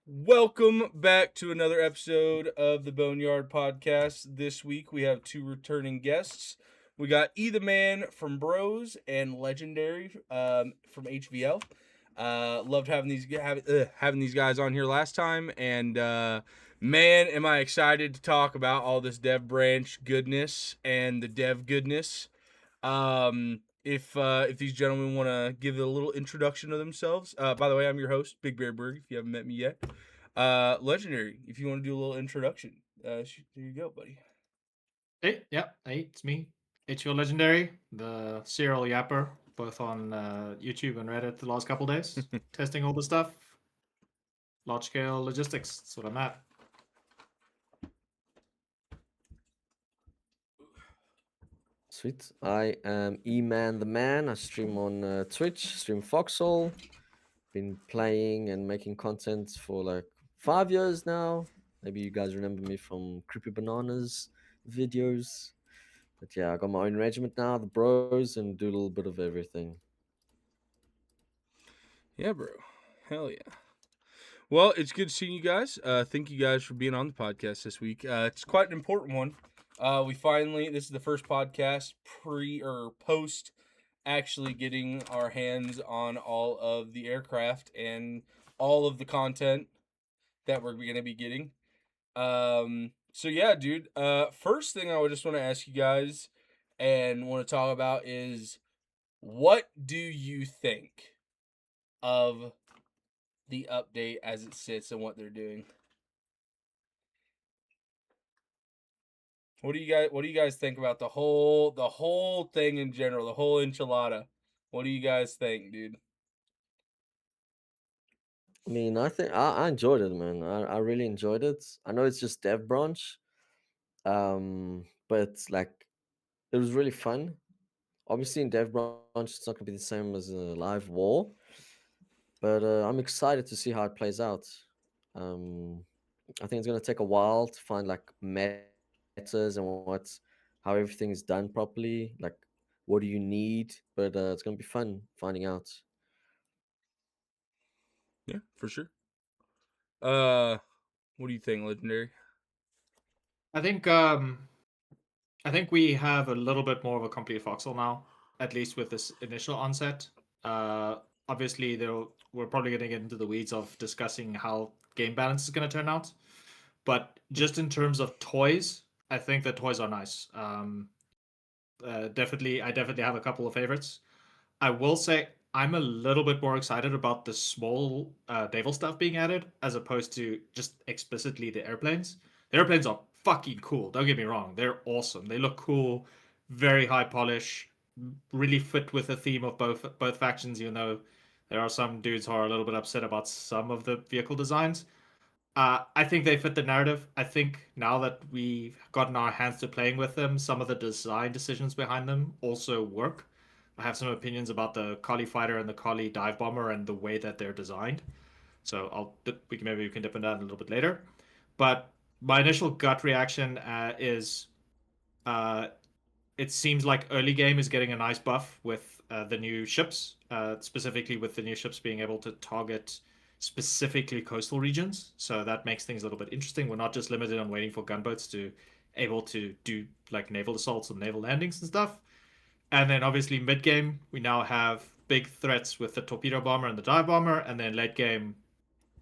Welcome back to another episode of the Boneyard podcast. This week we have two returning guests. We got E the Man from Bros and Legendary from HVL. Loved having these guys on here last time, and man, am I excited to talk about all this Dev Branch goodness and the Dev goodness. If these gentlemen want to give a little introduction of themselves. By the way, I'm your host, Big Bear Berg. If you haven't met me yet, Legendary. If you want to do a little introduction, there you go, buddy. Hey, it's me, HL Legendary, the serial yapper, both on YouTube and Reddit the last couple days, testing all the stuff, large scale logistics. That's what I'm at. Sweet. I am E-Man the Man. I stream on Twitch, stream Foxhole. Been playing and making content for like 5 years now. Maybe you guys remember me from Creepy Bananas videos. But yeah, I got my own regiment now, the Bros, and do a little bit of everything. Yeah, bro. Hell yeah. Well, it's good seeing you guys. Thank you guys for being on the podcast this week. It's quite an important one. This is the first podcast pre or post actually getting our hands on all of the aircraft and all of the content that we're going to be getting. So yeah, dude. First thing I would just want to ask you guys and want to talk about is what do you think of the update as it sits and what they're doing? What do you guys think about the whole thing in general, the whole enchilada? What do you guys think, dude? I mean, I think I enjoyed it, man. I really enjoyed it. I know it's just Dev Branch, but like it was really fun. Obviously, in Dev Branch, it's not gonna be the same as a live war, but I'm excited to see how it plays out. Um, I think it's gonna take a while to find like metas and how everything is done properly. Like, what do you need? But it's gonna be fun finding out. Yeah, for sure. Uh, what do you think, Legendary? I think um, I think we have a little bit more of a complete voxel now, at least with this initial onset. Uh, Obviously, we're probably going to get into the weeds of discussing how game balance is going to turn out. But just in terms of toys, I think the toys are nice. I definitely have a couple of favorites. I will say I'm a little bit more excited about the small naval stuff being added as opposed to just explicitly the airplanes. The airplanes are fucking cool. Don't get me wrong; they're awesome. They look cool, very high polish, really fit with the theme of both factions. Even though there are some dudes who are a little bit upset about some of the vehicle designs. I think they fit the narrative. I think now that we've gotten our hands to playing with them, some of the design decisions behind them also work. I have some opinions about the Collie Fighter and the Collie Dive Bomber and the way that they're designed. So we can dip into that a little bit later. But my initial gut reaction is uh, it seems like early game is getting a nice buff with the new ships, specifically with the new ships being able to target specifically coastal regions. So that makes things a little bit interesting. We're not just limited on waiting for gunboats to able to do like naval assaults and naval landings and stuff. And then obviously mid game we now have big threats with the torpedo bomber and the dive bomber, and then late game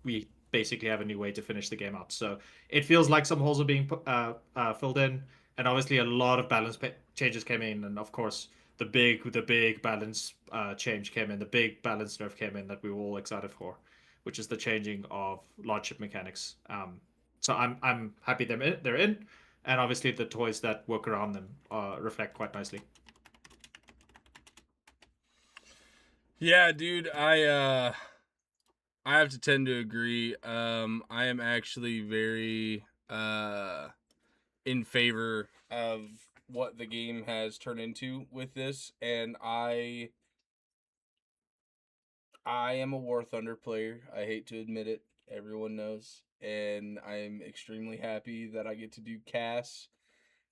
we basically have a new way to finish the game out. So it feels like some holes are being filled in, and obviously a lot of balance changes came in, and of course the big balance change came in, the big balance nerf came in that we were all excited for, which is the changing of large ship mechanics. So I'm happy they're in, and obviously the toys that work around them reflect quite nicely. Yeah, dude. I have to tend to agree. I am actually very in favor of what the game has turned into with this, and I am a War Thunder player. I hate to admit it. Everyone knows. And I'm extremely happy that I get to do CAS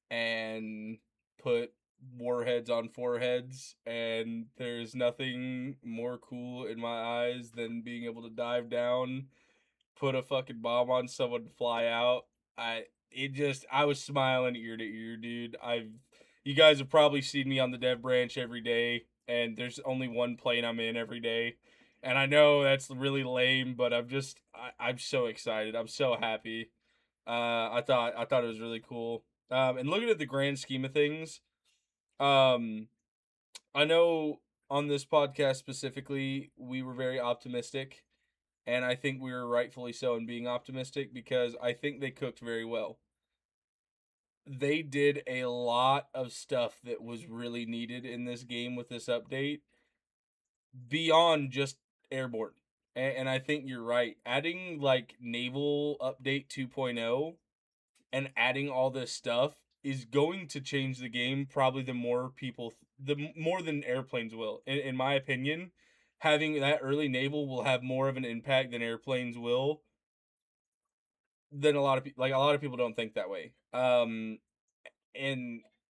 and put warheads on foreheads. And there's nothing more cool in my eyes than being able to dive down, put a fucking bomb on someone and fly out. I was smiling ear to ear, dude. You guys have probably seen me on the dev branch every day, and there's only one plane I'm in every day. And I know that's really lame, but I'm so excited. I'm so happy. I thought it was really cool. And looking at the grand scheme of things, um, I know on this podcast specifically, we were very optimistic, and I think we were rightfully so in being optimistic because I think they cooked very well. They did a lot of stuff that was really needed in this game with this update beyond just Airborne. And I think you're right. Adding like Naval Update 2.0 and adding all this stuff is going to change the game probably the more than airplanes will. In my opinion, having that early naval will have more of an impact than airplanes will than a lot of people. Like a lot of people don't think that way. And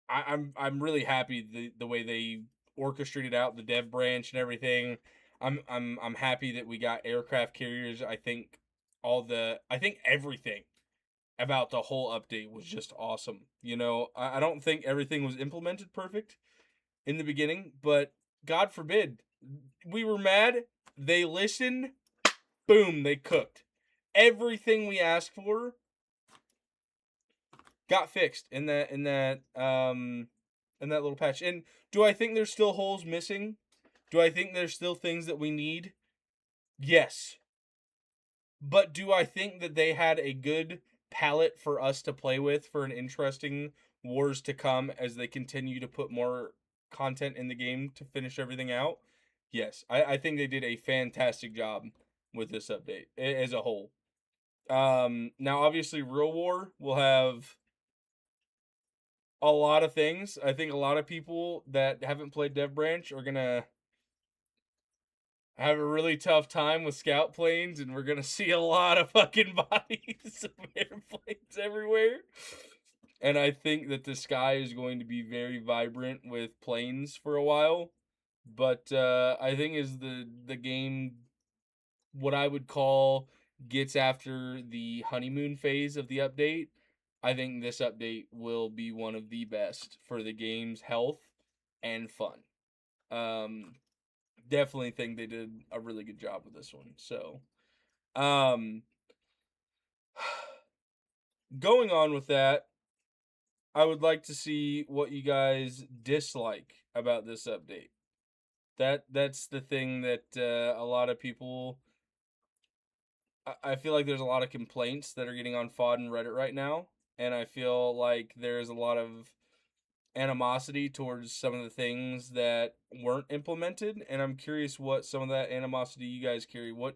I'm really happy the way they orchestrated out the dev branch and everything. I'm happy that we got aircraft carriers. I think everything about the whole update was just awesome. I don't think everything was implemented perfect in the beginning, but God forbid. We were mad. They listened. Boom, they cooked. Everything we asked for got fixed in that little patch. And do I think there's still holes missing? Do I think there's still things that we need? Yes. But do I think that they had a good palette for us to play with for an interesting wars to come as they continue to put more content in the game to finish everything out? Yes. I think they did a fantastic job with this update as a whole. Now obviously Real War will have a lot of things. I think a lot of people that haven't played Dev Branch are gonna have a really tough time with scout planes, and we're gonna see a lot of fucking bodies of airplanes everywhere. And I think that the sky is going to be very vibrant with planes for a while. But I think as the game, what I would call, gets after the honeymoon phase of the update, I think this update will be one of the best for the game's health and fun. Um, Definitely think they did a really good job with this one. So, um, going on with that, I would like to see what you guys dislike about this update. That's the thing that a lot of people. I feel like there's a lot of complaints that are getting on FOD and Reddit right now, and I feel like there's a lot of animosity towards some of the things that weren't implemented, and I'm curious what some of that animosity you guys carry. What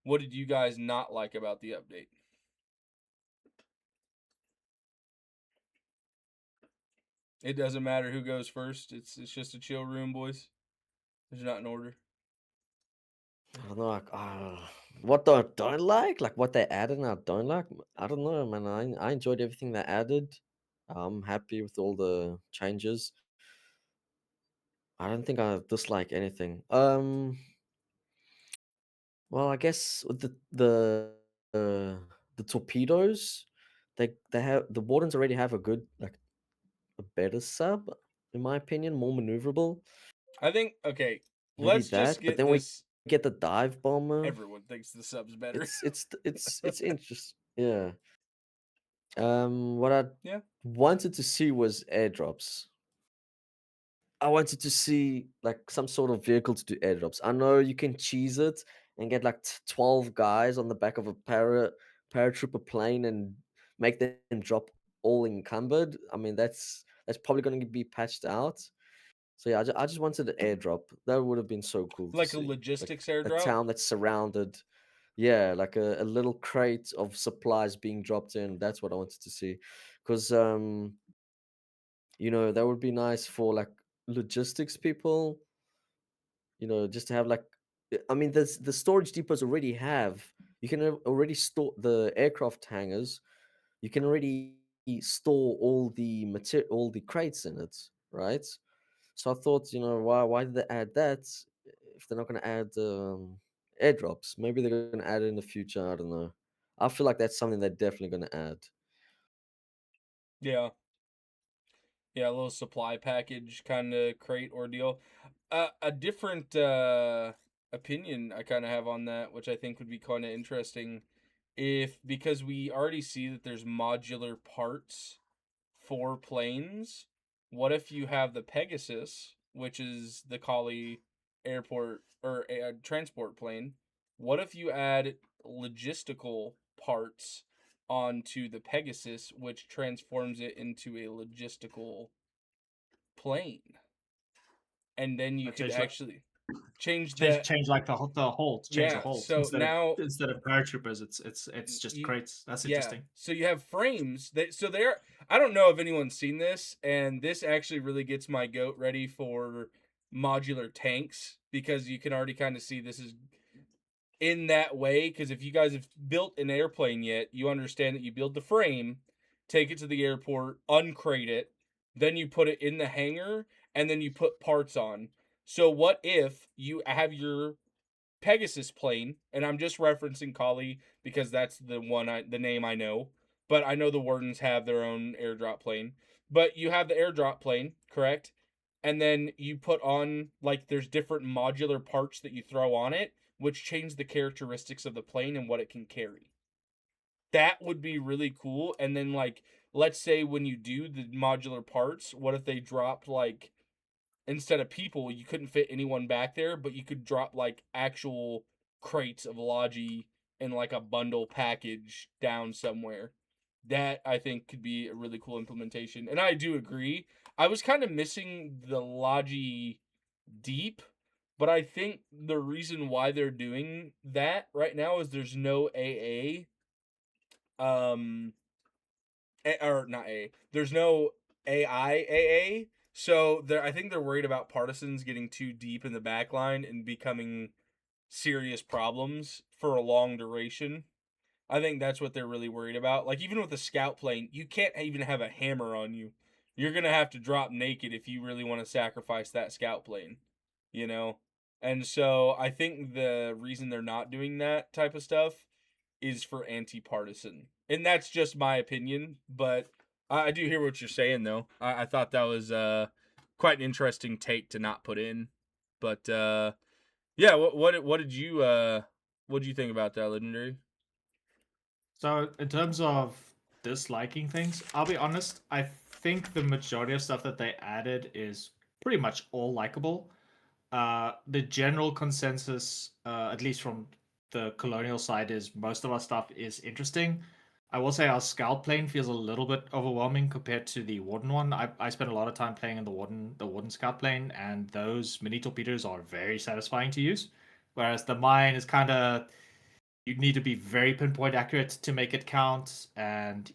did you guys not like about the update? It doesn't matter who goes first. It's just a chill room, boys. There's not an order. I don't know, what I don't like what they added and I don't like. I don't know, man. I enjoyed everything they added. I'm happy with all the changes. I don't think I dislike anything. Well, I guess with the torpedoes, they have the Wardens already have a good a better sub, in my opinion, more maneuverable. I think okay. Maybe Let's just that, but get then we this. get the dive bomber. Everyone thinks the sub's better. It's interesting. Yeah. What I Yeah. wanted to see was airdrops. I wanted to see some sort of vehicle to do airdrops. I know you can cheese it and get 12 guys on the back of a paratrooper plane and make them drop all encumbered. I mean that's probably going to be patched out. So yeah, I just wanted an airdrop. That would have been so cool to Like a see. Like logistics a airdrop. town that's surrounded. Yeah, like a little crate of supplies being dropped in. That's what I wanted to see. Because that would be nice for logistics people, just to have I mean, the storage depots already have, you can already store the aircraft hangars, you can already store all the crates in it, right? So I thought, why did they add that if they're not going to add airdrops? Maybe they're going to add it in the future. I don't know. I feel like that's something they're definitely going to add. Yeah. Yeah, a little supply package kind of crate ordeal. A different opinion I kind of have on that, which I think would be kind of interesting, if because we already see that there's modular parts for planes. What if you have the Pegasus, which is the Kali airport or a transport plane? What if you add logistical parts onto the Pegasus, which transforms it into a logistical plane? And then you Like could change like actually change change the change like the holds, change the yeah. holds So now instead of paratroopers, it's just you crates. That's yeah. interesting. So you have frames that so they're I don't know if anyone's seen this, and this actually really gets my goat ready for modular tanks, because you can already kind of see this is in that way, because if you guys have built an airplane yet, you understand that you build the frame, take it to the airport, uncrate it, then you put it in the hangar, and then you put parts on. So what if you have your Pegasus plane, and I'm just referencing Kali because that's the name I know, but I know the Wardens have their own airdrop plane. But you have the airdrop plane, correct? And then you put on, like, there's different modular parts that you throw on it, which change the characteristics of the plane and what it can carry. That would be really cool. And then, like, let's say when you do the modular parts, what if they dropped, like, instead of people, you couldn't fit anyone back there, but you could drop like actual crates of Logi in like a bundle package down somewhere. That I think could be a really cool implementation. And I do agree. I was kind of missing the Logi deep, but I think the reason why they're doing that right now is there's no AA. Um or not A. There's no AIAA. So I think they're worried about partisans getting too deep in the back line and becoming serious problems for a long duration. I think that's what they're really worried about. Like, even with the scout plane, you can't even have a hammer on you. You're gonna have to drop naked if you really want to sacrifice that scout plane, you know? And so I think the reason they're not doing that type of stuff is for anti-partisan. And that's just my opinion, but I do hear what you're saying though. I thought that was quite an interesting take to not put in. But yeah, what did you think about that, Legendary? So in terms of disliking things, I'll be honest, I think the majority of stuff that they added is pretty much all likable. The general consensus, at least from the colonial side, is most of our stuff is interesting. I will say our scout plane feels a little bit overwhelming compared to the Warden one. I spent a lot of time playing in the Warden scout plane, and those mini torpedoes are very satisfying to use. Whereas the mine is kind of, you need to be very pinpoint accurate to make it count, and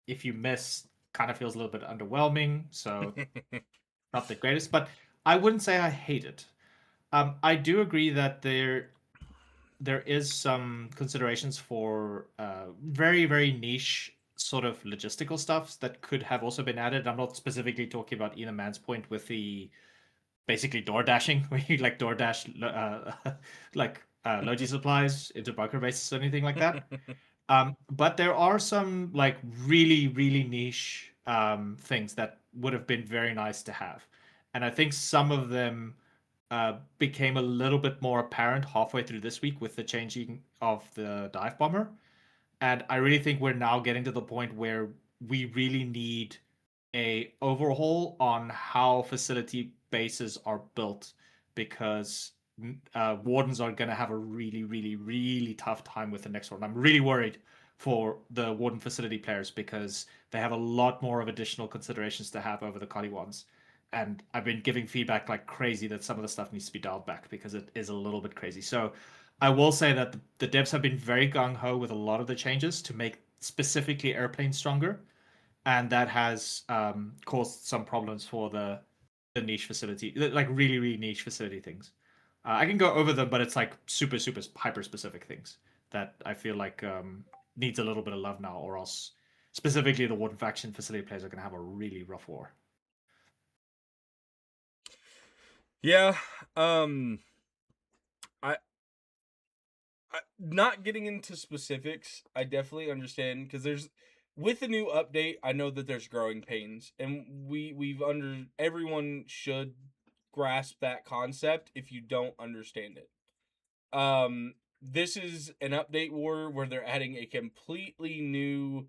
if you miss, kind of feels a little bit underwhelming. So not the greatest, but I wouldn't say I hate it. I do agree that there is some considerations for very very niche sort of logistical stuff that could have also been added. I'm not specifically talking about Ethan Man's point with the basically door dashing, where you like door dash like logi supplies into bunker bases or anything like that. But there are some like really really niche things that would have been very nice to have, and I think some of them became a little bit more apparent halfway through this week with the changing of the dive bomber. And I really think we're now getting to the point where we really need a overhaul on how facility bases are built, because wardens are going to have a really really really tough time with the next one. I'm really worried for the warden facility players because they have a lot more of additional considerations to have over the Kali ones, and I've been giving feedback like crazy that some of the stuff needs to be dialed back because it is a little bit crazy. So I will say that the devs have been very gung ho with a lot of the changes to make specifically airplanes stronger, and that has caused some problems for the niche facility, like really really niche facility things. I can go over them, but it's like super super hyper specific things that I feel like needs a little bit of love now, or else specifically the Warden faction facility players are going to have a really rough war. Yeah. Um I not getting into specifics, I definitely understand because there's with the new update, I know that there's growing pains, and everyone should grasp that concept if you don't understand it. This is an update war where they're adding a completely new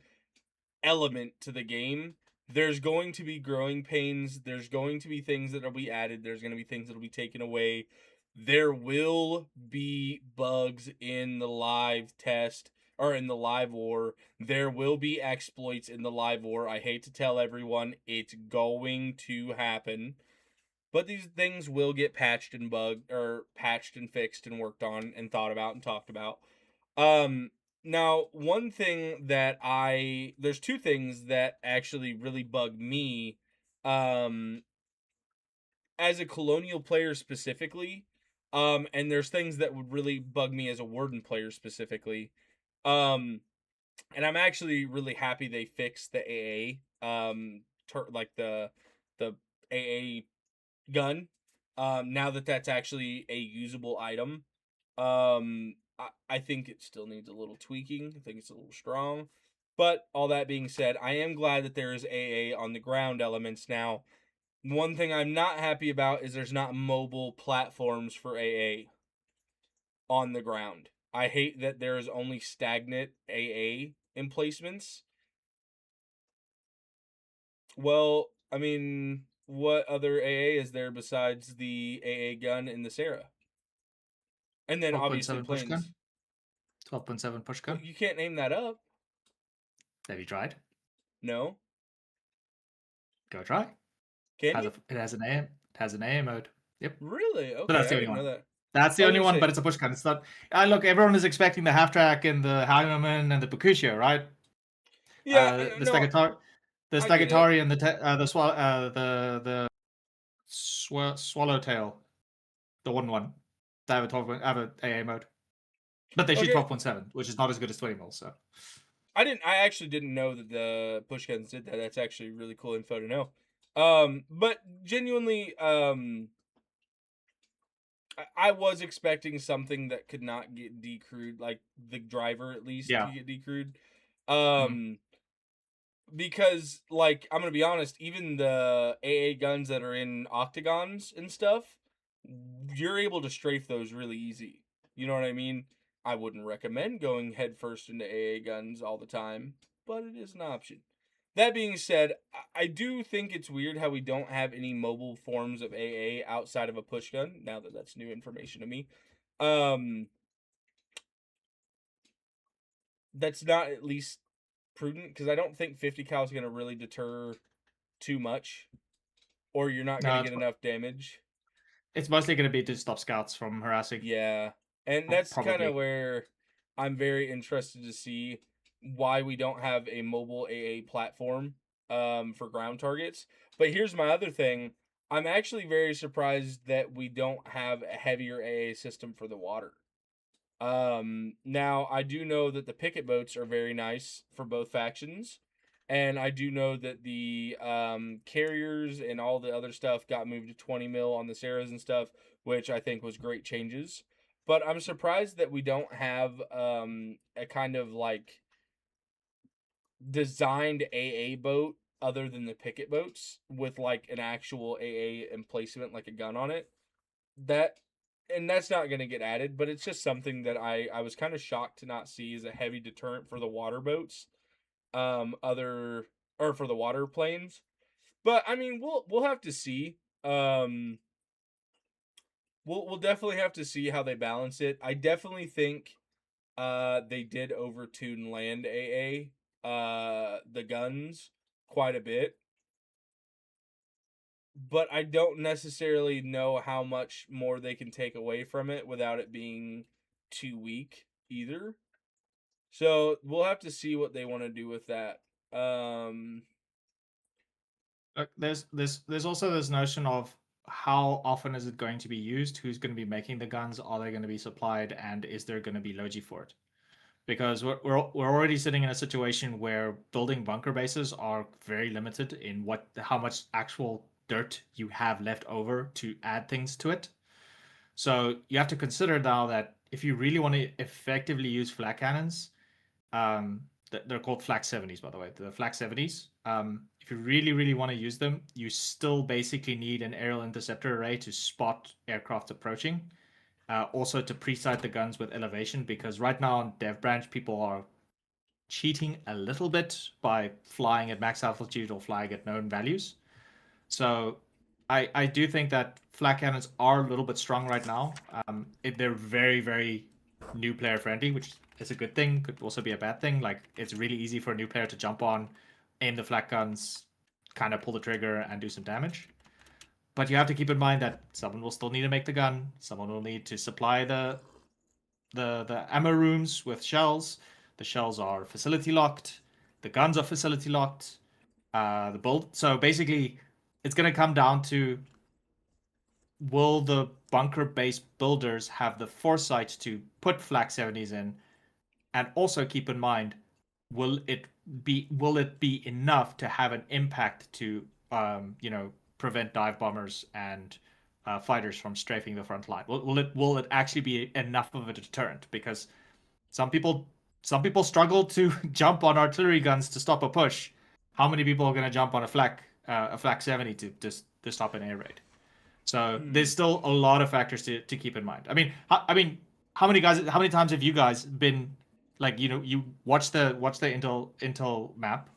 element to the game. There's going to be growing pains. There's going to be things that will be added. There's going to be things that will be taken away. There will be bugs in the live test or in the live war. There will be exploits in the live war. I hate to tell everyone, it's going to happen. But these things will get patched and patched and fixed and worked on and thought about and talked about. Now, one thing that there's two things that actually really bug me, um, as a colonial player specifically, and there's things that would really bug me as a warden player specifically, um, and I'm actually really happy they fixed the AA, like the AA gun, now that that's actually a usable item. I think it still needs a little tweaking. I think it's a little strong. But all that being said, I am glad that there is AA on the ground elements now. One thing I'm not happy about is there's not mobile platforms for AA on the ground. I hate that there is only stagnant AA emplacements. Well, I mean, what other AA is there besides the AA gun in the Sarah? And then obviously 12.7 push gun. planes. 12.7 push Well, gun. you can't name that up. Have you tried? No. Go try. Can you? It has an AM. It has an AA mode. Yep. Really? Okay, But that's I the only didn't know one. that. That's the I was only gonna one, say- but it's a push gun. It's not. Look, everyone is expecting the half track and the Heimerman and the Bakusho, right? Yeah, The no, Stagatari, I get it. and the Swallowtail, the one. They have a AA mode, but they shoot Okay. 12.7, which is not as good as 20 mil. So I actually didn't know that the push guns did that. That's actually really cool info to know. But genuinely, I was expecting something that could not get decrewed, like the driver at least yeah, could get decrewed. Because like I'm gonna be honest, even the AA guns that are in octagons and stuff, you're able to strafe those really easy. You know what I mean? I wouldn't recommend going headfirst into AA guns all the time, but it is an option. That being said, I do think it's weird how we don't have any mobile forms of AA outside of a push gun. Now that that's new information to me, that's not at least prudent because I don't think 50 cal is going to really deter too much, or you're not going no, to get enough damage. it's mostly going to be to stop scouts from harassing. Yeah, and that's kind Probably. of where I'm very interested to see why we don't have a mobile AA platform for ground targets. But here's my other thing. I'm actually very surprised that we don't have a heavier AA system for the water. Now I do know that the picket boats are very nice for both factions, and I do know that the carriers and all the other stuff got moved to 20 mil on the Sarahs and stuff, which I think was great changes. But I'm surprised that we don't have a kind of like designed AA boat other than the picket boats with like an actual AA emplacement, like a gun on it. That and that's not going to get added, but it's just something that I was kind of shocked to not see as a heavy deterrent for the water boats, other or for the water planes. But I mean, we'll have to see. We'll definitely have to see how they balance it. I definitely think they did overtune land AA the guns quite a bit. But I don't necessarily know how much more they can take away from it without it being too weak either. So we'll have to see what they want to do with that. There's also this notion of how often is it going to be used? Who's going to be making the guns? Are they going to be supplied? And is there going to be logi for it? Because we're already sitting in a situation where building bunker bases are very limited in how much actual dirt you have left over to add things to it. So you have to consider now that if you really want to effectively use flak cannons, they're called flak 70s, by the way. The flak 70s. If you really want to use them, you still basically need an aerial interceptor array to spot aircraft approaching. Also to pre-sight the guns with elevation, because right now on Dev Branch, people are cheating a little bit by flying at max altitude or flying at known values. So I do think that flak cannons are a little bit strong right now. They're very new player friendly, which is a good thing. Could also be a bad thing. Like, it's really easy for a new player to jump on, aim the flak guns, kind of pull the trigger and do some damage. But you have to keep in mind that someone will still need to make the gun. Someone will need to supply the ammo rooms with shells. The shells are facility locked. The guns are facility locked. The build. So basically, it's going to come down to, will the bunker base builders have the foresight to put flak 70s in, and also keep in mind, will it be enough to have an impact to prevent dive bombers and fighters from strafing the front line? Will it actually be enough of a deterrent? Because some people struggle to jump on artillery guns to stop a push. How many people are going to jump on a flak 70 to stop an air raid? So there's still a lot of factors to keep in mind. I mean, how many times have you guys been, like, you watch the Intel map,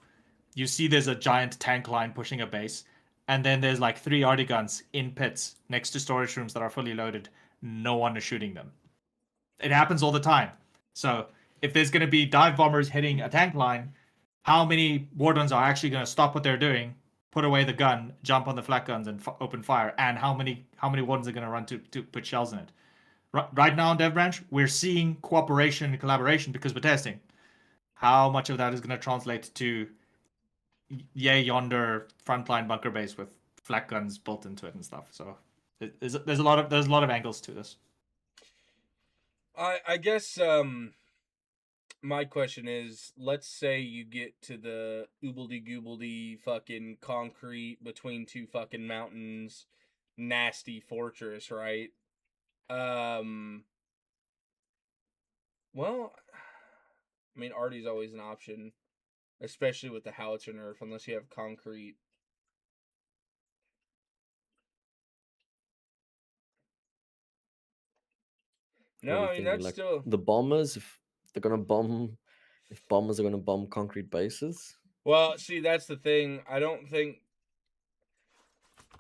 you see there's a giant tank line pushing a base, and then there's like 3 arty guns in pits next to storage rooms that are fully loaded. No one is shooting them. It happens all the time. So if there's going to be dive bombers hitting a tank line, how many Wardens are actually going to stop what they're doing, put away the gun, jump on the flak guns, and open fire? And how many Wardens are going to run to put shells in it? Right now in Dev Branch, we're seeing cooperation and collaboration because we're testing. How much of that is going to translate to yonder frontline bunker base with flak guns built into it and stuff? So there's a lot of angles to this. I guess my question is, let's say you get to the oobledy-goobledy fucking concrete between 2 fucking mountains, nasty fortress, right? Well, I mean, arty's always an option, especially with the howitzer nerf, unless you have concrete. No, What I do you mean, think? that's Like still... the bombers, if they're gonna bomb, if bombers are gonna bomb concrete bases. Well, see, that's the thing. I don't think...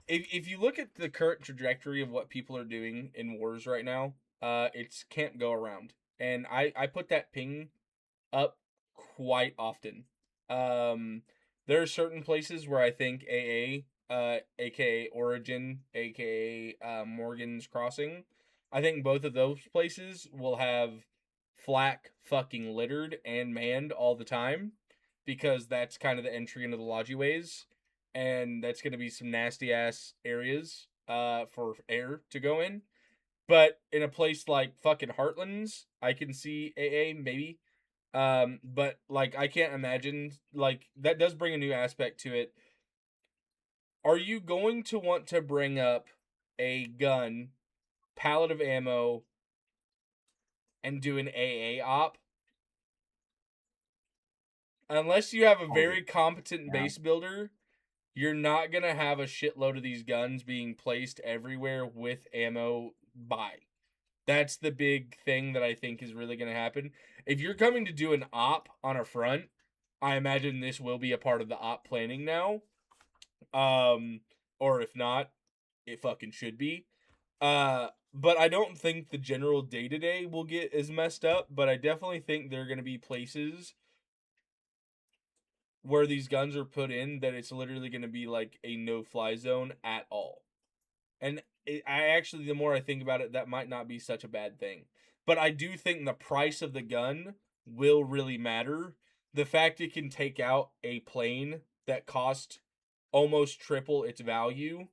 If you look at the current trajectory of what people are doing in wars right now, it's can't go around. And I put that ping up quite often. There are certain places where I think aka Origin, aka Morgan's Crossing, I think both of those places will have flak fucking littered and manned all the time, because that's kind of the entry into the lodgyways, and that's going to be some nasty ass areas for air to go in. But in a place like fucking Heartlands, I can see AA maybe. But like, I can't imagine, like, that does bring a new aspect to it. Are you going to want to bring up a gun, pallet of ammo, and do an AA op? Unless you have a very competent base builder, you're not going to have a shitload of these guns being placed everywhere with ammo by. That's the big thing that I think is really going to happen. If you're coming to do an op on a front, I imagine this will be a part of the op planning now. Or if not, it fucking should be. But I don't think the general day-to-day will get as messed up, but I definitely think there are going to be places where these guns are put in that it's literally going to be like a no-fly zone at all. And I actually, the more I think about it, that might not be such a bad thing. But I do think the price of the gun will really matter. The fact it can take out a plane that cost almost triple its value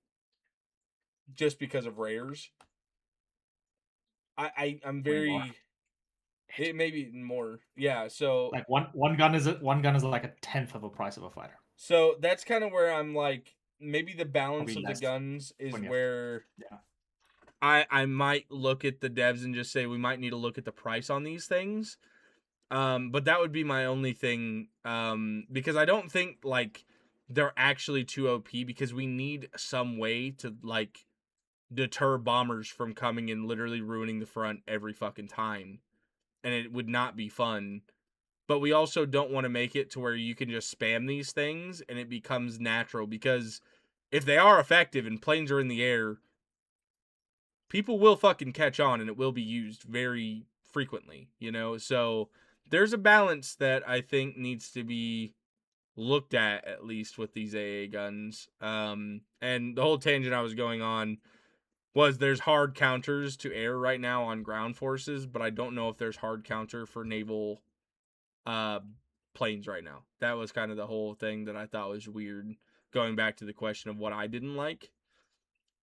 just because of rares. I'm very... It may be more. Yeah, so... Like one gun is like a tenth of the price of a fighter. So that's kind of where I'm like, maybe the balance Probably of the less, guns is 20th. where... Yeah. I might look at the devs and just say we might need to look at the price on these things. But that would be my only thing. Because I don't think like they're actually too OP, because we need some way to like deter bombers from coming and literally ruining the front every fucking time. And it would not be fun. But we also don't want to make it to where you can just spam these things and it becomes natural, because if they are effective and planes are in the air, people will fucking catch on and it will be used very frequently, you know? So there's a balance that I think needs to be looked at least with these AA guns. And the whole tangent I was going on was there's hard counters to air right now on ground forces, but I don't know if there's hard counter for naval uh planes right now. That was kind of the whole thing that I thought was weird, going back to the question of what I didn't like.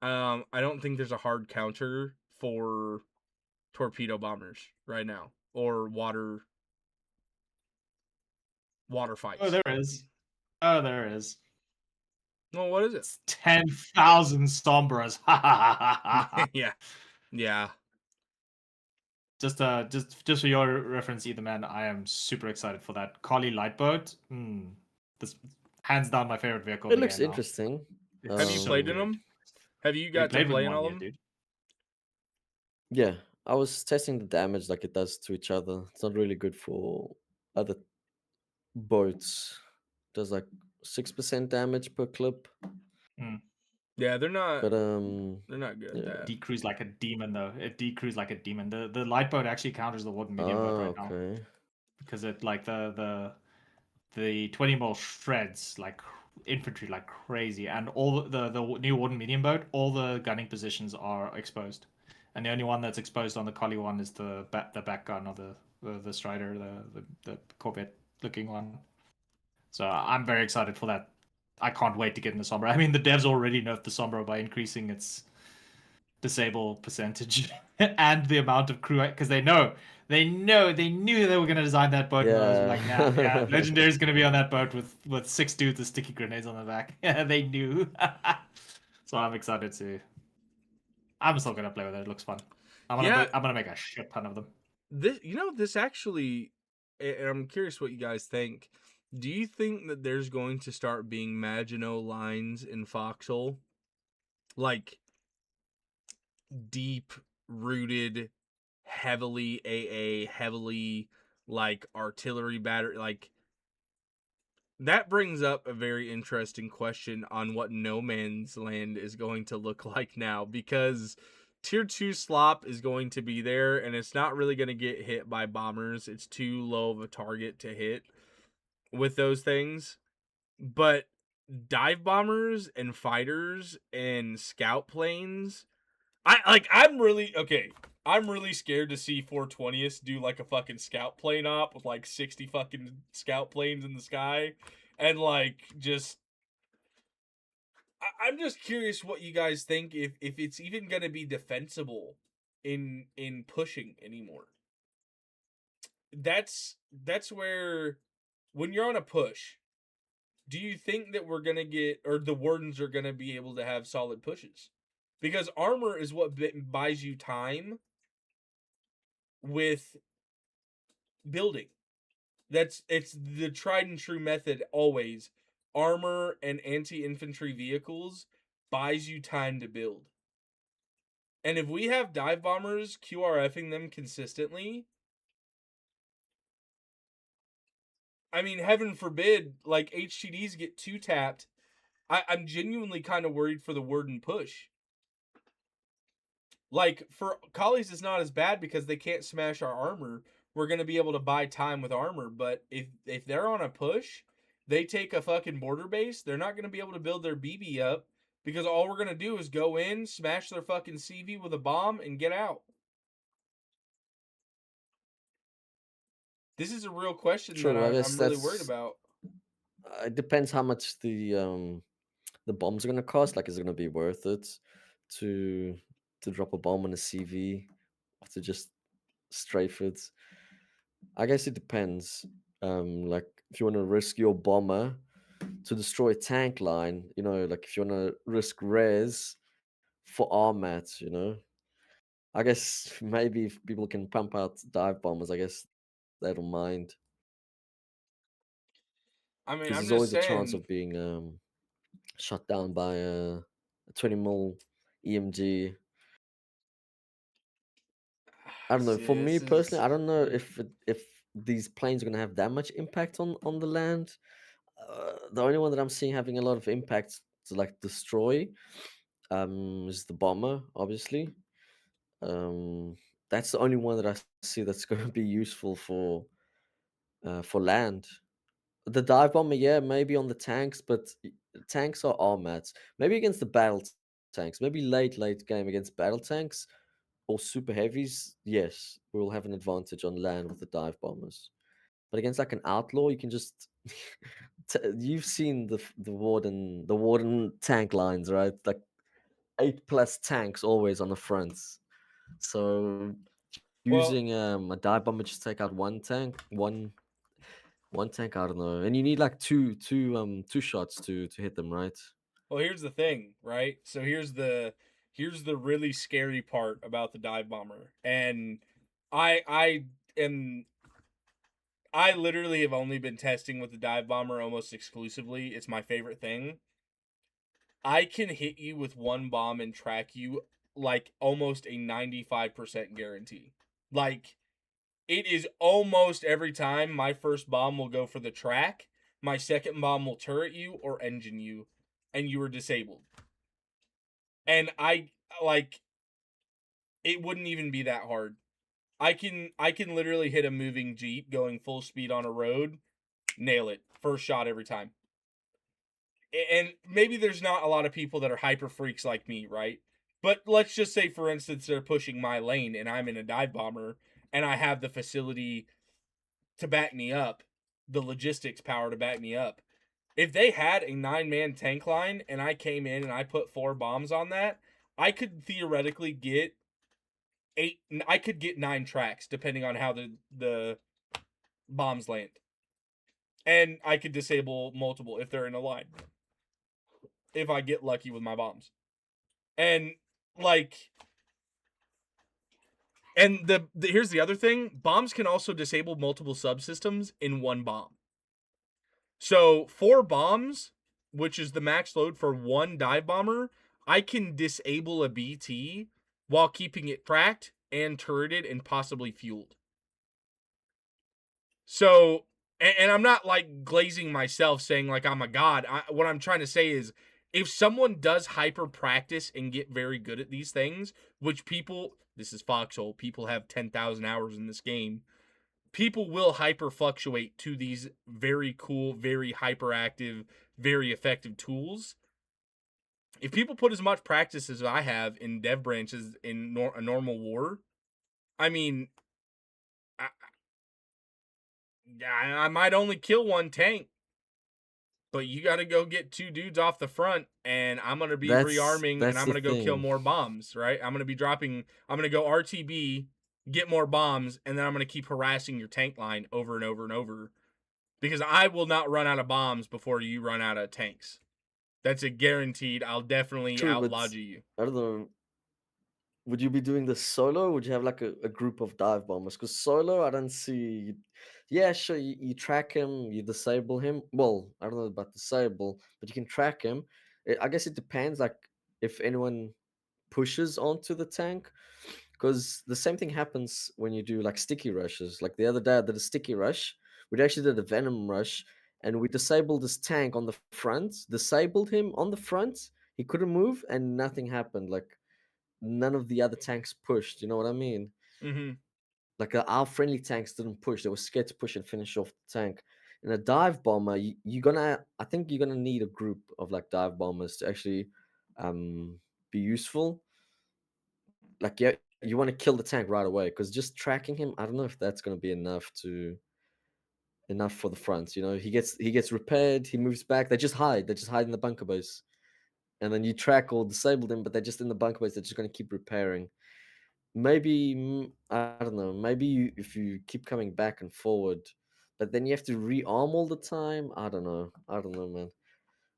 I don't think there's a hard counter for torpedo bombers right now, or water Oh, fights. there is. Oh, there is. Well, what is it? It's 10,000 Sombras. Ha ha ha ha ha. Yeah, yeah. Just for your reference, either man, I am super excited for that Collie Lightboat. This hands down my favorite vehicle. It in the looks game now. interesting. It's Have you so played in good. them? Have you We got to played with play them in one all year, of them? dude. Yeah, I was testing the damage like it does to each other. It's not really good for other boats. It does like 6% damage per clip. Yeah, they're not But good at yeah. that. Decrews like a demon though. It decrews like a demon. The Lightboat actually counters the wooden medium boat right now, Okay. because it like the 20 mil shreds like infantry like crazy, and all the new wooden medium boat, all the gunning positions are exposed, and the only one that's exposed on the collie one is the back gun, or the strider, the corvette looking one. So I'm very excited for that. I can't wait to get in the Sombra. I mean, the devs already nerfed the Sombra by increasing its disable percentage and the amount of crew, because they knew they were going to design that boat, and I was like, nah, yeah, Yeah. Legendary's going to be on that boat with 6 dudes with sticky grenades on the back. Yeah, they knew. So I'm excited to. I'm still going to play with it. It looks fun. Yeah, I'm gonna make a shit ton of them. this actually, and I'm curious what you guys think. Do you think that there's going to start being Maginot lines in Foxhole? Like deep rooted, heavily AA, heavily like artillery battery. Like, that brings up a very interesting question on what No Man's Land is going to look like now, because Tier 2 slop is going to be there, and it's not really going to get hit by bombers. It's too low of a target to hit with those things. But dive bombers and fighters and scout planes, I'm really okay. I'm really scared to see 420th do like a fucking scout plane op with like 60 fucking scout planes in the sky, and like just I'm just curious what you guys think, if it's even gonna be defensible in pushing anymore. That's where, when you're on a push, do you think that we're gonna get, or the wardens are gonna be able to have solid pushes? Because armor is what buys you time with building. It's the tried and true method always. Armor and anti-infantry vehicles buys you time to build. And if we have dive bombers QRFing them consistently, I mean, heaven forbid, like HTDs get 2-tapped. I'm genuinely kind of worried for the Warden push. Like, for Collies, it's not as bad because they can't smash our armor. We're going to be able to buy time with armor. But if they're on a push, they take a fucking border base, they're not going to be able to build their BB up, because all we're going to do is go in, smash their fucking CV with a bomb, and get out. This is a real question that True. I guess I'm really worried that's. about. It depends how much the bombs are gonna cost. Like, is it gonna be worth it to to drop a bomb on a CV or to just strafe it? I guess it depends. Like, if you want to risk your bomber to destroy a tank line, like if you want to risk res for armats, I guess maybe if people can pump out dive bombers, I guess they don't mind I mean, because I'm there's just always a chance saying. of being shut down by a 20 mil EMG. I don't know. See, For me this personally, is. I don't know if these planes are gonna have that much impact on the land. The only one that I'm seeing having a lot of impact to like destroy is the bomber, obviously. Um, that's the only one that I see that's going to be useful for land. The dive bomber, yeah, maybe on the tanks, but tanks are armats. Maybe against the battle tanks. Maybe late game against battle tanks or super heavies. Yes, we'll have an advantage on land with the dive bombers. But against like an outlaw, you can just you've seen the warden tank lines, right? Like 8+ tanks always on the fronts. So using Well, a dive bomber just take out one tank. I don't know, and you need like two shots to hit them, right? well, here's the thing, right? So here's the really scary part about the dive bomber, and I am I literally have only been testing with the dive bomber almost exclusively. It's my favorite thing. I can hit you with one bomb and track you like almost a 95% guarantee. Like it is almost every time my first bomb will go for the track, my second bomb will turret you or engine you, and you are disabled. And I like it wouldn't even be that hard. I can literally hit a moving Jeep going full speed on a road, nail it. First shot every time. And maybe there's not a lot of people that are hyper freaks like me, right? But let's just say, for instance, they're pushing my lane and I'm in a dive bomber and I have the facility to back me up, the logistics power to back me up. If they had a 9-man tank line and I came in and I put 4 bombs on that, I could theoretically get eight. I could get 9 tracks depending on how the bombs land, and I could disable multiple if they're in a line. If I get lucky with my bombs. And like and here's the other thing, bombs can also disable multiple subsystems in one bomb. So 4 bombs, which is the max load for one dive bomber, I can disable a BT while keeping it tracked and turreted and possibly fueled. So, and I'm not like glazing myself saying like I'm a god. What I'm trying to say is if someone does hyper practice and get very good at these things, which this is Foxhole, people have 10,000 hours in this game, people will hyper fluctuate to these very cool, very hyperactive, very effective tools. If people put as much practice as I have in dev branches in a normal war, I mean, I, I might only kill one tank, but you got to go get 2 dudes off the front, and I'm gonna be rearming, and That's I'm the gonna go kill thing. more bombs. Right? I'm gonna be dropping. I'm gonna go RTB, get more bombs, and then I'm gonna keep harassing your tank line over and over and over, because I will not run out of bombs before you run out of tanks. That's a guaranteed. I'll definitely True, but outlogic you. I don't know. Would you be doing this solo? Or would you have like a group of dive bombers? Because solo, I don't see. Yeah, sure, you track him, you disable him. Well, I don't know about disable, but you can track him. I guess it depends, like if anyone pushes onto the tank, because the same thing happens when you do like sticky rushes. Like the other day, I did a sticky rush. We actually did a venom rush, and we disabled this tank on the front. Disabled him on the front. He couldn't move, and nothing happened. Like none of the other tanks pushed. You know what I mean? Mm-hmm. Like our friendly tanks didn't push; they were scared to push and finish off the tank. In a dive bomber, you're gonna, I think you're gonna need a group of like dive bombers to actually be useful. Like yeah, you want to kill the tank right away because just tracking him, I don't know if that's gonna be enough for the front. You know, he gets repaired, he moves back, they just hide in the bunker base, and then you track or disable them, but they're just in the bunker base. They're just gonna keep repairing. Maybe I don't know. Maybe if you keep coming back and forward, but then you have to rearm all the time. I don't know. I don't know, man.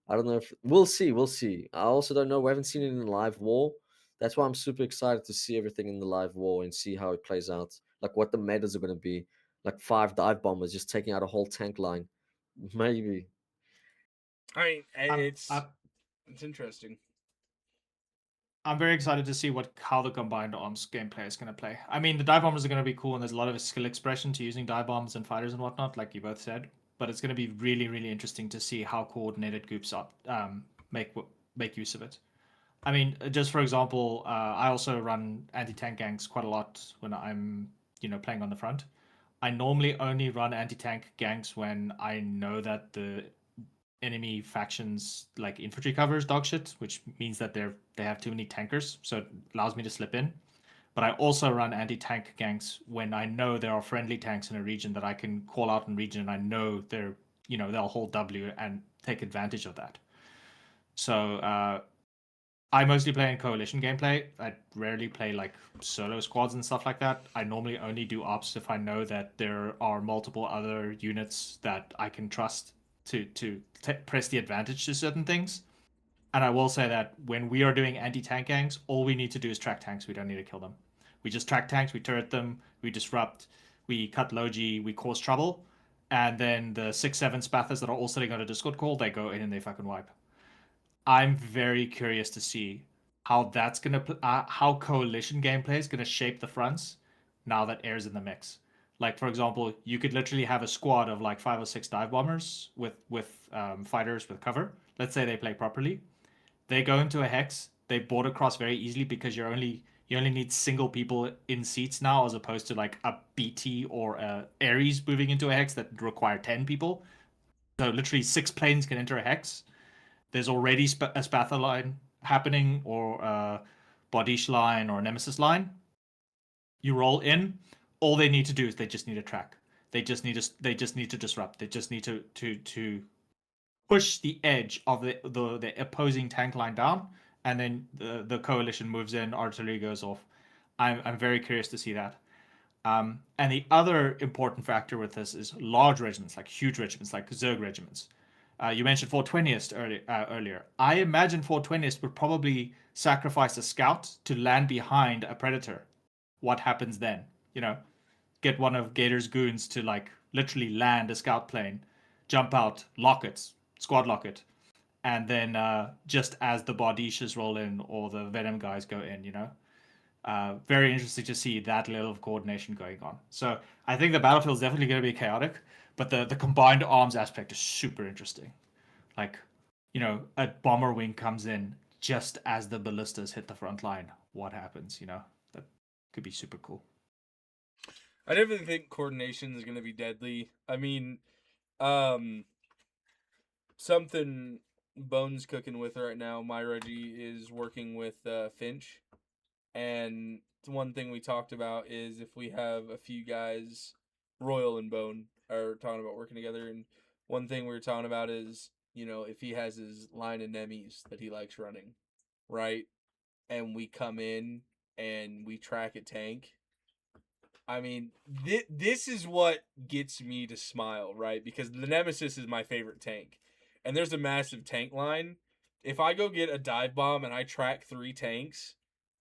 I don't know if we'll see. We'll see. I also don't know. We haven't seen it in live war, That's why I'm super excited to see everything in the live war and see how it plays out. Like what the metas are going to be. Like 5 dive bombers just taking out a whole tank line. Maybe. I mean, I'm, it's I'm, interesting. I'm very excited to see how the combined arms gameplay is going to play. I mean, the dive bombers are going to be cool, and there's a lot of skill expression to using dive bombs and fighters and whatnot, like you both said. But it's going to be really, really interesting to see how coordinated groups make make use of it. I mean, just for example, I also run anti-tank ganks quite a lot when I'm, playing on the front. I normally only run anti-tank ganks when I know that the enemy factions like infantry covers dog shit, which means that they have too many tankers, so it allows me to slip in. But I also run anti-tank ganks when I know there are friendly tanks in a region that I can call out in region, and I know they'll hold W and take advantage of that. So I mostly play in coalition gameplay. I rarely play like solo squads and stuff like that. I normally only do ops if I know that there are multiple other units that I can trust to press the advantage to certain things. And I will say that when we are doing anti-tank ganks, all we need to do is track tanks. We don't need to kill them. We just track tanks, we turret them, we disrupt, we cut logi, we cause trouble, and then the 6-7 spathers that are all sitting on a Discord call, they go in and they fucking wipe. I'm very curious to see how that's gonna how coalition gameplay is gonna shape the fronts now that air's in the mix. Like for example, you could literally have a squad of like 5 or 6 dive bombers with fighters with cover. Let's say they play properly. They go into a hex. They board across very easily because you only need single people in seats now, as opposed to like a BT or a Ares moving into a hex that require 10 people. So literally 6 planes can enter a hex. There's already a Spatha line happening, or a Bodish line, or a Nemesis line. You roll in. All they need to do is they just need to track. They just need to disrupt. They just need to push the edge of the opposing tank line down, and then the coalition moves in. Artillery goes off. I'm very curious to see that. And the other important factor with this is large regiments, like huge regiments, like Zerg regiments. You mentioned 420th earlier. I imagine 420th would probably sacrifice a scout to land behind a predator. What happens then? Get one of Gator's goons to like literally land a scout plane, jump out, lock it, squad lock it, and then just as the Bardishas roll in or the Venom guys go in. Very interesting to see that level of coordination going on. So I think the battlefield is definitely going to be chaotic, but the combined arms aspect is super interesting. Like, a bomber wing comes in just as the ballistas hit the front line. What happens? That could be super cool. I definitely think coordination is going to be deadly. I mean, um, something Bones cooking with right now. My Reggie is working with Finch, and one thing we talked about is if we have a few guys, Royal and Bone are talking about working together, and one thing we were talking about is if he has his line of Nemis that he likes running, right, and we come in and we track a tank. I mean, this is what gets me to smile, right? Because the Nemesis is my favorite tank. And there's a massive tank line. If I go get a dive bomb and I track 3 tanks,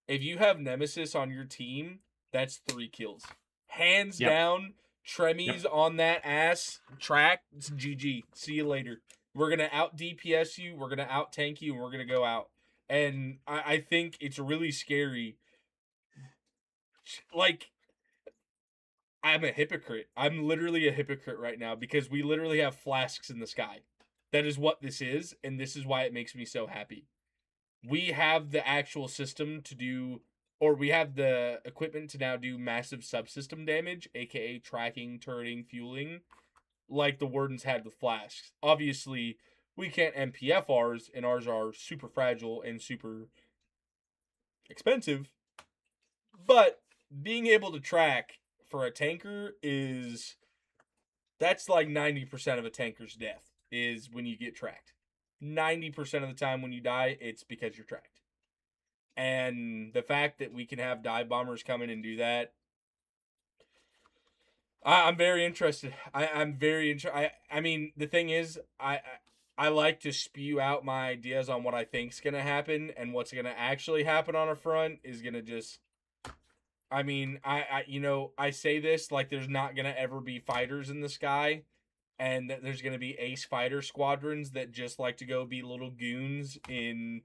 if you have Nemesis on your team, that's 3 kills. Hands Yep. down, Tremies on that ass track, it's GG. See you later. We're going to out DPS you, we're going to out tank you, and we're going to go out. And I think it's really scary. Like, I'm a hypocrite. I'm literally a hypocrite right now because we literally have flasks in the sky. That is what this is, and this is why it makes me so happy. We have the actual system to do, or we have the equipment to now do massive subsystem damage, aka tracking, turreting, fueling, like the Wardens had with flasks. Obviously, we can't MPF ours, and ours are super fragile and super expensive, but being able to track for a tanker that's like 90% of a tanker's death is when you get tracked. 90% of the time when you die, it's because you're tracked. And the fact that we can have dive bombers come in and do that, I'm very interested. I'm very interested. I mean, the thing is, I like to spew out my ideas on what I think's gonna happen, and what's gonna actually happen on a front is gonna just. I mean, I say this like there's not gonna ever be fighters in the sky, and that there's gonna be ace fighter squadrons that just like to go be little goons in.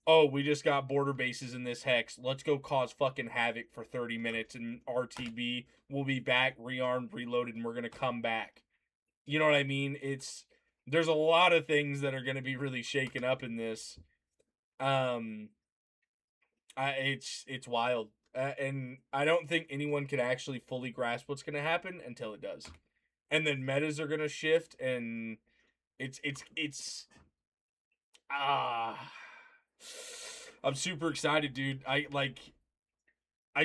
Oh, we just got border bases in this hex. Let's go cause fucking havoc for 30 minutes and RTB. We'll be back, rearmed, reloaded, and we're gonna come back. You know what I mean? There's a lot of things that are gonna be really shaken up in this. Um, it's wild, and I don't think anyone can actually fully grasp what's gonna happen until it does, and then metas are gonna shift, and it's ah. I'm super excited, dude. I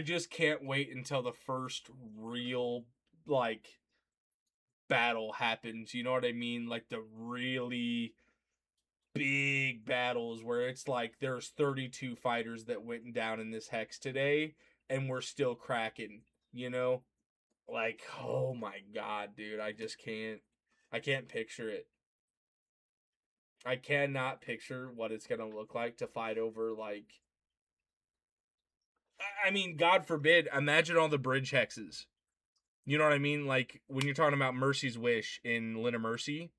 just can't wait until the first real like battle happens. You know what I mean? Like the really big battles where it's like there's 32 fighters that went down in this hex today and we're still cracking, you know? Like, oh my god, dude, I can't picture it. I cannot picture what it's going to look like to fight over like I mean, God forbid, imagine all the bridge hexes. You know what I mean? Like when you're talking about Mercy's Wish in Lina Mercy,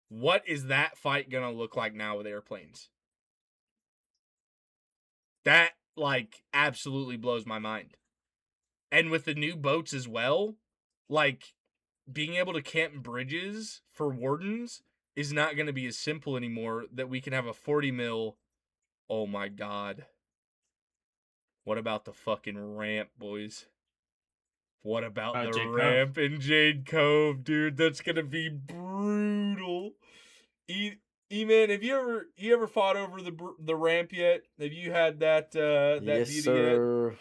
what is that fight going to look like now with airplanes? That like absolutely blows my mind. And with the new boats as well, like being able to camp bridges for wardens is not going to be as simple anymore that we can have a 40 mil. Oh my god. What about the fucking ramp, boys? What about the Jade Cove. ramp in Jade Cove, dude? That's going to be brutal. E-Man, have you ever fought over the ramp yet? Have you had that Yes, beauty yet? sir.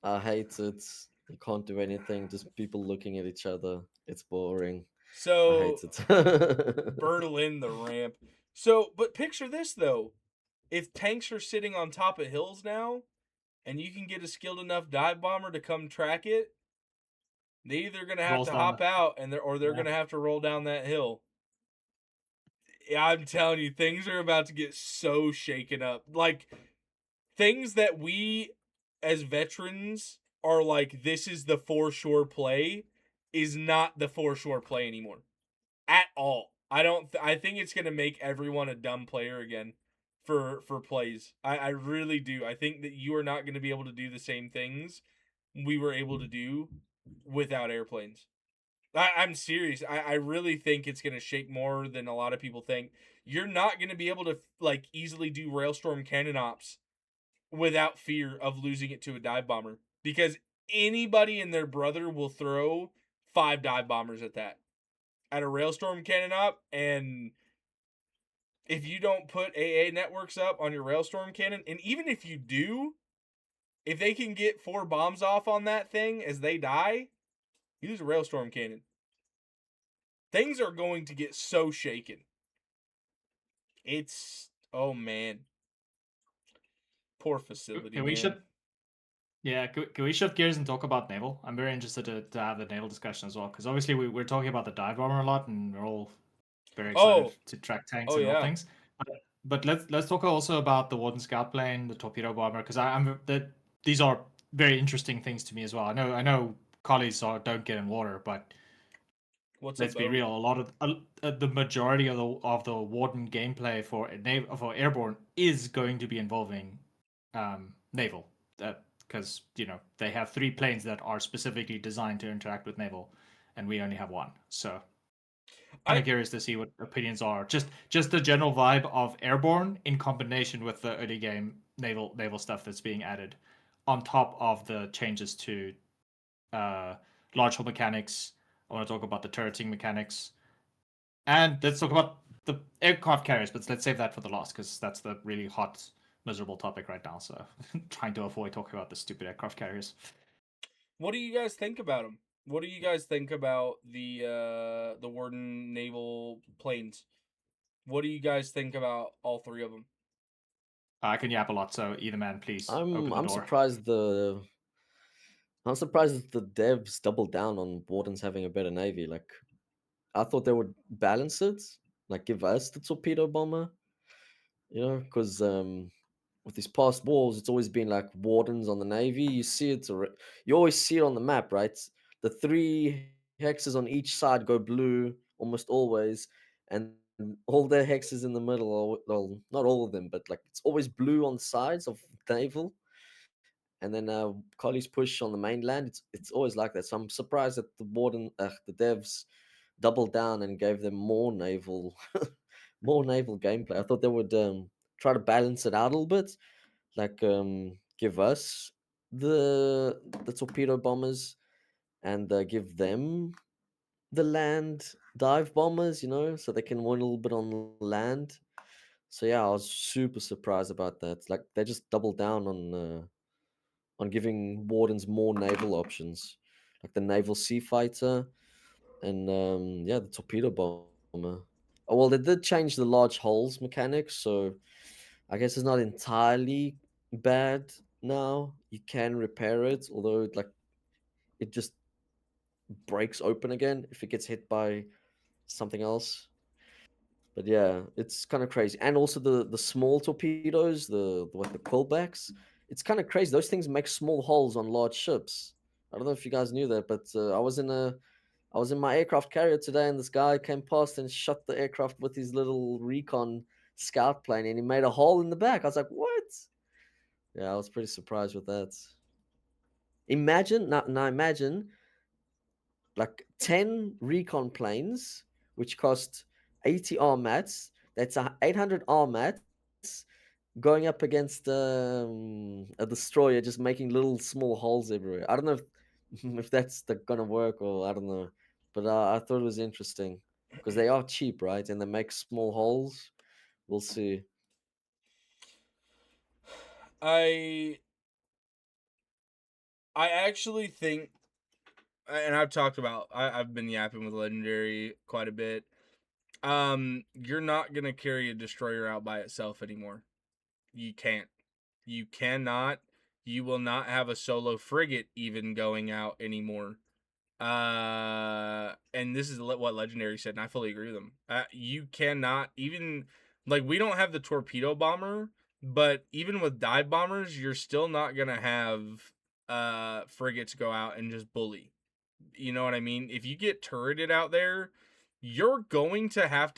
I hate it. You can't do anything. Just people looking at each other. It's boring. I So hate it. Berlin the ramp. So, but picture this though: if tanks are sitting on top of hills now, and you can get a skilled enough dive bomber to come track it, they either gonna have Rolls to down hop out and they're yeah. gonna have to roll down that hill. Yeah, I'm telling you, things are about to get so shaken up. Like things that we as veterans are like, this is the for sure play, is not the for sure play anymore at all. I don't. I think it's gonna make everyone a dumb player again for plays. I really do. I think that you are not gonna be able to do the same things we were able to do without airplanes. I'm serious. I really think it's gonna shake more than a lot of people think. You're not gonna be able to like easily do Railstorm cannon ops without fear of losing it to a dive bomber because anybody and their brother will throw 5 dive bombers at that at a Railstorm cannon op, and if you don't put AA networks up on your Railstorm cannon, and even if you do, if they can get 4 bombs off on that thing as they die, you lose a Railstorm cannon. Things are going to get so shaken. It's oh man, poor facility, Can we man. shift? Yeah, can we shift gears and talk about naval? I'm very interested to have the naval discussion as well, because obviously we're talking about the dive bomber a lot, and we're all very excited Oh, to track tanks oh and all yeah. things. But let's talk also about the Warden scout plane, the torpedo bomber, because I'm that these are very interesting things to me as well. I know colleagues don't get in water, but What's let's up, be Bo? real. A lot of the majority of the Warden gameplay for airborne is going to be involving naval, because they have 3 planes that are specifically designed to interact with naval, and we only have 1. So kind of curious to see what opinions are. Just the general vibe of airborne in combination with the early game naval stuff that's being added, on top of the changes to large hull mechanics. I want to talk about the turreting mechanics, and let's talk about the aircraft carriers. But let's save that for the last, because that's the really hot, miserable topic right now. So trying to avoid talking about the stupid aircraft carriers. What do you guys think about them? What do you guys think about the Warden naval planes? What do you guys think about all 3 of them? I can yap a lot, so either man, please open the I'm door. surprised I'm surprised the devs doubled down on Wardens having a better navy. Like I thought they would balance it. like give us the torpedo bomber, because with these past wars, it's always been like wardens on the navy. You see it, you always see it on the map, right? The three hexes on each side go blue almost always, and all the hexes in the middle are, well, not all of them, but like it's always blue on the sides of naval. And then collies push on the mainland. It's always like that. So I'm surprised that the devs doubled down and gave them more naval, more naval gameplay. I thought they would try to balance it out a little bit, like give us the torpedo bombers and give them the land dive bombers, so they can win a little bit on land. So yeah, I was super surprised about that. Like they just doubled down on giving wardens more naval options, like the naval sea fighter and yeah, the torpedo bomber. Oh, well, they did change the large holes mechanic, so I guess it's not entirely bad now. You can repair it, although it just breaks open again if it gets hit by something else. But yeah, it's kind of crazy. And also the small torpedoes, the pullbacks, it's kind of crazy. Those things make small holes on large ships. I don't know if you guys knew that, but I was in my aircraft carrier today, and this guy came past and shot the aircraft with his little recon scout plane, and he made a hole in the back. I was like, "What?" Yeah, I was pretty surprised with that. Imagine now, imagine like 10 recon planes, which cost 80 armats. That's 800 armats going up against a destroyer, just making little small holes everywhere. I don't know if, if that's gonna work or I don't know, but I thought it was interesting because they are cheap, right? And they make small holes. We'll see. I I actually think, and I've talked about, I've been yapping with Legendary quite a bit. You're not gonna carry a destroyer out by itself anymore. You can't. You cannot. You will not have a solo frigate even going out anymore. And this is what Legendary said, and I fully agree with them. You cannot even, like, we don't have the torpedo bomber, but even with dive bombers, you're still not gonna have frigates go out and just bully. You know what I mean? If you get turreted out there, you're going to have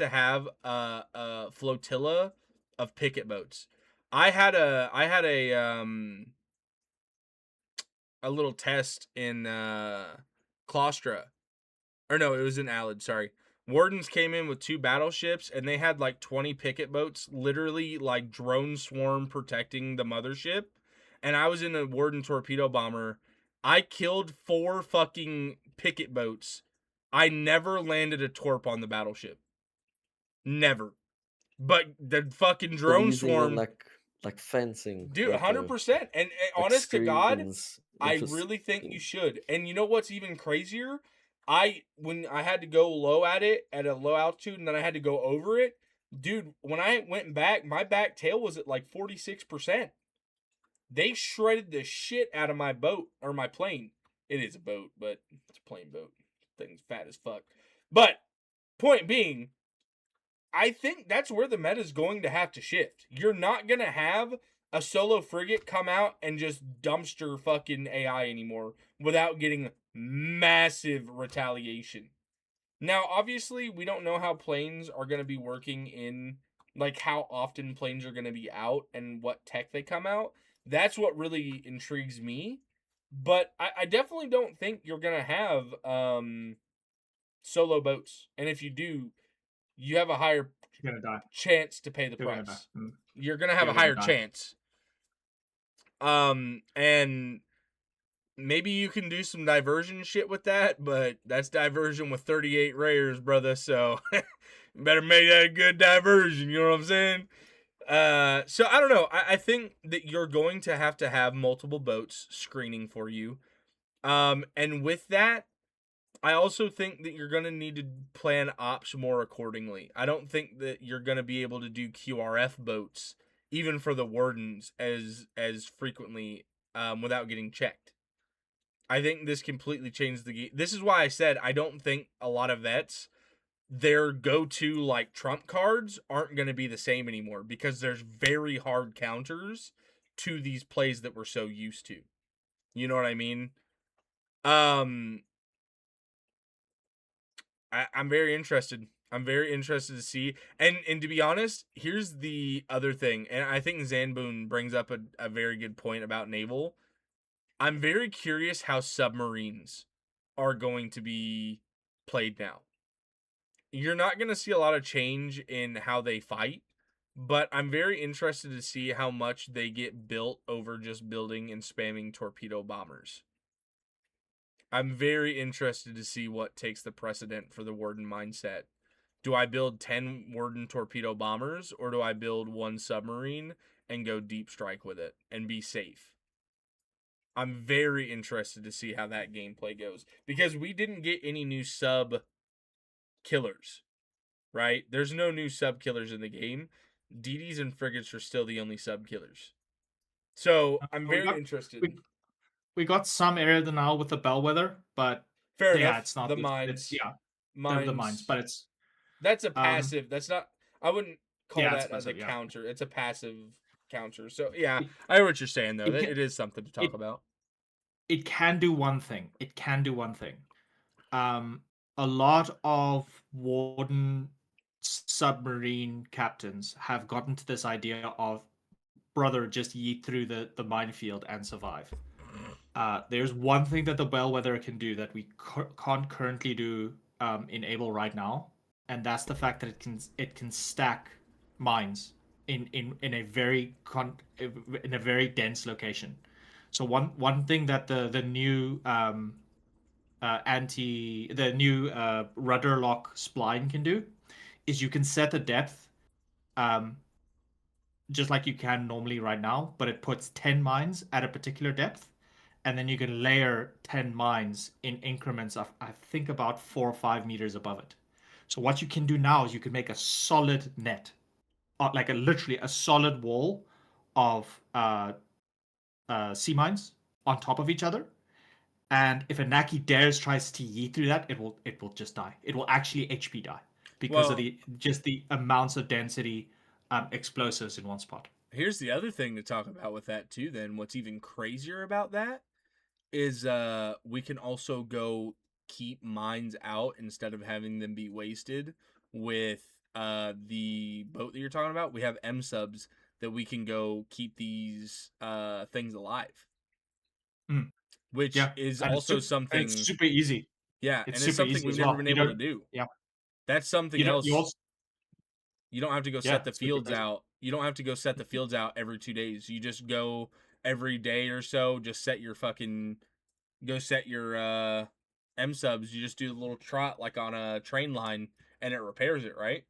a flotilla of picket boats. I had a little test in Claustra, or no, it was in Alad. Sorry, Wardens came in with 2 battleships, and they had like 20 picket boats, literally like drone swarm protecting the mothership. And I was in a Warden torpedo bomber. I killed 4 fucking picket boats. I never landed a torp on the battleship. Never. But the fucking So they're drone using them swarm, like fencing, dude, like 100%. And like honest to God, screens. I really think Interesting. you should. And you know what's even crazier? When I had to go low at it at a low altitude and then I had to go over it, dude, when I went back, my back tail was at like 46%. They shredded the shit out of my boat or my plane. It is a boat, but it's a plane boat. Thing's fat as fuck. But point being, I think that's where the meta is going to have to shift. You're not going to have a solo frigate come out and just dumpster fucking AI anymore without getting massive retaliation. Now, obviously, we don't know how planes are going to be working in, like, how often planes are going to be out and what tech they come out. That's what really intrigues me. But I definitely don't think you're going to have solo boats. And if you do, you have a higher You're gonna die. chance to pay the You're gonna die. price. You're gonna have a You're gonna higher die. chance. And maybe you can do some diversion shit with that, but that's diversion with 38 rares, brother. So better make that a good diversion. You know what I'm saying? So I don't know. I think that you're going to have multiple boats screening for you. And with that, I also think that you're going to need to plan ops more accordingly. I don't think that you're going to be able to do QRF boats even for the wardens as frequently without getting checked. I think this completely changed the game. This is why I said I don't think a lot of vets their go-to like trump cards aren't going to be the same anymore because there's very hard counters to these plays that we're so used to. You know what I mean? Um, I'm very interested. I'm very interested to see. And to be honest, here's the other thing, and I think Zanboon brings up a very good point about naval. I'm very curious how submarines are going to be played now. You're not going to see a lot of change in how they fight, but I'm very interested to see how much they get built over just building and spamming torpedo bombers. I'm very interested to see what takes the precedent for the Warden mindset. Do I build 10 Warden torpedo bombers, or do I build one submarine and go deep strike with it and be safe? I'm very interested to see how that gameplay goes because we didn't get any new sub killers, right? There's no new sub killers in the game. DDs and frigates are still the only sub killers. So I'm We very got interested. we got some area now with the bellwether, but Fair yeah, enough. it's not The it's mines, yeah the mines, mines. but it's That's a um passive. That's not. I wouldn't call yeah it's that the passive, yeah. counter. It's a passive counter. So yeah, It, I hear what you're saying though. it can It is something to it talk about. it can do one thing. It can do one thing. Um, a lot of warden submarine captains have gotten to this idea of brother just yeet through the minefield and survive. There's one thing that the bellwether can do that we can't currently do in Able right now, and that's the fact that it can stack mines in a in a very dense location. So one thing that the new rudder lock spline can do is you can set a depth um, just like you can normally right now, but it puts 10 mines at a particular depth, and then you can layer 10 mines in increments of, I think, about 4 or 5 meters above it. So what you can do now is you can make a solid net, like literally a solid wall of sea mines on top of each other. And if a Naki dares tries to yeet through that, it will just die. It will actually HP die because of Well, the amounts of density explosives in one spot. here's the other thing to talk about with that too. Then what's even crazier about that is we can also go keep mines out instead of having them be wasted with the boat that you're talking about. We have M subs that we can go keep these things alive, Mm. which Yeah, is and also it's something. super easy. Yeah, It's and it's super something easy we've as never well. been You able to don't. do. Yeah. That's something You don't. You else. also. You don't have to go Yeah. set the Super fields crazy. out. You don't have to go set the fields out every 2 days. You just go every day or so. Just set your fucking go set your M subs. You just do a little trot like on a train line, and it repairs it, right?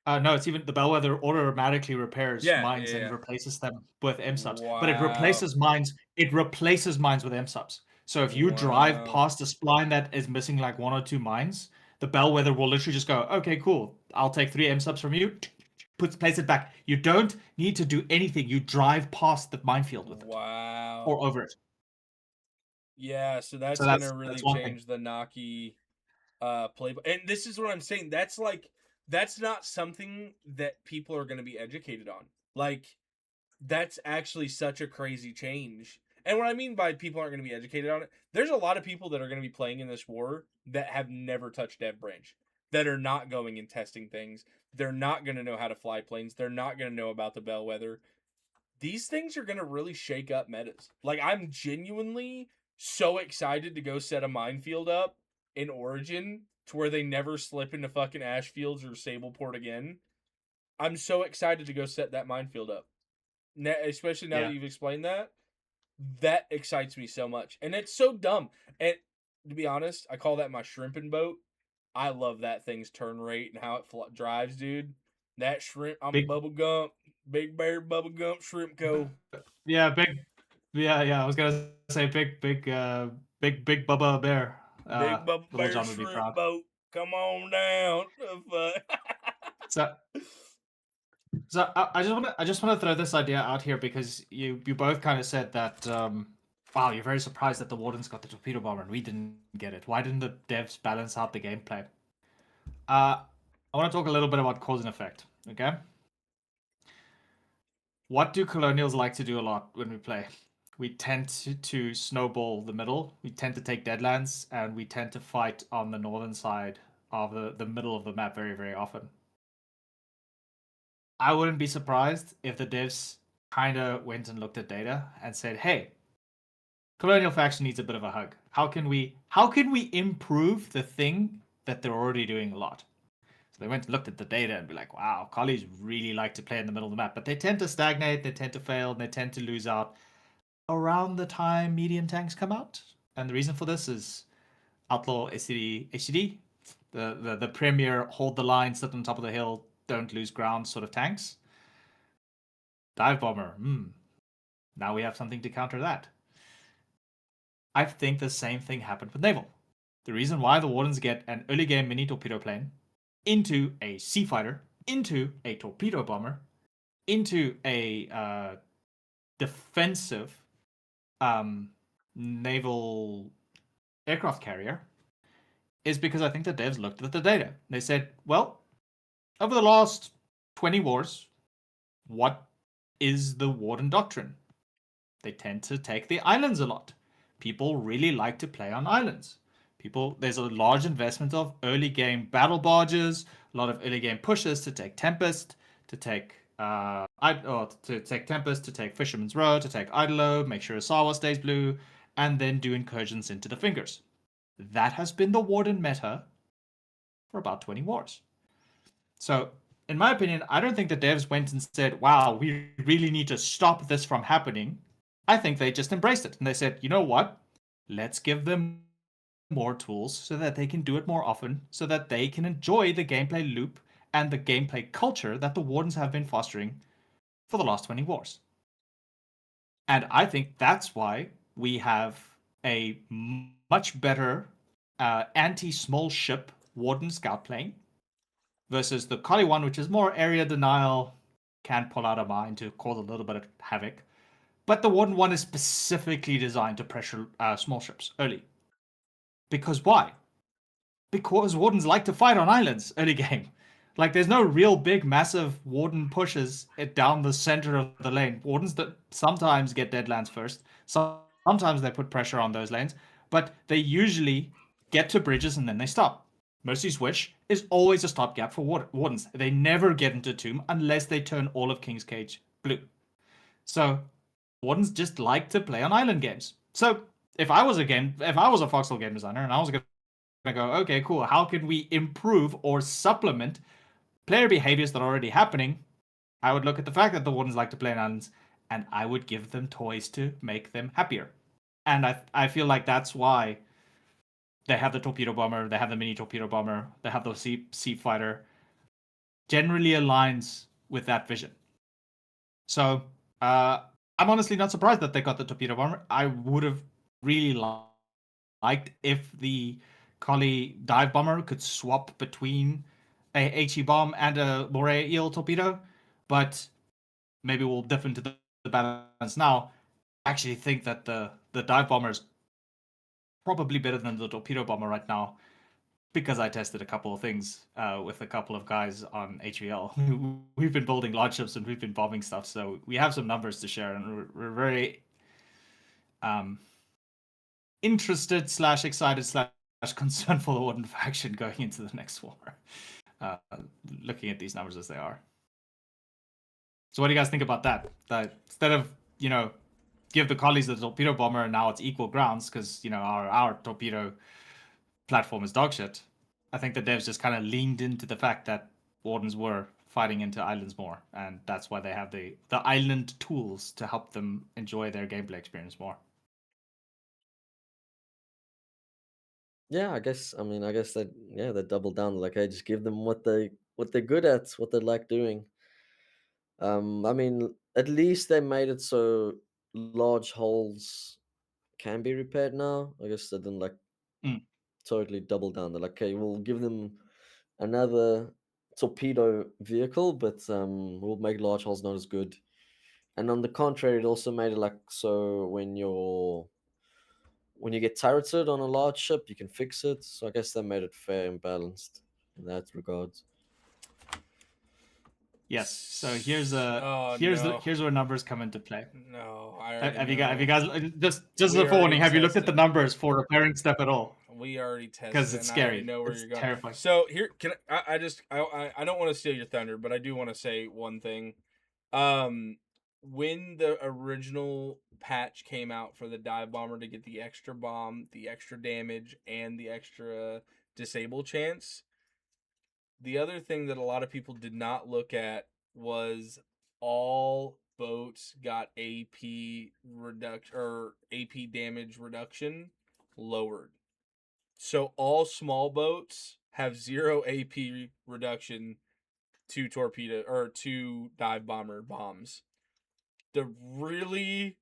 No, it's even the bellwether automatically repairs Yeah, yeah, mines and yeah. replaces them with M subs. But it Wow, replaces mines. It replaces mines with M subs. So if you drive wow, past a spline that is missing like one or two mines, the bellwether will literally just go, "Okay, cool. I'll take 3 M subs from you." Place it back. You don't need to do anything. You drive past the minefield with it wow. or over it. Yeah, so So that's gonna that's really one thing. change the Naki play. And this is what I'm saying. That's like that's not something that people are gonna be educated on. Like that's actually such a crazy change. And what I mean by people aren't going to be educated on it, there's a lot of people that are going to be playing in this war that have never touched Dev Branch, that are not going and testing things. They're not going to know how to fly planes. They're not going to know about the bellwether. These things are going to really shake up metas. Like, I'm genuinely so excited to go set a minefield up in Origin to where they never slip into fucking Ashfields or Sableport again. I'm so excited to go set that minefield up. Especially now that Yeah. you've explained that, that excites me so much. And it's so dumb. And to be honest, I call that my shrimping boat. I love that thing's turn rate and how it drives, dude. That shrimp, I'm Big Bubble Gump, Big Bear Bubble Gump Shrimp Co. Yeah, big. Yeah. I was gonna say big Bubba Bear. Big Bubba Little Bear John would be Shrimp proud. Boat. Come on down. The fuck? So, I just want to throw this idea out here because you both kind of said that. Wow, you're very surprised that the Wardens got the torpedo bomber and we didn't get it. Why didn't the devs balance out the gameplay? I want to talk a little bit about cause and effect. Okay, what do colonials like to do a lot when we play? We tend to snowball the middle. We tend to take deadlands, and we tend to fight on the northern side of the middle of the map very, very often. I wouldn't be surprised if the devs kind of went and looked at data and said, "Hey, colonial faction needs a bit of a hug. How can we improve the thing that they're already doing a lot?" So they went and looked at the data and be like, "Wow, collies really like to play in the middle of the map, but they tend to stagnate, they tend to fail, and they tend to lose out around the time medium tanks come out." And the reason for this is Outlaw HCD, the premier hold the line, sit on top of the hill, don't lose ground sort of tanks. Dive bomber, now we have something to counter that. I think the same thing happened with naval. The reason why the Wardens get an early game mini torpedo plane into a sea fighter, into a torpedo bomber, into a defensive naval aircraft carrier is because I think the devs looked at the data. They said, well, over the last 20 wars, what is the Warden doctrine? They tend to take the islands a lot. People really like to play on islands. There's a large investment of early game battle barges, a lot of early game pushes to take Tempest, to take Tempest, to take Fisherman's Row, to take Idolo, make sure Sawa stays blue, and then do incursions into the fingers. That has been the Warden meta for about 20 wars. So, in my opinion, I don't think the devs went and said, wow, we really need to stop this from happening. I think they just embraced it and they said, you know what? Let's give them more tools so that they can do it more often, so that they can enjoy the gameplay loop and the gameplay culture that the Wardens have been fostering for the last 20 wars. And I think that's why we have a much better anti-small ship Warden scout plane versus the Kali one, which is more area denial, can pull out a mine to cause a little bit of havoc. But the Warden one is specifically designed to pressure small ships early. Because why? Because Wardens like to fight on islands early game. Like, there's no real big, massive Warden pushes it down the center of the lane. Wardens that sometimes get deadlands first. Sometimes they put pressure on those lanes, but they usually get to bridges and then they stop. Mercy's Wish is always a stopgap for Wardens. They never get into Tomb unless they turn all of King's Cage blue. So Wardens just like to play on island games. So if I was a Foxhole game designer and I was going to go, okay, cool, how can we improve or supplement player behaviors that are already happening? I would look at the fact that the Wardens like to play on islands, and I would give them toys to make them happier. And I feel like that's why they have the torpedo bomber, they have the mini torpedo bomber, they have the sea fighter. Generally aligns with that vision. So I'm honestly not surprised that they got the torpedo bomber. I would have really liked if the Kali dive bomber could swap between a HE bomb and a Moray eel torpedo, but maybe we'll dip into the balance now. I actually think that the dive bomber is probably better than the torpedo bomber right now because I tested a couple of things with a couple of guys on HVL. We've been building large ships and we've been bombing stuff, so we have some numbers to share, and we're very interested / excited / concerned for the Warden faction going into the next war. Looking at these numbers as they are. So what do you guys think about that? That instead of, give the collies the torpedo bomber and now it's equal grounds because, our torpedo platform is dog shit. I think the devs just kind of leaned into the fact that Wardens were fighting into islands more, and that's why they have the island tools to help them enjoy their gameplay experience more. Yeah, I guess. I mean, I guess that they double down. Like, I just give them what they're good at, what they like doing. I mean, at least they made it so large holes can be repaired now. I guess they didn't Mm. totally double down. They're like, okay, we'll give them another torpedo vehicle, but we'll make large holes not as good. And on the contrary, it also made it like so when you get turreted on a large ship, you can fix it. So I guess they made it fair and balanced. in that regard. Yes. So here's Oh, here's no. here's where numbers come into play. No, I already Have know. you guys just as We a forewarning? already Have you looked at the tested. numbers for repairing stuff at all? We already tested 'Cause it, it's and I already scary. know where It's you're going. terrifying. So here, I don't want to steal your thunder, but I do want to say one thing. When the original patch came out for the dive bomber to get the extra bomb, the extra damage, and the extra disable chance, the other thing that a lot of people did not look at was all boats got AP reduction or AP damage reduction lowered. So all small boats have 0 AP reduction to torpedo or to dive bomber bombs. The really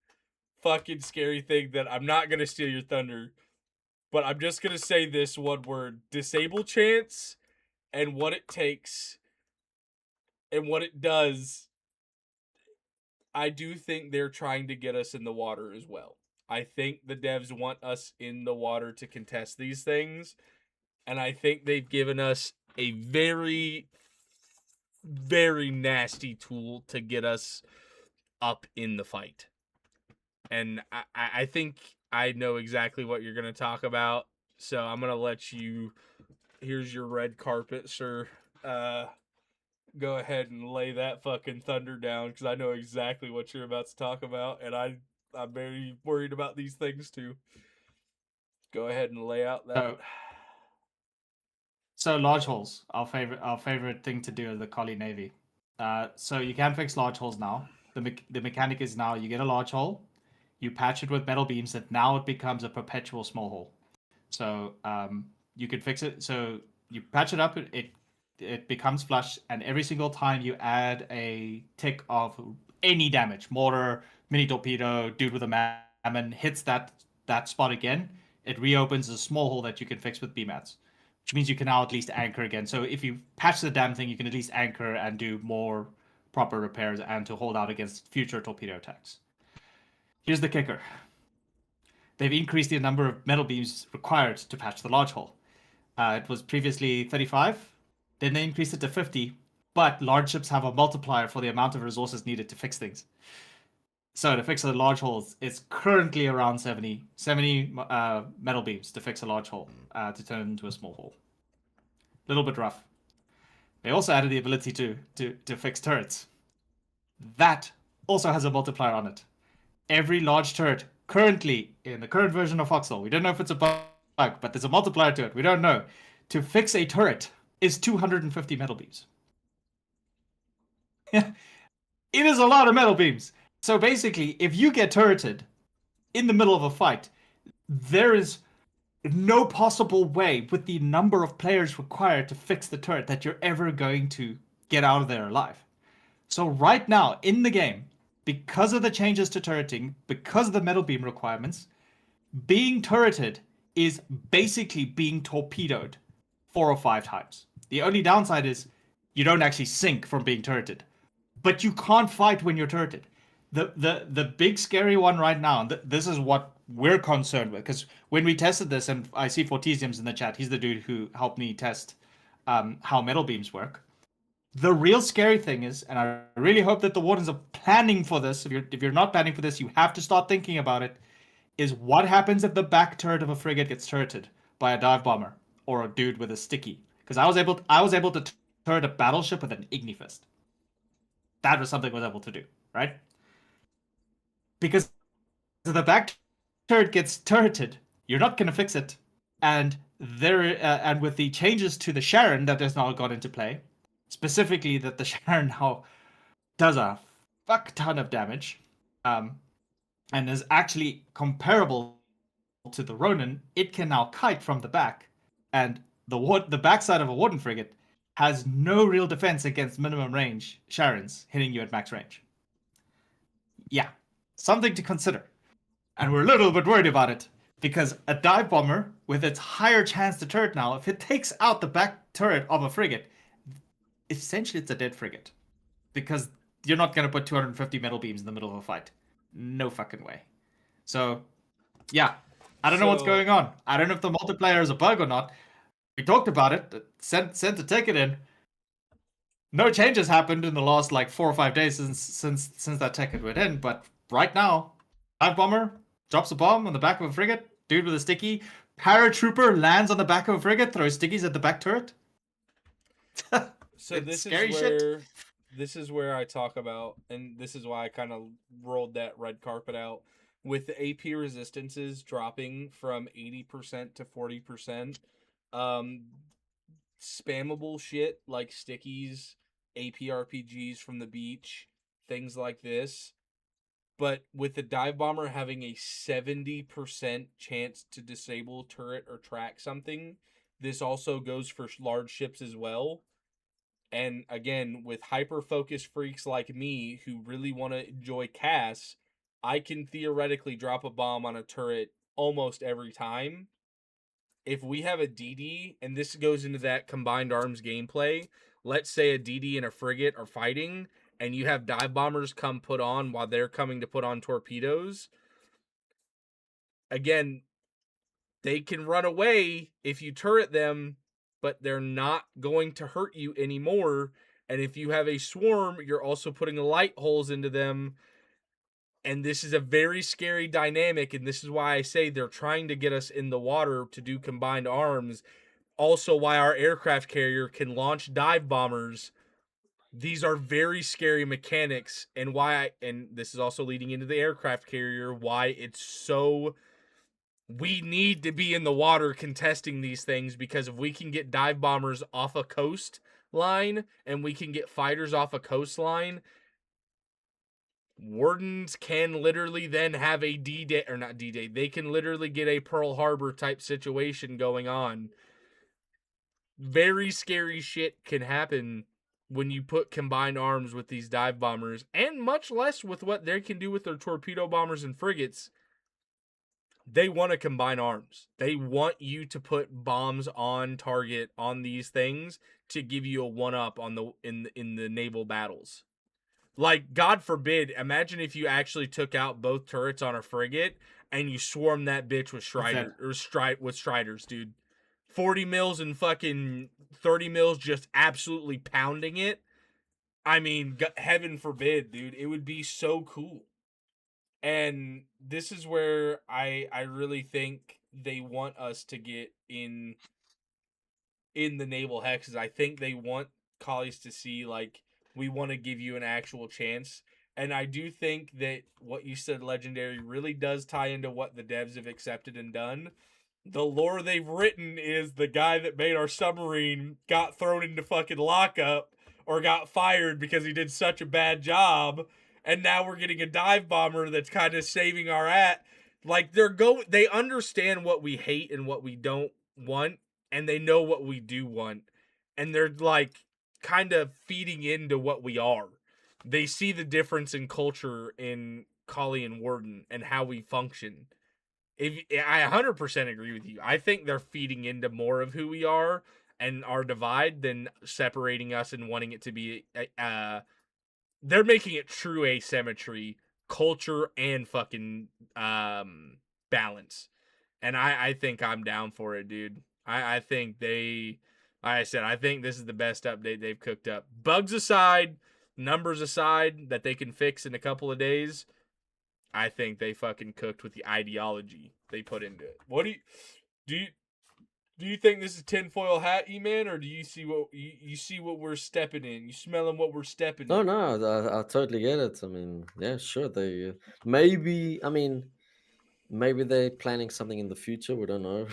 fucking scary thing that I'm not gonna steal your thunder, but I'm just gonna say this one word: disable chance, and what it takes and what it does. I do think they're trying to get us in the water as well. I think the devs want us in the water to contest these things, and I think they've given us a very, very nasty tool to get us up in the fight. And I think I know exactly what you're going to talk about, so I'm going to let you. Here's your red carpet, sir. Go ahead and lay that fucking thunder down, because I know exactly what you're about to talk about, and I'm very worried about these things too. Go ahead and lay out that. So large holes, our favorite thing to do as the Collie Navy. So you can fix large holes now. The mechanic is now you get a large hole, you patch it with metal beams, and now it becomes a perpetual small hole. So you can fix it. So you patch it up, it becomes flush, and every single time you add a tick of any damage, mortar, mini torpedo, dude with a mammon, hits that spot again, it reopens a small hole that you can fix with beam mats, which means you can now at least anchor again. So if you patch the damn thing, you can at least anchor and do more proper repairs and to hold out against future torpedo attacks. Here's the kicker. They've increased the number of metal beams required to patch the large hole. It was previously 35, then they increased it to 50, but large ships have a multiplier for the amount of resources needed to fix things. So to fix the large holes, it's currently around 70 metal beams to fix a large hole, to turn it into a small hole. A little bit rough. They also added the ability to fix turrets. That also has a multiplier on it. Every large turret currently in the current version of Foxhole, we don't know if it's a bug, but there's a multiplier to it. We don't know. To fix a turret is 250 metal beams. It is a lot of metal beams. So basically, if you get turreted in the middle of a fight, there is no possible way with the number of players required to fix the turret that you're ever going to get out of there alive. So right now in the game, because of the changes to turreting, because of the metal beam requirements, being turreted is basically being torpedoed 4 or 5 times. The only downside is you don't actually sink from being turreted, but you can't fight when you're turreted. The big scary one right now, this is what we're concerned with, because when we tested this, and I see Fortesium's in the chat, he's the dude who helped me test how metal beams work. The real scary thing is, and I really hope that the Wardens are planning for this, if you're not planning for this, you have to start thinking about it, is what happens if the back turret of a frigate gets turreted by a dive bomber or a dude with a sticky? Because I was able to turret a battleship with an Ignifist. That was something I was able to do, right? Because if the back turret gets turreted, you're not going to fix it, and and with the changes to the Sharon that has now got into play, specifically that the Sharon now does a fuck ton of damage, and is actually comparable to the Ronin. It can now kite from the back, and the backside of a Warden frigate has no real defense against minimum range Sharons hitting you at max range. Yeah, something to consider. And we're a little bit worried about it, because a dive bomber, with its higher chance to turret now, if it takes out the back turret of a frigate, essentially it's a dead frigate. Because you're not going to put 250 metal beams in the middle of a fight. No fucking way. So, yeah. I don't know what's going on. I don't know if the multiplier is a bug or not. We talked about it. Sent a ticket in. No changes happened in the last like 4 or 5 days since that ticket went in. But right now, dive bomber drops a bomb on the back of a frigate. Dude with a sticky. Paratrooper lands on the back of a frigate, throws stickies at the back turret. So It's scary shit. this is where I talk about, and this is why I kind of rolled that red carpet out with the AP resistances dropping from 80% to 40%. Um, Spammable shit like stickies, AP RPGs from the beach, things like this. But with the dive bomber having a 70% chance to disable turret or track something, this also goes for large ships as well. And again, with hyper focus freaks like me who really want to enjoy CAS, I can theoretically drop a bomb on a turret almost every time. If we have a DD, and this goes into that combined arms gameplay, let's say a DD and a frigate are fighting, and you have dive bombers come put on while they're coming to put on torpedoes. Again, they can run away if you turret them, but they're not going to hurt you anymore. And if you have a swarm, you're also putting light holes into them. And this is a very scary dynamic. And this is why I say they're trying to get us in the water to do combined arms. Also, why our aircraft carrier can launch dive bombers. These are very scary mechanics. And and this is also leading into the aircraft carrier, why it's so. We need to be in the water contesting these things, because if we can get dive bombers off a coastline and we can get fighters off a coastline, wardens can literally then have a D-Day, or not D-Day, they can literally get a Pearl Harbor type situation going on. Very scary shit can happen when you put combined arms with these dive bombers, and much less with what they can do with their torpedo bombers and frigates. They want to combine arms. They want you to put bombs on target on these things to give you a one up on the in the naval battles. Like, God forbid, imagine if you actually took out both turrets on a frigate and you swarmed that bitch with Striders, dude. 40 mils and fucking 30 mils just absolutely pounding it. I mean, heaven forbid, dude. It would be so cool. And this is where I really think they want us to get in the naval hexes. I think they want collies to see, like, we want to give you an actual chance. And I do think that what you said, Legendary, really does tie into what the devs have accepted and done. The lore they've written is the guy that made our submarine got thrown into fucking lockup or got fired because he did such a bad job, and now we're getting a dive bomber that's kind of saving our like, they understand what we hate and what we don't want, and they know what we do want, and they're like kind of feeding into what we are. They see the difference in culture in Collie and Warden and how we function. If I 100% agree with you. I think they're feeding into more of who we are and our divide than separating us and wanting it to be they're making it true asymmetry, culture and fucking balance. And I think I'm down for it, dude. I think like I said, I think this is the best update they've cooked up. Bugs aside, numbers aside that they can fix in a couple of days, I think they fucking cooked with the ideology they put into it. What do you do you think this is tinfoil hat, E-Man, or do you see what you see what we're stepping in? You smelling what we're stepping No, in? no, I totally get it. I mean, yeah, sure. Maybe, I mean, maybe they're planning something in the future. We don't know.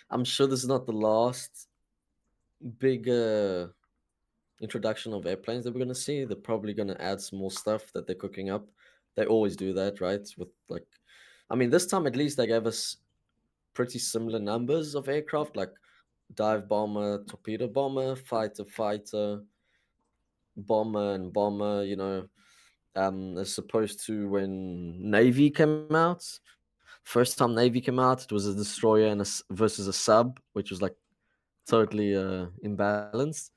I'm sure this is not the last big introduction of airplanes that we're going to see. They're probably going to add some more stuff that they're cooking up. They always do that, right? With like, I mean, this time at least they gave us pretty similar numbers of aircraft, like dive bomber, torpedo bomber, fighter, bomber, and bomber. As opposed to when Navy came out. First time Navy came out, it was a destroyer versus a sub, which was like totally imbalanced.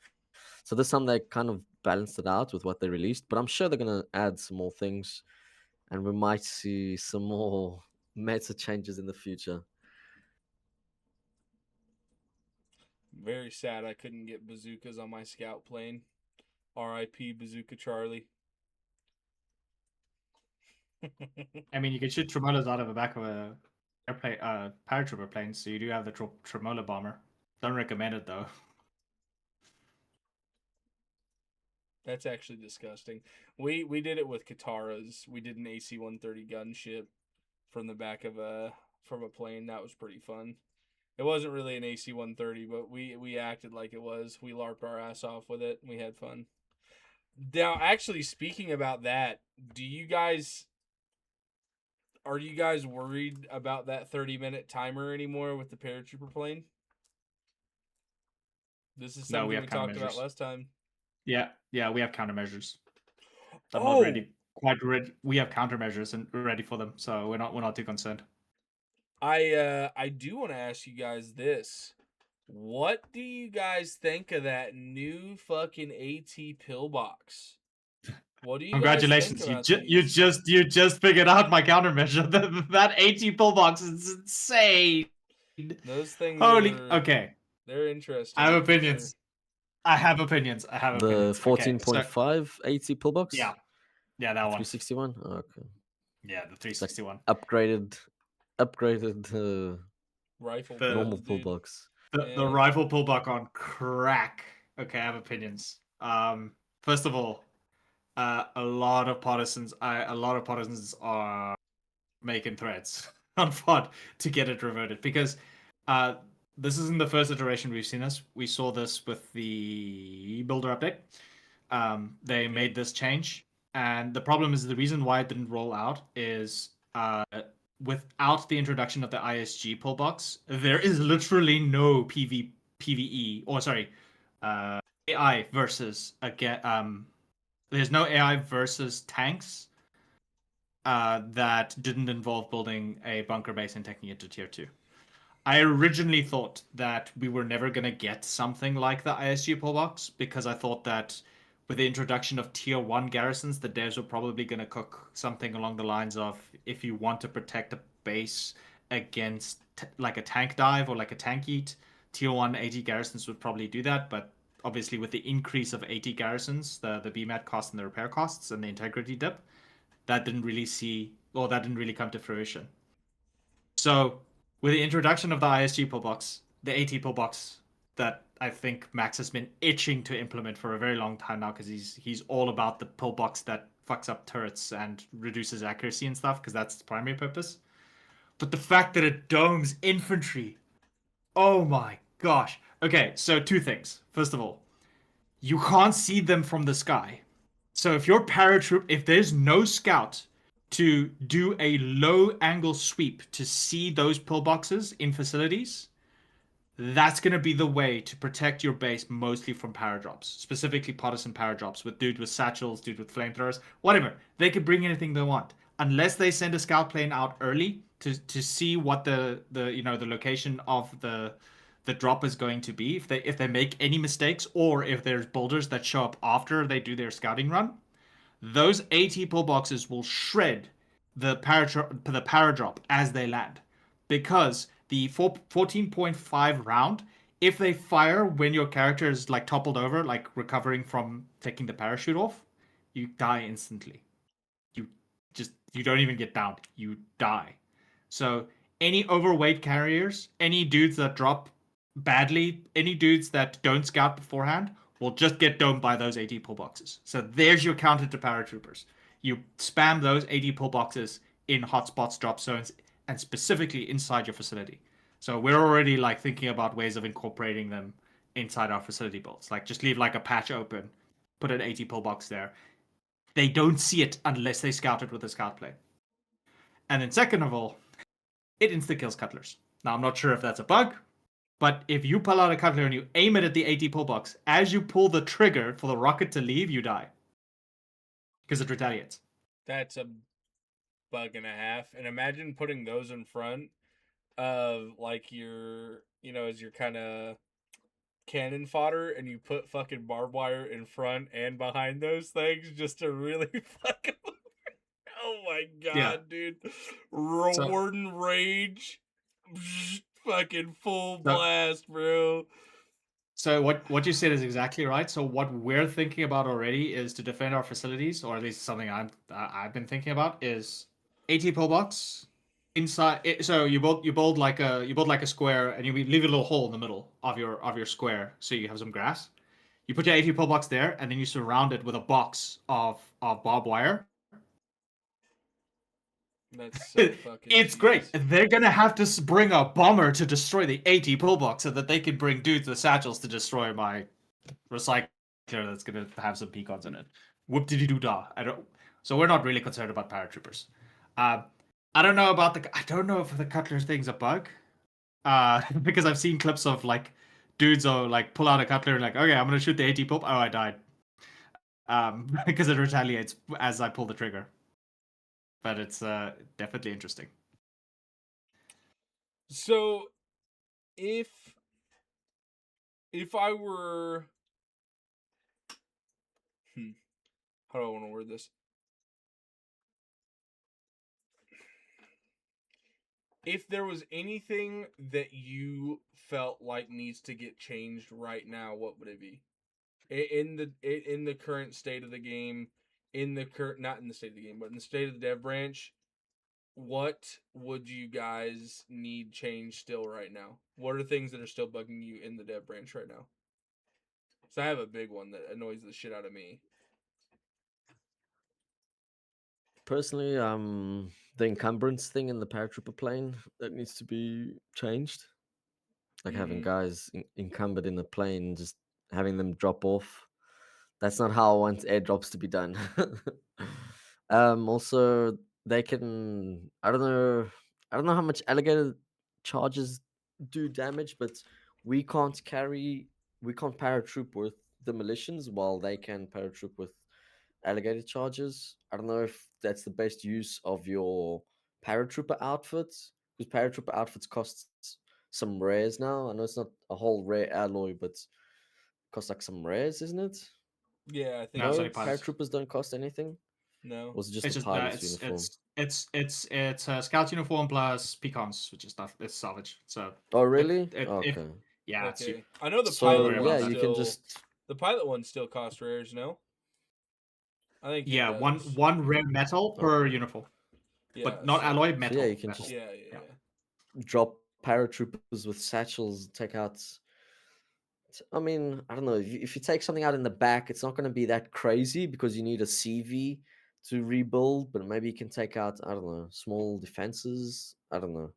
So this time they kind of balanced it out with what they released, but I'm sure they're gonna add some more things, and we might see some more meta changes in the future. Very sad I couldn't get bazookas on my scout plane. R.I.P. Bazooka Charlie. I mean, you can shoot tremolas out of the back of a airplane, paratrooper plane, so you do have the tremola bomber. Don't recommend it though. That's actually disgusting. We did it with Kataras. We did an AC-130 gunship from the back of a plane. That was pretty fun. It wasn't really an AC-130, but we acted like it was. We LARPed our ass off with it. We had fun. Now, actually, speaking about that, are you guys worried about that 30-minute timer anymore with the paratrooper plane? This is No, something we we have talked about countermeasures. last time. Yeah, we have countermeasures. I'm Oh! not ready. Quite ready. We have countermeasures and ready for them, so we're not too concerned. I do want to ask you guys this. What do you guys think of that new fucking AT pillbox? What do you Congratulations, guys think about these? you just figured out my countermeasure. That AT pillbox is insane. Those things Holy. are Okay, they're interesting. I have for sure. opinions. I have opinions. The Okay, so 14.5 AT pillbox? yeah, that one. 361? Oh, okay. Yeah, the It's like 361. upgraded Rifle The- normal pills, dude. pillbox. The Yeah. rifle pullback on crack. Okay, I have opinions. First of all, a lot of partisans are making threads on FOD to get it reverted because this isn't the first iteration we've seen this. We saw this with the builder update. They made this change, and the problem is the reason why it didn't roll out is without the introduction of the ISG pull box, there is literally no PVE or sorry, AI versus there's no AI versus tanks that didn't involve building a bunker base and taking it to tier 2. I originally thought that we were never going to get something like the ISG pull box because I thought that with the introduction of tier 1 garrisons, the devs were probably going to cook something along the lines of if you want to protect a base against like a tank dive or like a tank eat, tier 1 AT garrisons would probably do that, but obviously with the increase of AT garrisons, the BMAT cost and the repair costs and the integrity dip, that didn't really come to fruition. So with the introduction of the ISG pull box, the AT pull box that I think Max has been itching to implement for a very long time now because he's all about the pull box that fucks up turrets and reduces accuracy and stuff because that's its primary purpose. But the fact that it domes infantry, oh my gosh. Okay, so two things. First of all, you can't see them from the sky. So if there's no scout to do a low angle sweep to see those pillboxes in facilities, that's going to be the way to protect your base mostly from paradrops, specifically partisan paradrops with dude with satchels, dude with flamethrowers, whatever. They could bring anything they want unless they send a scout plane out early to see what the location of the drop is going to be if they make any mistakes or if there's boulders that show up after they do their scouting run. Those AT pull boxes will shred the paradrop as they land because the 14.5 round, if they fire when your character is like toppled over, like recovering from taking the parachute off, you die instantly. You don't even get downed. You die. So any overweight carriers, any dudes that drop badly, any dudes that don't scout beforehand will just get domed by those AT pull boxes. So there's your counter to paratroopers. You spam those AT pull boxes in hotspots, drop zones, and specifically inside your facility. So we're already like thinking about ways of incorporating them inside our facility builds. Like just leave like a patch open, put an AT pull box there. They don't see it unless they scout it with a scout plane. And then second of all, it insta kills cuttlers. Now I'm not sure if that's a bug, but if you pull out a cutler and you aim it at the AT pull box, as you pull the trigger for the rocket to leave, you die because it retaliates. That's a bug and a half. And imagine putting those in front of like as your kind of cannon fodder, and you put fucking barbed wire in front and behind those things just to really fuck them. Oh my god, Yeah. dude! Warden rage, fucking full blast, bro. So what you said is exactly right. So what we're thinking about already is to defend our facilities, or at least something I've been thinking about is AT pillbox inside. So you build like a square, and you leave a little hole in the middle of your square, so you have some grass. You put your AT pillbox there, and then you surround it with a box of barbed wire. That's so fucking It's great. cheese. They're gonna have to bring a bomber to destroy the AT pillbox so that they can bring dudes with satchels to destroy my recycler that's gonna have some pecans in it. Whoop diddy doo dah. I don't. So we're not really concerned about paratroopers. Uh, I don't know about the. I don't know if the cutler thing's a bug. Because I've seen clips of like dudes or like pull out a cutler and like, okay, I'm gonna shoot the AT pulp. Oh, I died. Because it retaliates as I pull the trigger. But it's definitely interesting. So if I were how do I want to word this? If there was anything that you felt like needs to get changed right now, what would it be? In the current state of the game, in the current not in the state of the game, but in the state of the dev branch, what would you guys need changed still right now? What are things that are still bugging you in the dev branch right now? So I have a big one that annoys the shit out of me. Personally, the encumbrance thing in the paratrooper plane that needs to be changed. Like having Mm-hmm. guys encumbered in the plane, just having them drop off. That's not how I want airdrops to be done. Also, they can. I don't know. I don't know how much alligator charges do damage, but we can't carry. We can't paratroop with demolitions, while they can paratroop with alligator charges. I don't know if that's the best use of your paratrooper outfits, because paratrooper outfits cost some rares now. I know it's not a whole rare alloy, but costs like some rares, isn't it? Yeah, I think No, it's No, only it's pilots. paratroopers don't cost anything. no. Or was it just It's the just pilot's uniform? it's a scout uniform plus pecans, which is stuff. It's salvage. So Oh, it, really? it if Okay. yeah, it's Okay, I know the don't So pilot worry about yeah, one that. you can still. just The pilot one still costs rares. No, I think it Yeah, does. one rare metal per okay. uniform, Yeah. but not So alloy So yeah, you metal can metal. just yeah, yeah, Yeah. yeah. drop paratroopers with satchels, take out. I mean, I don't know. If you take something out in the back, it's not going to be that crazy because you need a CV to rebuild. But maybe you can take out, I don't know, small defenses. I don't know.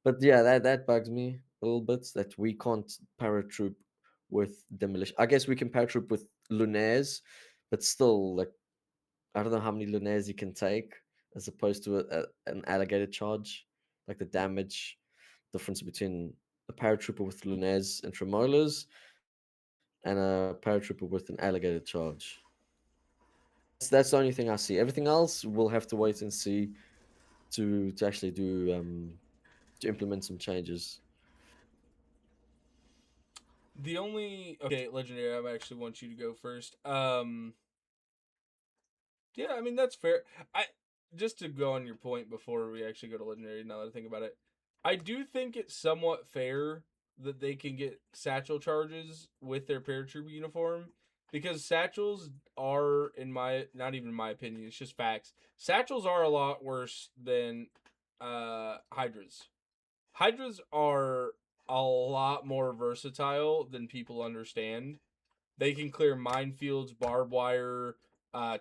But yeah, that bugs me a little bit that we can't paratroop with demolition. I guess we can paratroop with lunaires, but still, like I don't know how many lunaires you can take as opposed to an alligator charge. Like the damage difference between a paratrooper with lunaires and tremolers and a paratrooper with an alligator charge. That's the only thing I see. Everything else we'll have to wait and see to actually do to implement some changes. The only legendary. I actually want you to go first. Yeah, I mean that's fair. I just to go on your point before we actually go to legendary. Now that I think about it, I do think it's somewhat fair that they can get satchel charges with their paratrooper uniform because satchels are, in my not even my opinion, it's just facts. Satchels are a lot worse than hydras. Hydras are a lot more versatile than people understand. They can clear minefields, barbed wire,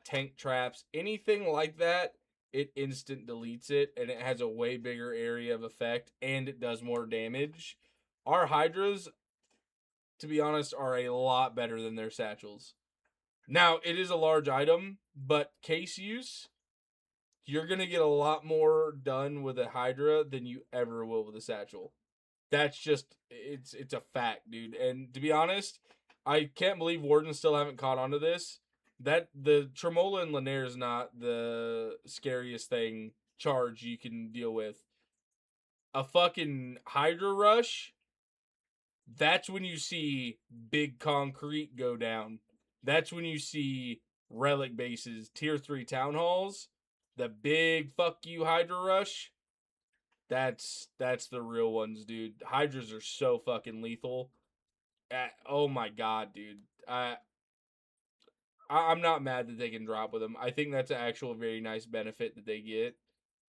tank traps, anything like that. It instant deletes it, and it has a way bigger area of effect, and it does more damage. Our Hydras, to be honest, are a lot better than their satchels. Now, it is a large item, but case use, you're gonna get a lot more done with a Hydra than you ever will with a satchel. That's just it's a fact, dude. And to be honest, I can't believe Wardens still haven't caught on to this. That the Tremola and Lanier is not the scariest thing charge you can deal with. A fucking Hydra rush, that's when you see big concrete go down. That's when you see relic bases, tier 3 town halls, the big fuck you Hydra rush. That's the real ones, dude. Hydras are so fucking lethal. Oh my god, dude. I'm not mad that they can drop with them. I think that's an actual very nice benefit that they get.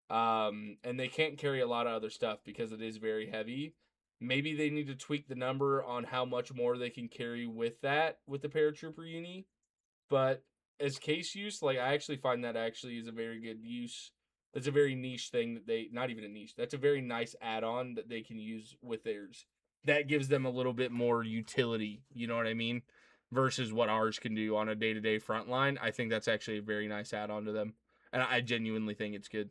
And they can't carry a lot of other stuff because it is very heavy. Maybe they need to tweak the number on how much more they can carry with that with the paratrooper uni. But as case use, like I actually find that actually is a very good use. That's a very niche thing that they not even a niche. That's a very nice add-on that they can use with theirs. That gives them a little bit more utility. You know what I mean? Versus what ours can do on a day-to-day front line. I think that's actually a very nice add-on to them, and I genuinely think it's good.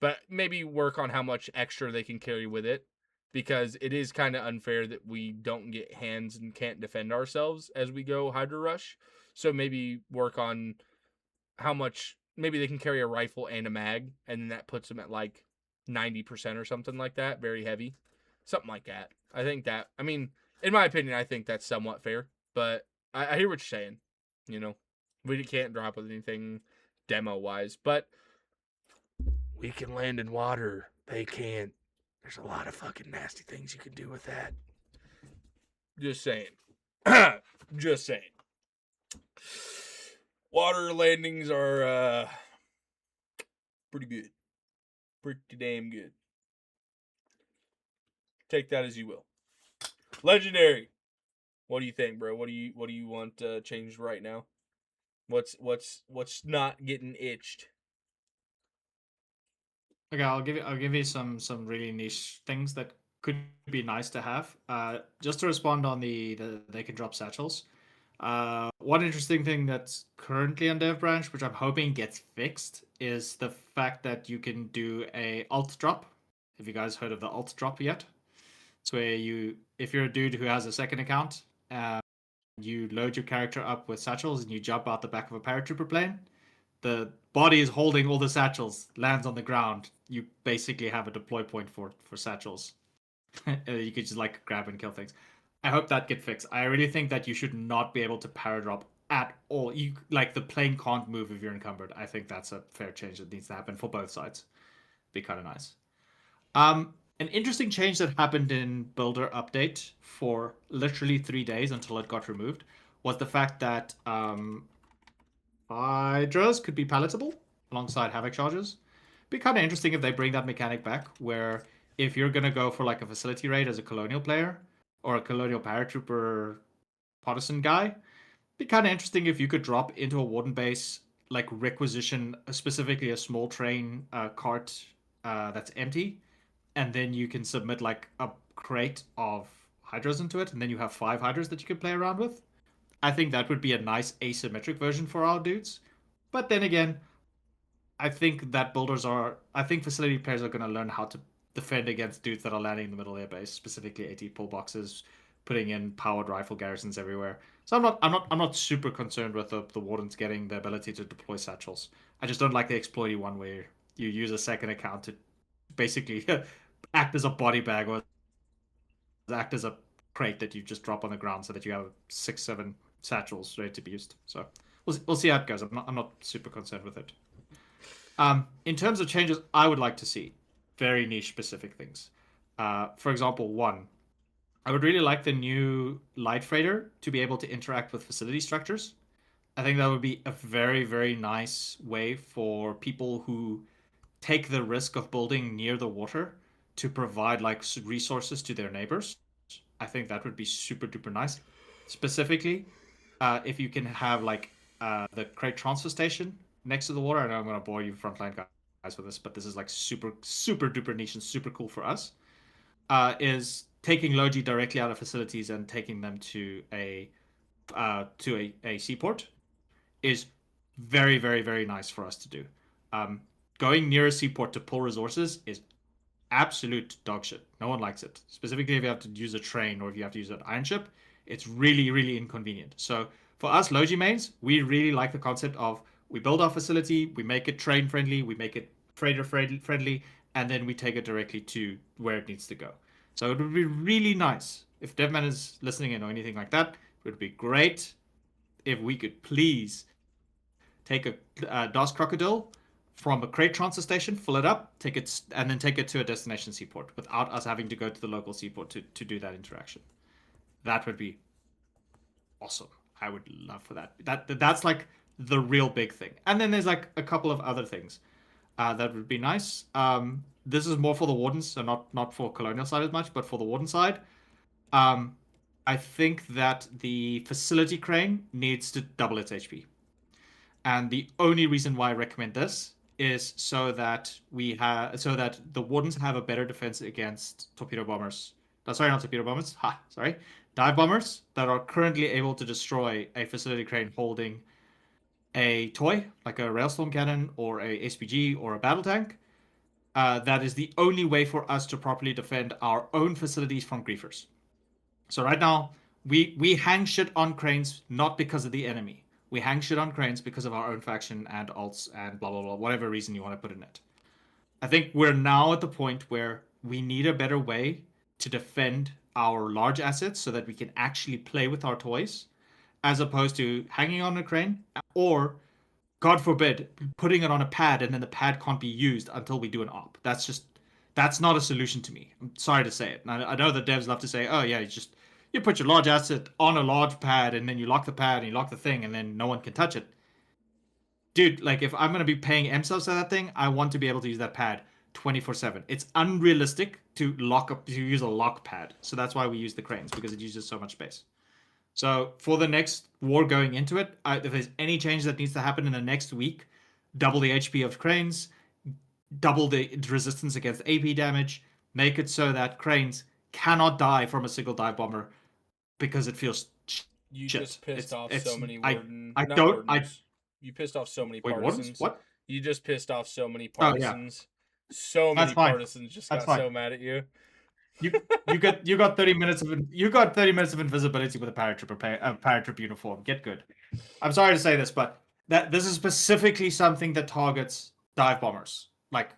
But maybe work on how much extra they can carry with it, because it is kind of unfair that we don't get hands and can't defend ourselves as we go Hydra Rush. So maybe work on how much. Maybe they can carry a rifle and a mag, and then that puts them at like 90% or something like that. Very heavy, something like that. I think that. I mean, in my opinion, I think that's somewhat fair. But I hear what you're saying. You know, we can't drop with anything demo wise, but we can land in water. They can't. There's a lot of fucking nasty things you can do with that. Just saying. Just saying. Water landings are pretty good. Pretty damn good. Take that as you will. Legendary. What do you think, bro? What do you want changed right now? What's not getting itched? Okay, I'll give you some really niche things that could be nice to have. Just to respond on the they can drop satchels. One interesting thing that's currently on Dev Branch, which I'm hoping gets fixed, is the fact that you can do a alt drop. Have you guys heard of the alt drop yet? It's where if you're a dude who has a second account, you load your character up with satchels and you jump out the back of a paratrooper plane. The body is holding all the satchels, lands on the ground. You basically have a deploy point for satchels. You could just like grab and kill things. I hope that gets fixed. I really think that you should not be able to paradrop at all. You like the plane can't move if you're encumbered. I think that's a fair change that needs to happen for both sides. Be kind of nice. An interesting change that happened in Builder Update for literally 3 days until it got removed was the fact that Hydras could be palatable alongside Havoc charges. Be kind of interesting if they bring that mechanic back, where if you're gonna go for like a facility raid as a colonial player or a colonial paratrooper partisan guy, be kind of interesting if you could drop into a warden base, like requisition specifically a small train cart that's empty, and then you can submit like a crate of hydras into it, and then you have 5 hydras that you can play around with. I think that would be a nice asymmetric version for our dudes. But then again, I think that I think facility players are going to learn how to defend against dudes that are landing in the middle of their base, specifically AT pull boxes, putting in powered rifle garrisons everywhere. So I'm not super concerned with the wardens getting the ability to deploy satchels. I just don't like the exploity one where you use a second account to basically act as a body bag or act as a crate that you just drop on the ground so that you have 6-7 satchels ready to be used. So we'll see how it goes. I'm not super concerned with it. In terms of changes, I would like to see very niche specific things. For example, one, I would really like the new light freighter to be able to interact with facility structures. I think that would be a very, very nice way for people who take the risk of building near the water to provide like resources to their neighbors. I think that would be super duper nice. Specifically, if you can have like the crate transfer station next to the water. I know I'm going to bore you frontline guys with this, but this is like super super duper niche and super cool for us. Is taking Logi directly out of facilities and taking them to a seaport is very very very nice for us to do. Um, Going near a seaport to pull resources is absolute dog shit. No one likes it. Specifically if you have to use a train or if you have to use an iron ship, it's really, really inconvenient. So for us Logi mains, we really like the concept of we build our facility, we make it train friendly, we make it freighter friendly, and then we take it directly to where it needs to go. So it would be really nice if DevMan is listening in or anything like that. It would be great if we could please take a DOS crocodile from a crate transfer station, fill it up, take it, and then take it to a destination seaport without us having to go to the local seaport to do that interaction. That would be awesome. I would love for that. That's like the real big thing. And then there's like a couple of other things that would be nice. This is more for the wardens, so not for colonial side as much, but for the warden side. Um, I think that the facility crane needs to double its HP. And the only reason why I recommend this is so that the wardens have a better defense against torpedo bombers. Sorry, not torpedo bombers. Sorry, dive bombers that are currently able to destroy a facility crane holding a toy like a railstorm cannon or a SPG or a battle tank. That is the only way for us to properly defend our own facilities from griefers. So right now, we hang shit on cranes not because of the enemy. We hang shit on cranes because of our own faction and alts and blah blah blah, whatever reason you want to put in it. I think we're now at the point where we need a better way to defend our large assets so that we can actually play with our toys, as opposed to hanging on a crane or, God forbid, putting it on a pad and then the pad can't be used until we do an op. That's not a solution to me. I'm sorry to say it. I know the devs love to say, oh yeah, you put your large asset on a large pad and then you lock the pad and you lock the thing and then no one can touch it. Dude, like if I'm gonna be paying MSubs for that thing, I want to be able to use that pad 24/7. It's unrealistic to use a lock pad. So that's why we use the cranes, because it uses so much space. So for the next war going into it, if there's any change that needs to happen in the next week, double the HP of cranes, double the resistance against AP damage, make it so that cranes cannot die from a single dive bomber because it feels You shit. just pissed off it's, so many I not don't. wardens. You pissed off so many Wait, partisans. what? You just pissed off so many Oh, yeah. partisans. So That's many fine. partisans just That's got fine. so mad at you. You got 30 minutes of invisibility with a paratrooper uniform. Get good. I'm sorry to say this, but this is specifically something that targets dive bombers. Like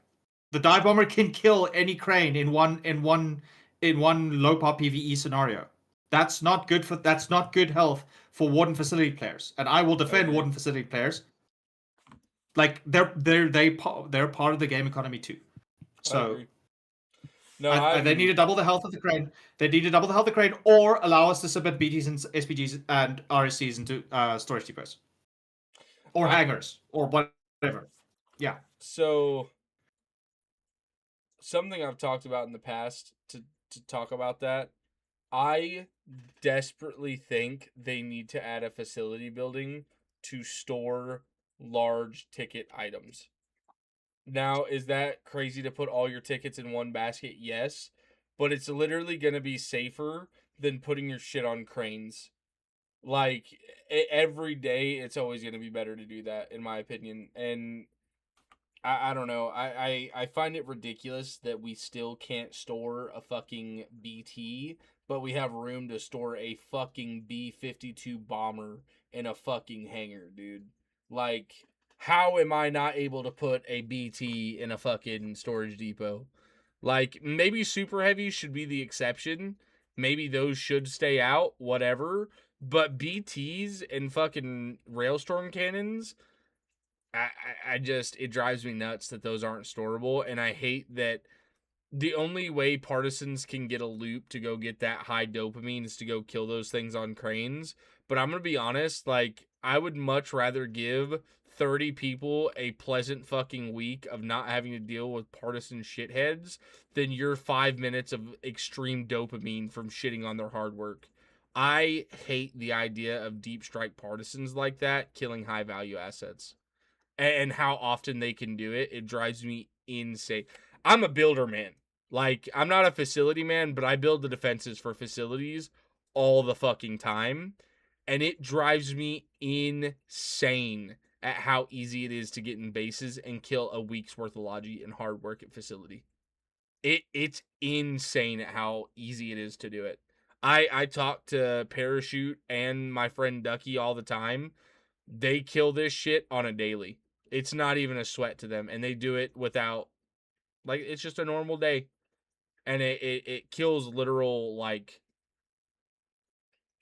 the dive bomber can kill any crane in one low pop PvE scenario. That's not good health for warden facility players. And I will defend warden facility players. Like they're part of the game economy too. So no, they need to double the health of the crane. They need to double the health of the crane, or allow us to submit BTs and SPGs and RSCs into storage depots, or hangars, or whatever. Yeah. So something I've talked about in the past to talk about that, I desperately think they need to add a facility building to store large ticket items. Now, is that crazy to put all your tickets in one basket? Yes, but it's literally going to be safer than putting your shit on cranes. Like every day, it's always going to be better to do that, in my opinion. And I don't know. I find it ridiculous that we still can't store a fucking BT, but we have room to store a fucking B-52 bomber in a fucking hangar, dude. Like, how am I not able to put a BT in a fucking storage depot? Like, maybe super heavy should be the exception. Maybe those should stay out, whatever. But BTs and fucking railstorm cannons, I just, it drives me nuts that those aren't storable, and I hate that the only way partisans can get a loop to go get that high dopamine is to go kill those things on cranes. But I'm gonna be honest, like, I would much rather give 30 people a pleasant fucking week of not having to deal with partisan shitheads than your 5 minutes of extreme dopamine from shitting on their hard work. I hate the idea of deep strike partisans like that killing high value assets and how often they can do it. It drives me insane. I'm a builder, man. Like, I'm not a facility man, but I build the defenses for facilities all the fucking time. And it drives me insane at how easy it is to get in bases and kill a week's worth of logi and hard work at facility. It's insane at how easy it is to do it. I talk to Parachute and my friend Ducky all the time. They kill this shit on a daily. It's not even a sweat to them, and they do it without, like, it's just a normal day, and it kills literal, like,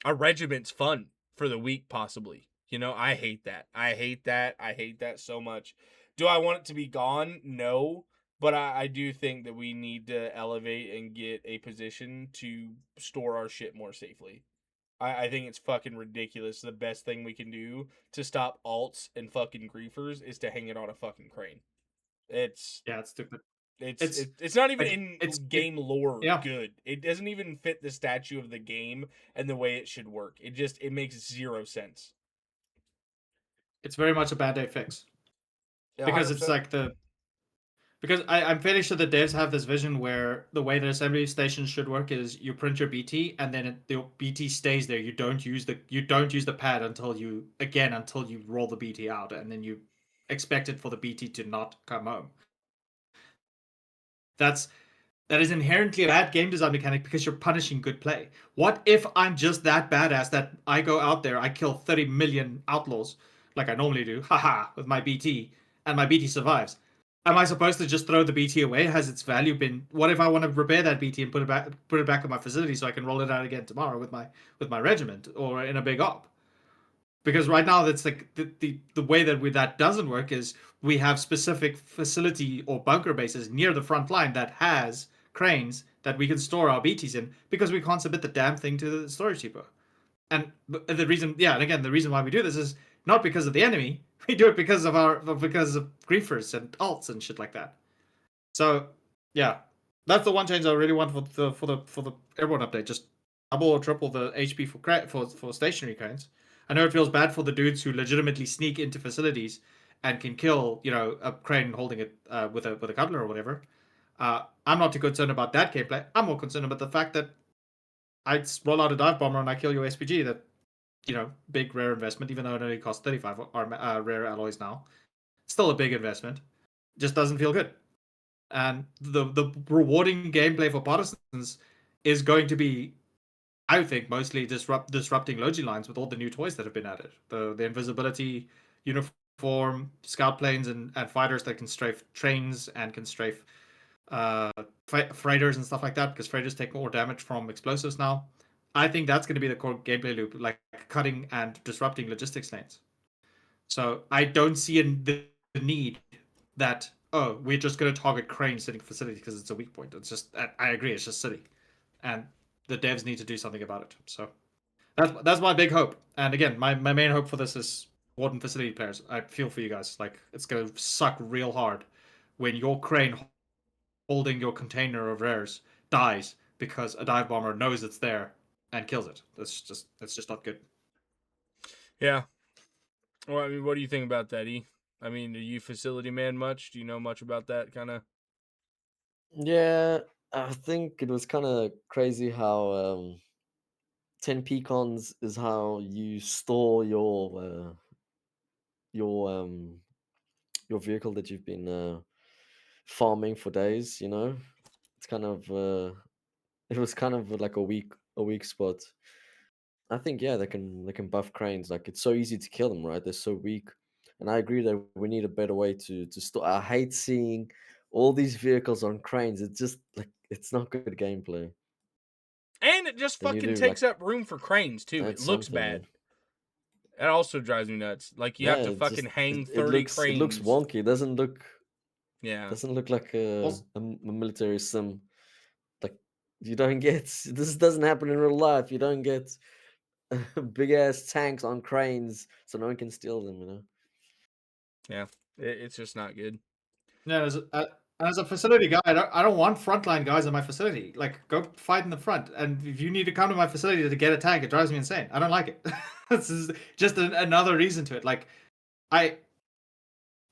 a regiment's fun for the week, possibly. You know, I hate that. I hate that so much. Do I want it to be gone? No, but I do think that we need to elevate and get a position to store our shit more safely. I think it's fucking ridiculous. The best thing we can do to stop alts and fucking griefers is to hang it on a fucking crane. It's Yeah, it's stupid. it's It's it's not even like in it's game lore yeah. good. It doesn't even fit the statue of the game and the way it should work. It makes zero sense. It's very much a bad day fix Yeah, because it's 100%. like because I'm fairly sure the devs have this vision where the way the assembly stations should work is you print your BT and then the BT stays there. You don't use the pad until you roll the BT out, and then you expect it for the BT to not come home. That's that is inherently a bad game design mechanic because you're punishing good play. What if I'm just that badass that I go out there, I kill 30 million outlaws like I normally do, haha, with my BT, and my BT survives? Am I supposed to just throw the BT away? Has its value been? What if I want to repair that BT and put it back in my facility so I can roll it out again tomorrow with my regiment or in a big op? Because right now that's like the way that doesn't work is we have specific facility or bunker bases near the front line that has cranes that we can store our BTs in because we can't submit the damn thing to the storage depot. And the reason, yeah, and again, the reason why we do this is not because of the enemy. We do it because of griefers and alts and shit like that. So yeah, that's the one change I really want for the Airborne update. Just double or triple the HP for stationary cranes. I know it feels bad for the dudes who legitimately sneak into facilities and can kill, a crane holding it with a cutler or whatever. I'm not too concerned about that gameplay. I'm more concerned about the fact that I roll out a dive bomber and I kill your SPG. That big rare investment, even though it only costs 35 rare alloys now. Still a big investment. Just doesn't feel good. And the rewarding gameplay for partisans is going to be, I think, mostly disrupting Logi lines with all the new toys that have been added. The invisibility uniform, scout planes, and fighters that can strafe trains and can strafe freighters and stuff like that, because freighters take more damage from explosives now. I think that's going to be the core gameplay loop, like cutting and disrupting logistics lanes. So I don't see the need that, oh, we're just going to target crane sitting facility because it's a weak point. It's just, I agree, it's just silly. And the devs need to do something about it. So that's my big hope. And again, my main hope for this is warden facility players. I feel for you guys. Like, it's going to suck real hard when your crane holding your container of rares dies because a dive bomber knows it's there and kills it. It's just not good. Yeah. Well, I mean, what do you think about that, E? I mean, are you facility man much? Do you know much about that kind of? Yeah, I think it was kind of crazy how 10 pecons is how you store your vehicle that you've been farming for days. It's kind of it was kind of like a weak spot. I think, yeah, they can buff cranes. Like, it's so easy to kill them, right? They're so weak. And I agree that we need a better way to store. I hate seeing all these vehicles on cranes. It's just like, it's not good gameplay. And it just They need fucking to, like, takes up room for cranes too. add It looks something. bad. That also drives me nuts. Like, you have Yeah, to it fucking just hang it 30 looks cranes. wonky. It doesn't look Yeah. like a Also, military sim. Like, you don't get this doesn't happen in real life. You don't get big ass tanks on cranes so no one can steal them. Yeah. It's just not good. yeah, as a facility guy, I don't want frontline guys in my facility. Like, go fight in the front. And if you need to come to my facility to get a tank, it drives me insane. I don't like it. This is just another reason to it. Like, I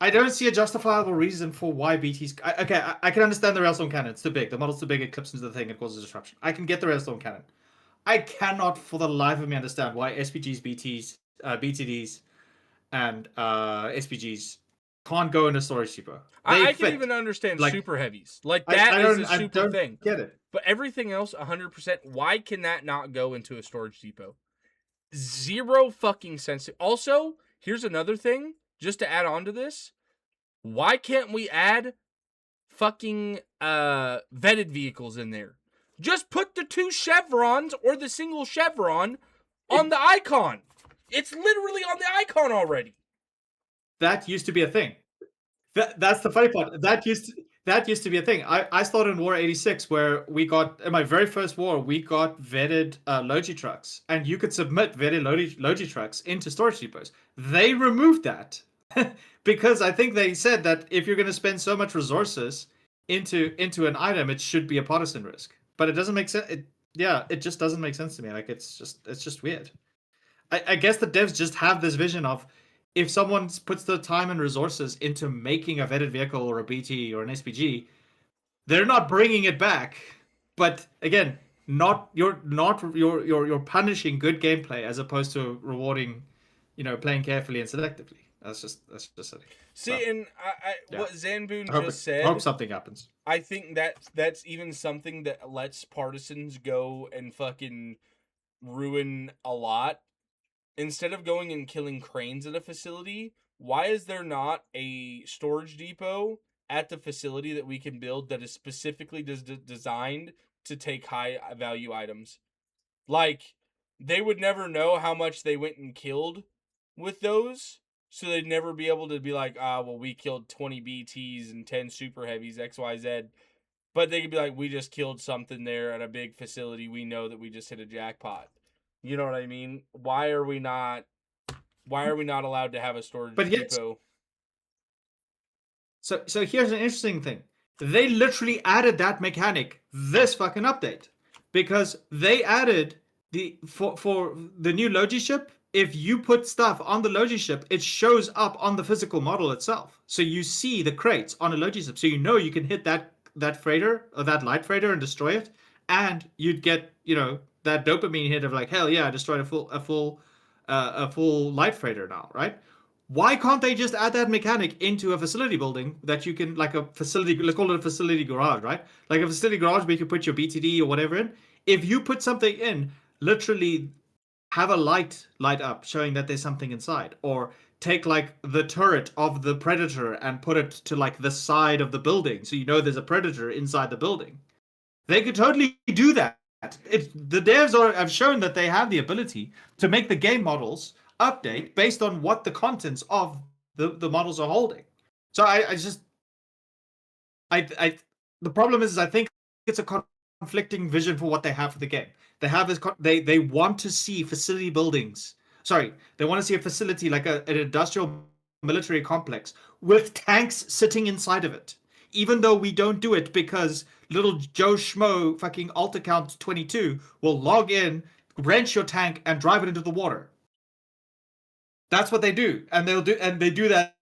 don't see a justifiable reason for why BT's. I can understand the railstone cannon. It's too big. The model's too big. It clips into the thing. It causes disruption. I can get the railstone cannon. I cannot, for the life of me, understand why SPGs, BTs, BTDs, and SPGs can't go in a storage depot. They I can fit. even understand Like, super heavies. Like, that I is don't a I super don't thing. get it. But everything else, 100%, why can that not go into a storage depot? Zero fucking sense. Also, here's another thing, just to add on to this. Why can't we add fucking vetted vehicles in there? Just put the 2 chevrons or the single chevron on the icon. It's literally on the icon already. That used to be a thing. That's the funny part. that used to be a thing. I started in War 86 where we got, in my very first war, we got vetted Logi trucks. And you could submit vetted Logi trucks into storage depots. They removed that because I think they said that if you're going to spend so much resources into an item, it should be a partisan risk. But it doesn't make sense. It just doesn't make sense to me. Like it's just weird. I guess the devs just have this vision of if someone puts the time and resources into making a vetted vehicle or a BT or an SPG, they're not bringing it back. But again, you're punishing good gameplay as opposed to rewarding, playing carefully and selectively. That's just silly. See, So, and yeah. what Zanboon I hope, just I hope said, something happens. I think that's even something that lets partisans go and fucking ruin a lot. Instead of going and killing cranes at a facility, why is there not a storage depot at the facility that we can build that is specifically designed to take high value items? Like, they would never know how much they went and killed with those, so they'd never be able to be like, well, we killed 20 BTs and 10 super heavies, XYZ. But they could be like, we just killed something there at a big facility. We know that we just hit a jackpot. You know what I mean? Why are we not allowed to have a storage But yes, depot? so here's an interesting thing. They literally added that mechanic this fucking update because they added for the new Logi ship. If you put stuff on the Logi ship, it shows up on the physical model itself. So you see the crates on a Logi ship, so you know you can hit that freighter or that light freighter and destroy it, and you'd get that dopamine hit of like, hell yeah, I destroyed a full light freighter now, right? Why can't they just add that mechanic into a facility building that you can, like a facility, let's call it a facility garage, right? Like a facility garage where you can put your BTD or whatever in. If you put something in, literally have a light up showing that there's something inside, or take like the turret of the predator and put it to like the side of the building so you know there's a predator inside the building. They could totally do that. The devs have shown that they have the ability to make the game models update based on what the contents of the models are holding. So the problem is I think it's a conflicting vision for what they have for the game. They have this they want to see facility buildings. Sorry, they want to see a facility like an industrial military complex with tanks sitting inside of it. Even though we don't do it because little Joe Schmo fucking alt account 22 will log in, wrench your tank, and drive it into the water. That's what they do, and they do that,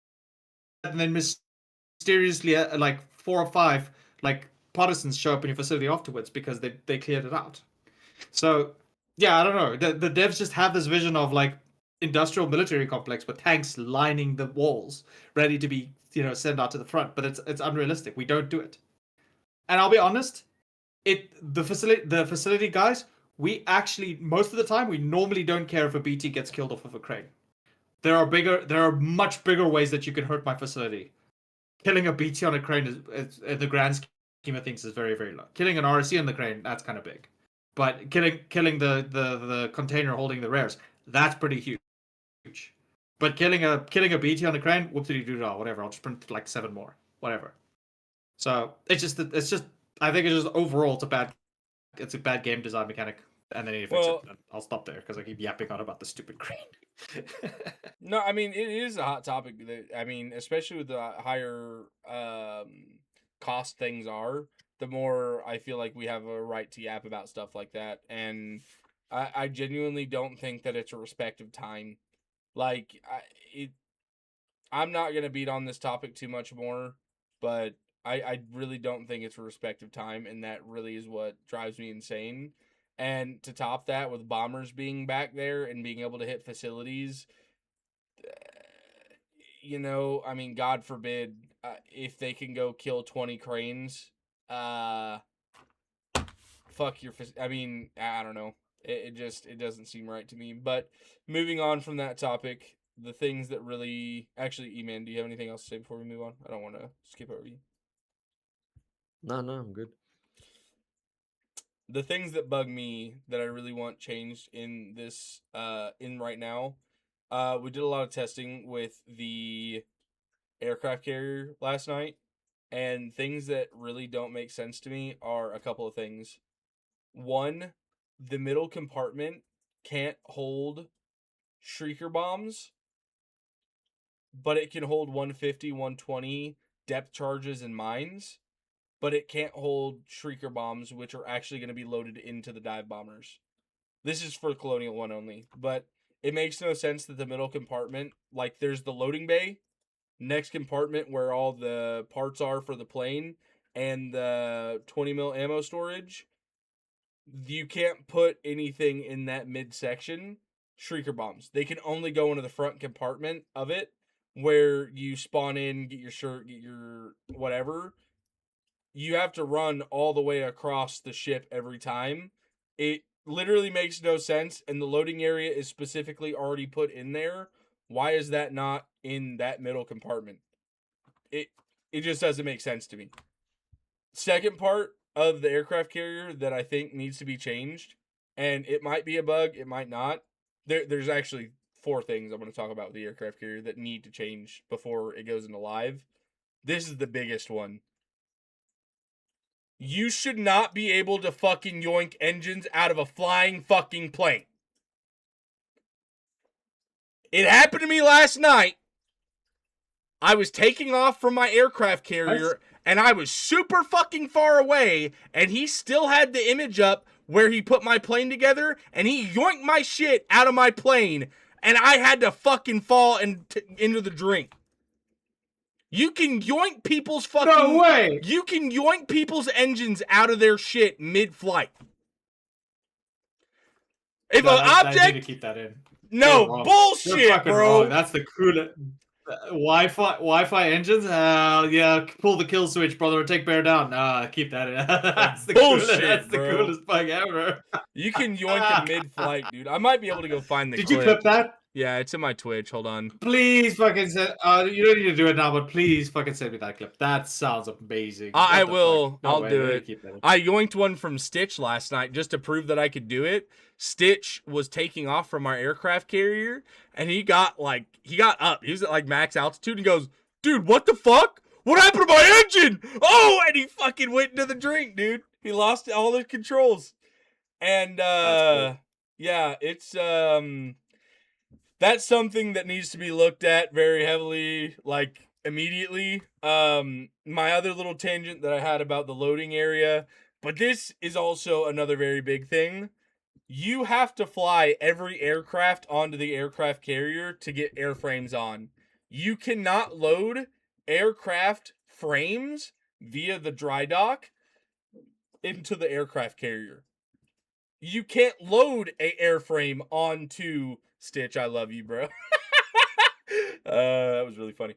and then mysteriously, like 4 or 5 like partisans show up in your facility afterwards because they cleared it out. So yeah, I don't know. The devs just have this vision of like industrial military complex with tanks lining the walls, ready to be sent out to the front. But it's unrealistic. We don't do it. And I'll be honest, the facility guys, we actually most of the time we normally don't care if a BT gets killed off of a crane. There are much bigger ways that you can hurt my facility. Killing a BT on a crane is in the grand scheme of things is very, very low. Killing an RC on the crane, that's kind of big. But killing the container holding the rares, that's pretty huge. But killing a BT on the crane, whoopsie doo dah, whatever. I'll just print like 7 more, whatever. So it's just I think it's just overall it's a bad game design mechanic, and they need to fix it. I'll stop there because I keep yapping on about the stupid crane. No, I mean it is a hot topic. I mean, especially with the higher cost things are, the more I feel like we have a right to yap about stuff like that. And I genuinely don't think that it's a respect of time. Like I'm not gonna beat on this topic too much more, but I really don't think it's a respect of time, and that really is what drives me insane. And to top that, with bombers being back there and being able to hit facilities, I mean, God forbid if they can go kill 20 cranes, fuck your. I mean, I don't know. It doesn't seem right to me. But moving on from that topic, the things that really actually, E-Man, do you have anything else to say before we move on? I don't want to skip over you. No, I'm good. The things that bug me that I really want changed in this in right now, we did a lot of testing with the aircraft carrier last night, And things that really don't make sense to me are a couple of things. One, the middle compartment can't hold shrieker bombs, but it can hold 150, 120 depth charges and mines, but it can't hold shrieker bombs, which are actually going to be loaded into the dive bombers. This is for Colonial 1 only, but it makes no sense that the middle compartment, like there's the loading bay, next compartment where all the parts are for the plane, and the 20 mil ammo storage. You can't put anything in that midsection. Shrieker bombs. They can only go into the front compartment of it, where you spawn in, get your shirt, get your whatever. You have to run all the way across the ship every time. It literally makes no sense, and the loading area is specifically already put in there. Why is that not in that middle compartment? It just doesn't make sense to me. Second part of the aircraft carrier that I think needs to be changed, and it might be a bug, it might not. There's actually 4 things I'm going to talk about with the aircraft carrier that need to change before it goes into live. This is the biggest one. You should not be able to fucking yoink engines out of a flying fucking plane. It happened to me last night. I was taking off from my aircraft carrier, and I was super fucking far away, and he still had the image up where he put my plane together, and he yoinked my shit out of my plane, and I had to fucking fall into the drink. You can yoink people's fucking... No way! You can yoink people's engines out of their shit mid-flight. If an object... I need to keep that in. No, bullshit, bro. Wrong. That's the coolest... Wi-Fi engines? Yeah, pull the kill switch, brother, take bear down. Keep that in. That's the bullshit, That's the bro. coolest bug ever. You can yoink in mid-flight, dude. I might be able to go find the Did clip. you clip that? Yeah, it's in my Twitch. Hold on. Please fucking send... you don't need to do it now, but please fucking send me that clip. That sounds amazing. I will. No I'll way, do really it. keep that in. I yoinked one from Stitch last night just to prove that I could do it. Stitch was taking off from our aircraft carrier, and he got up. He was at like max altitude and goes, dude, what the fuck? What happened to my engine? Oh, and he fucking went into the drink, dude. He lost all the controls. And That's cool. yeah, it's that's something that needs to be looked at very heavily, like immediately. My other little tangent that I had about the loading area, but this is also another very big thing. You have to fly every aircraft onto the aircraft carrier to get airframes on. You cannot load aircraft frames via the dry dock into the aircraft carrier. You can't load a airframe onto Stitch. I love you, bro. That was really funny.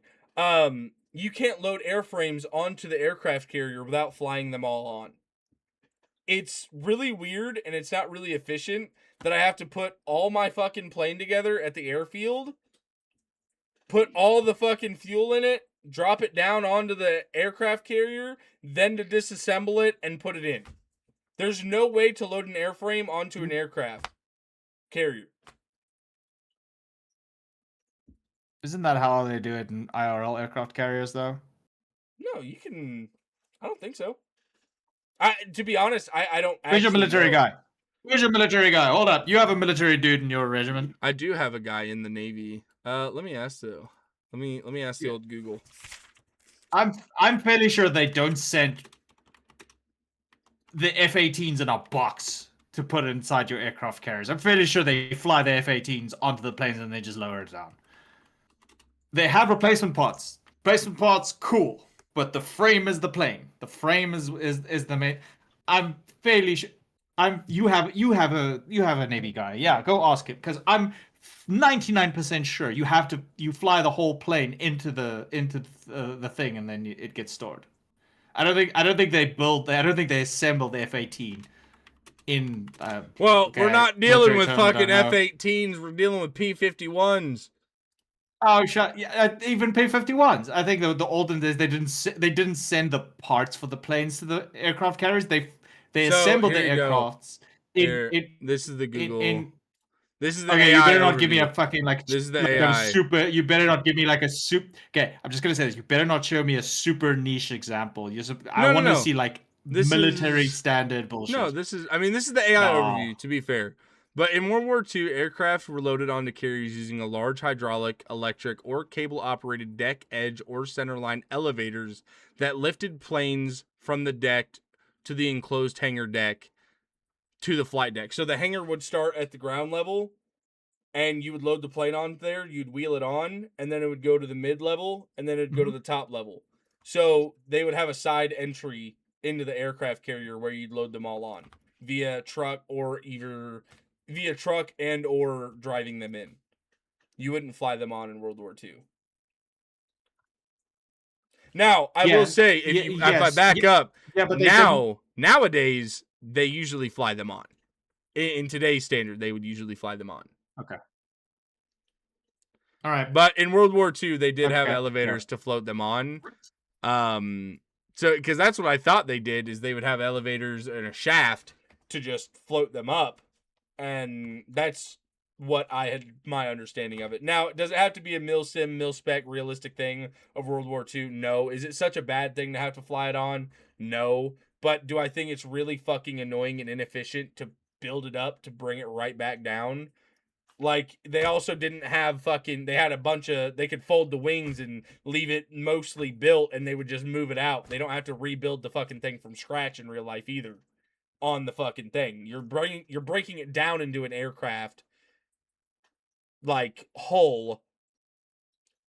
You can't load airframes onto the aircraft carrier without flying them all on. It's really weird, and it's not really efficient that I have to put all my fucking plane together at the airfield, put all the fucking fuel in it, drop it down onto the aircraft carrier, then to disassemble it and put it in. There's no way to load an airframe onto an aircraft carrier. Isn't that how they do it in IRL aircraft carriers, though? No, you can... I don't think so. To be honest, I don't actually Where's your military know. guy? Where's your military guy? Hold up. You have a military dude in your regiment. I do have a guy in the Navy. Let me ask though. Let me ask the old Google. I'm fairly sure they don't send the F-18s in a box to put inside your aircraft carriers. I'm fairly sure they fly the F-18s onto the planes and they just lower it down. They have replacement parts. Replacement parts, cool. But the frame is the plane. The frame is the main. I'm fairly sure. You have a Navy guy. Yeah, go ask him, because I'm 99% sure you fly the whole plane into the thing and then it gets stored. I don't think they assemble the F-18 in. Well, okay, we're not dealing with military term, I fucking don't know. F-18s. We're dealing with P-51s. Oh, shut! Yeah, even P-51s. I think the olden days they didn't send the parts for the planes to the aircraft carriers. They So, assembled the here you go. aircrafts. Here, this is the Google. This is the Okay, AI you better not give me overview. a fucking This is the like AI. a super. You better not give me like a super. Okay, I'm just gonna say this. You better not show me a super niche example. I want to No. see like This military is standard bullshit. no. This is. I mean, this is the AI No. overview. To be fair, but in World War II, aircraft were loaded onto carriers using a large hydraulic, electric, or cable-operated deck, edge, or centerline elevators that lifted planes from the deck to the enclosed hangar deck to the flight deck. So the hangar would start at the ground level, and you would load the plane on there, you'd wheel it on, and then it would go to the mid-level, and then it'd go to the top level. So they would have a side entry into the aircraft carrier where you'd load them all on via truck or either via truck and or driving them in. You wouldn't fly them on in World War II. Now, I will say, if I back up, but they didn't. nowadays, they usually fly them on. In today's standard, they would usually fly them on. Okay. All right. But in World War II, they did have Okay, elevators to float them on. So because that's what I thought they did is they would have elevators and a shaft to just float them up, and that's what I had my understanding of it. Now, does it have to be a mil-sim, mil-spec, realistic thing of World War II? No. Is it such a bad thing to have to fly it on? No. But do I think it's really fucking annoying and inefficient to build it up to bring it right back down? Like, they also didn't have fucking, they had a bunch of, they could fold the wings and leave it mostly built and they would just move it out. They don't have to rebuild the fucking thing from scratch in real life either on the fucking thing. You're breaking it down into an aircraft, like, hull.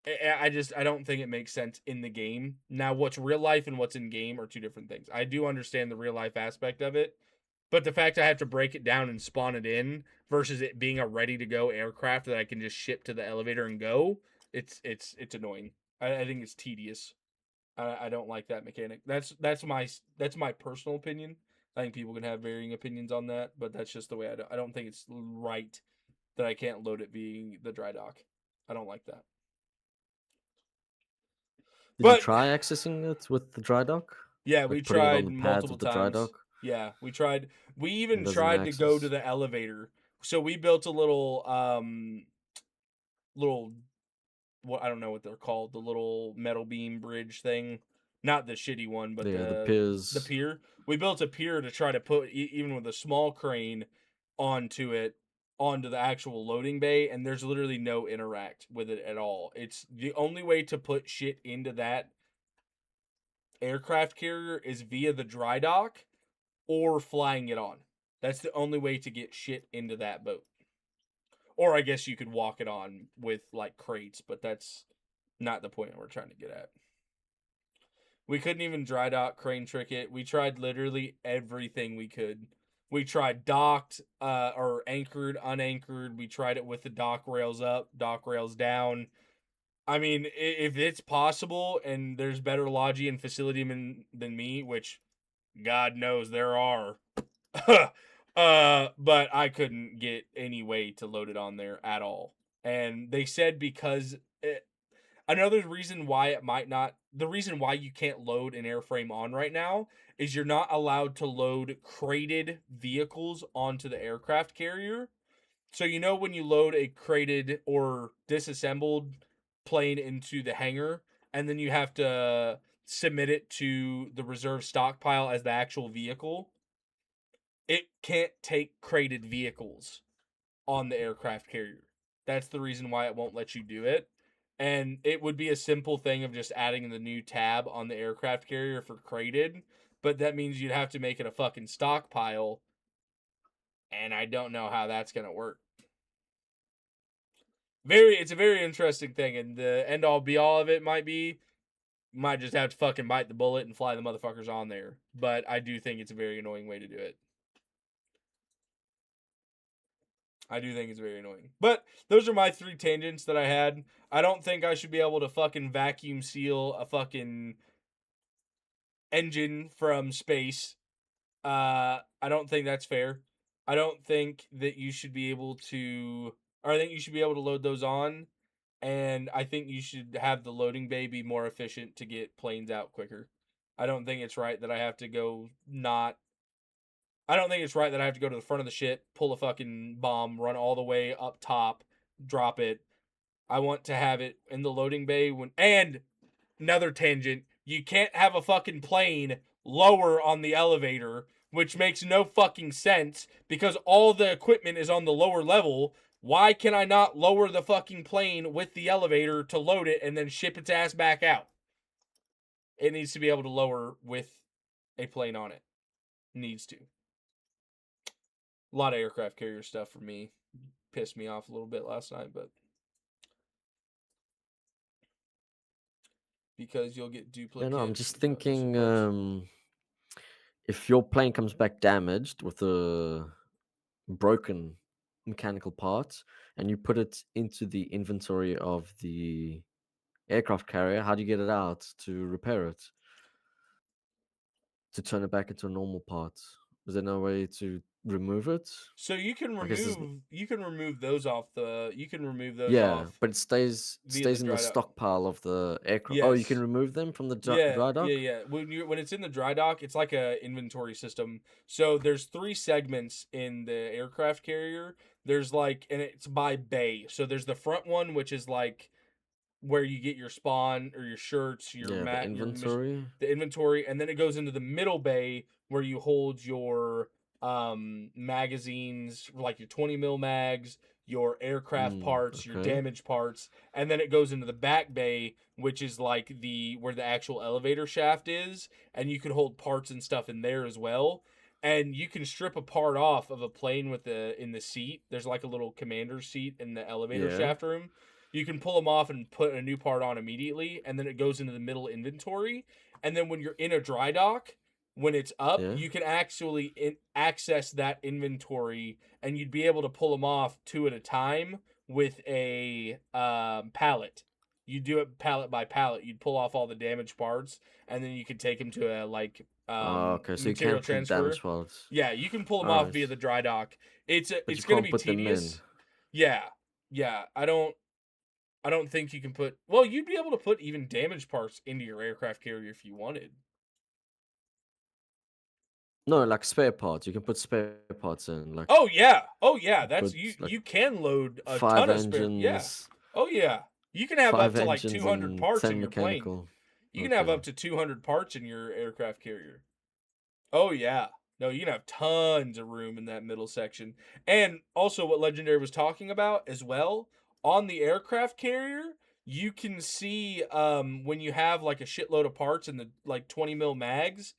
I don't think it makes sense in the game. Now, what's real life and what's in game are two different things. I do understand the real life aspect of it, but the fact I have to break it down and spawn it in versus it being a ready to go aircraft that I can just ship to the elevator and go, it's annoying. I think it's tedious. I don't like that mechanic. That's my personal opinion. I think people can have varying opinions on that, but that's just the way I don't think it's right that I can't load it being the dry dock. I don't like that. Did you try accessing it with the dry dock? Yeah, Like we putting it on tried the pads multiple of the dry times. dock? Yeah, we tried. We even doesn't tried to go to access. the elevator. So we built a little what I don't know what they're called, the little metal beam bridge thing. Not the shitty one, but Yeah, the the piers. pier. We built a pier to try to put even with a small crane onto the actual loading bay, and there's literally no interact with it at all. It's the only way to put shit into that aircraft carrier is via the dry dock or flying it on. That's the only way to get shit into that boat. Or I guess you could walk it on with like crates, but that's not the point we're trying to get at. We couldn't even dry dock crane trick it. We tried literally everything we could. We tried docked or anchored, unanchored. We tried it with the dock rails up, dock rails down. I mean, if it's possible and there's better logi and facility than me, which God knows there are, but I couldn't get any way to load it on there at all. And they said because another reason why it might not, the reason why you can't load an airframe on right now is you're not allowed to load crated vehicles onto the aircraft carrier. So you know when you load a crated or disassembled plane into the hangar and then you have to submit it to the reserve stockpile as the actual vehicle, it can't take crated vehicles on the aircraft carrier. That's the reason why it won't let you do it. And it would be a simple thing of just adding the new tab on the aircraft carrier for crated, but that means you'd have to make it a fucking stockpile, and I don't know how that's going to work. It's a very interesting thing, and the end all be all of it might just have to fucking bite the bullet and fly the motherfuckers on there. But I do think it's a very annoying way to do it. I do think it's very annoying. But those are my 3 tangents that I had. I don't think I should be able to fucking vacuum seal a fucking engine from space. I don't think that's fair. I don't think that you should be able to, or I think you should be able to load those on. And I think you should have the loading bay be more efficient to get planes out quicker. I don't think it's right that I have to go I don't think it's right that I have to go to the front of the ship, pull a fucking bomb, run all the way up top, drop it. I want to have it in the loading bay and another tangent, you can't have a fucking plane lower on the elevator, which makes no fucking sense because all the equipment is on the lower level. Why can I not lower the fucking plane with the elevator to load it and then ship its ass back out? It needs to be able to lower with a plane on it. Needs to. A lot of aircraft carrier stuff for me. Pissed me off a little bit last night, but because you'll get duplicate. No, I'm just thinking if your plane comes back damaged with a broken mechanical part and you put it into the inventory of the aircraft carrier, how do you get it out to repair it? To turn it back into a normal part? Is there no way to remove it? So you can I guess remove those off yeah, but it via the stays in the dry dock. stockpile of the aircraft. Oh, you can Yes. remove them from the Yeah, dry dock? yeah. When it's in the dry dock, it's like a inventory system. So there's 3 segments in the aircraft carrier. There's like, and it's by bay. So there's the front one, which is like where you get your spawn or your shirts, your Yeah, the mat, inventory. the inventory, and then it goes into the middle bay where you hold your magazines, like your 20 mil mags, your aircraft parts, your Okay. damaged parts, and then it goes into the back bay, which is like where the actual elevator shaft is, and you can hold parts and stuff in there as well. And you can strip a part off of a plane in the seat. There's like a little commander's seat in the elevator Yeah. shaft room. You can pull them off and put a new part on immediately, and then it goes into the middle inventory. And then when you're in a dry dock, when it's up, Yeah. you can actually access that inventory, and you'd be able to pull them off 2 at a time with a pallet. You do it pallet by pallet. You'd pull off all the damaged parts, and then you could take them to a Okay, so you material can put transfer. damage parts. Yeah, you can pull them All off right. via the dry dock. But It's you gonna can't be put them in. tedious. Yeah, yeah. I don't think you can put. Well, you'd be able to put even damaged parts into your aircraft carrier if you wanted. No, like spare parts. You can put spare parts in. Like Oh yeah. That's put you. like You can load a 5 ton of spare. Yeah. engines, Oh yeah. You can have up 5 to like engines 200 and parts 10 in your plane. mechanical. You can have Okay. up to 200 parts in your aircraft carrier. Oh yeah. No, you can have tons of room in that middle section. And also what Legendary was talking about as well, on the aircraft carrier, you can see when you have like a shitload of parts in the like 20 mil mags,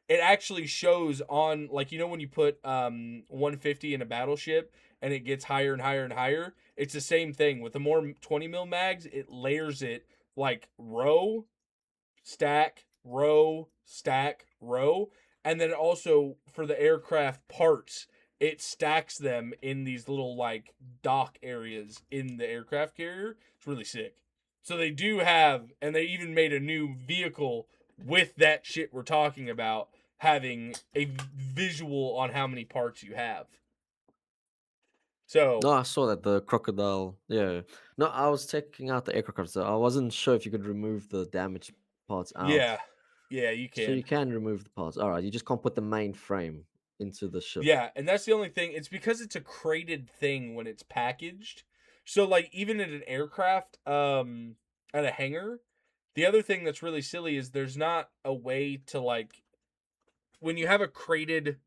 it actually shows on like when you put 150 in a battleship and it gets higher and higher and higher, it's the same thing. With the more 20 mil mags, it layers it like row stack, row, stack, row. And then also for the aircraft parts, it stacks them in these little like dock areas in the aircraft carrier. It's really sick. So they do have, and they even made a new vehicle with that shit we're talking about, having a visual on how many parts you have. So No, I saw that the crocodile. Yeah. No, I was taking out the aircraft, so I wasn't sure if you could remove the damaged parts out. yeah, you So can. you can remove the parts. All right, you just can't put the main frame into the ship. Yeah, and that's the only thing. It's because it's a crated thing when it's packaged. So like even in an aircraft, at a hangar, the other thing that's really silly is there's not a way to like when you have a crated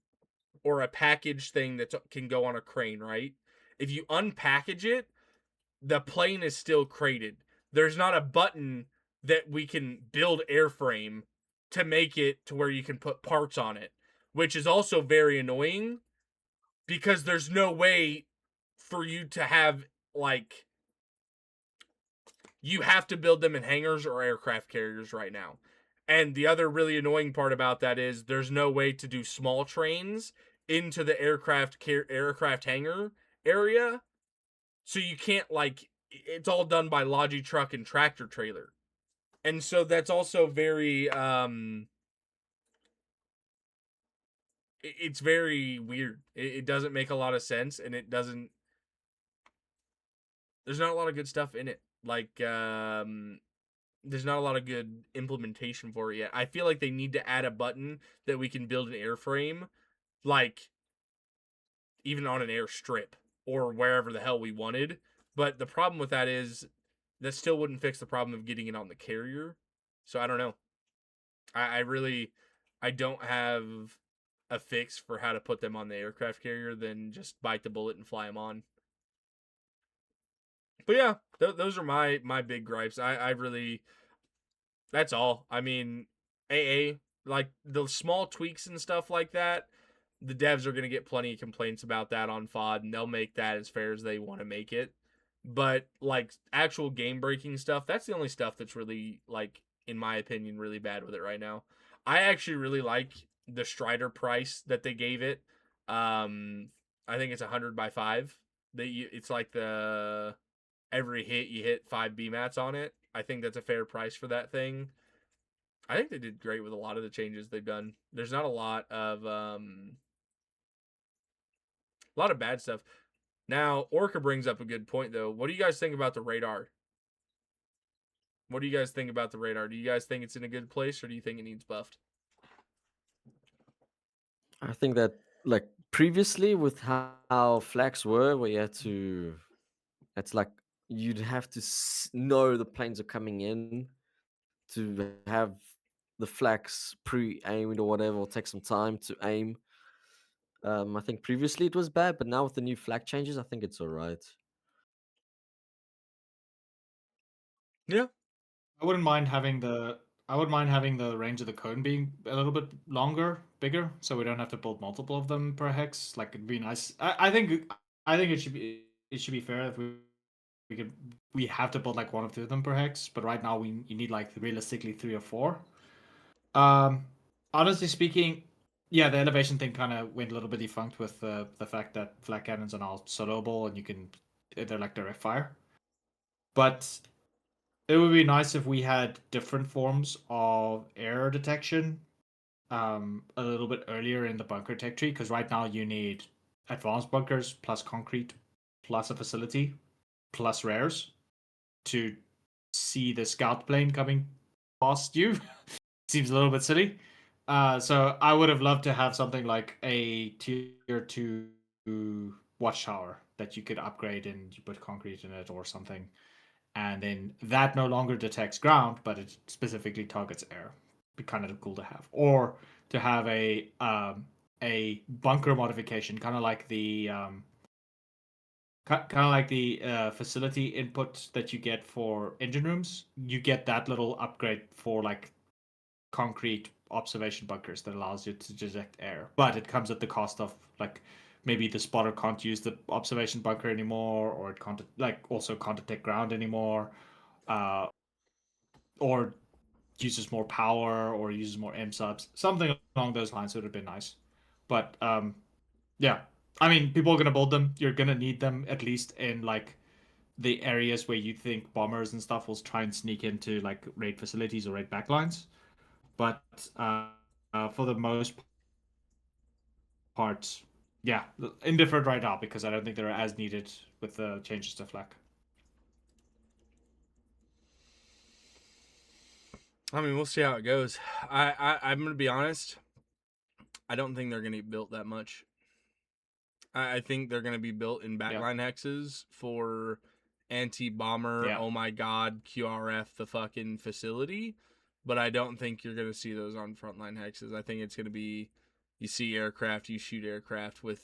or a packaged thing that can go on a crane, right? If you unpackage it, the plane is still crated. There's not a button that we can build airframe to make it to where you can put parts on it, which is also very annoying because there's no way for you to have like you have to build them in hangars or aircraft carriers right now. And the other really annoying part about that is there's no way to do small trains into the aircraft hangar area. So you can't like it's all done by Logi truck and tractor trailer. And so that's also very it's very weird. It doesn't make a lot of sense and it doesn't there's not a lot of good stuff in it. Like there's not a lot of good implementation for it yet. I feel like they need to add a button that we can build an airframe like even on an airstrip or wherever the hell we wanted. But the problem with that is that still wouldn't fix the problem of getting it on the carrier. So I don't know. I really I don't have a fix for how to put them on the aircraft carrier than just bite the bullet and fly them on. But yeah, those are my big gripes. I really that's all. I mean, AA like the small tweaks and stuff like that. The devs are going to get plenty of complaints about that on FOD, and they'll make that as fair as they want to make it. But like actual game breaking stuff, that's the only stuff that's really like, in my opinion, really bad with it right now. I actually really like the Strider price that they gave it. I think it's 100x5. It's like the every hit you hit 5 BMATs on it. I think that's a fair price for that thing. I think they did great with a lot of the changes they've done. There's not a lot of bad stuff. Now, Orca brings up a good point though. What do you guys think about the radar? What do you guys think about the radar? Do you guys think it's in a good place, or do you think it needs buffed? I think that like previously with how flags were, where you had to, it's like you'd have to know the planes are coming in to have the flags pre-aimed or whatever, or take some time to aim. I think previously it was bad, but now with the new flag changes, I think it's all right. Yeah. I wouldn't mind having the range of the cone being a little bit longer, bigger, so we don't have to build multiple of them per hex. Like it'd be nice. I think it should be fair if we have to build like one or two of them per hex, but right now you need like realistically 3 or 4. Um, Honestly speaking, yeah, the elevation thing kind of went a little bit defunct with the fact that flat cannons are now soloable and they're like direct fire. But it would be nice if we had different forms of air detection a little bit earlier in the bunker tech tree, because right now you need advanced bunkers plus concrete plus a facility plus rares to see the scout plane coming past you. Seems a little bit silly. So I would have loved to have something like a tier 2 watchtower that you could upgrade and you put concrete in it or something, and then that no longer detects ground, but it specifically targets air. Be kind of cool to have, or to have a bunker modification, kind of like the facility input that you get for engine rooms. You get that little upgrade for like concrete observation bunkers that allows you to detect air, but it comes at the cost of like maybe the spotter can't use the observation bunker anymore, or it can't also can't detect ground anymore, uh, or uses more power or uses more M subs. Something along those lines would have been nice. But yeah, I mean, people are gonna build them. You're gonna need them at least in like the areas where you think bombers and stuff will try and sneak into like raid facilities or raid backlines. But for the most part, yeah, indifferent right now because I don't think they're as needed with the changes to FLAC. I mean, we'll see how it goes. I'm gonna be honest. I don't think they're gonna be built that much. I think they're gonna be built in backline hexes for anti-bomber. Yeah. Oh my god, QRF the fucking facility. But I don't think you're gonna see those on frontline hexes. I think it's gonna be, you see aircraft, you shoot aircraft with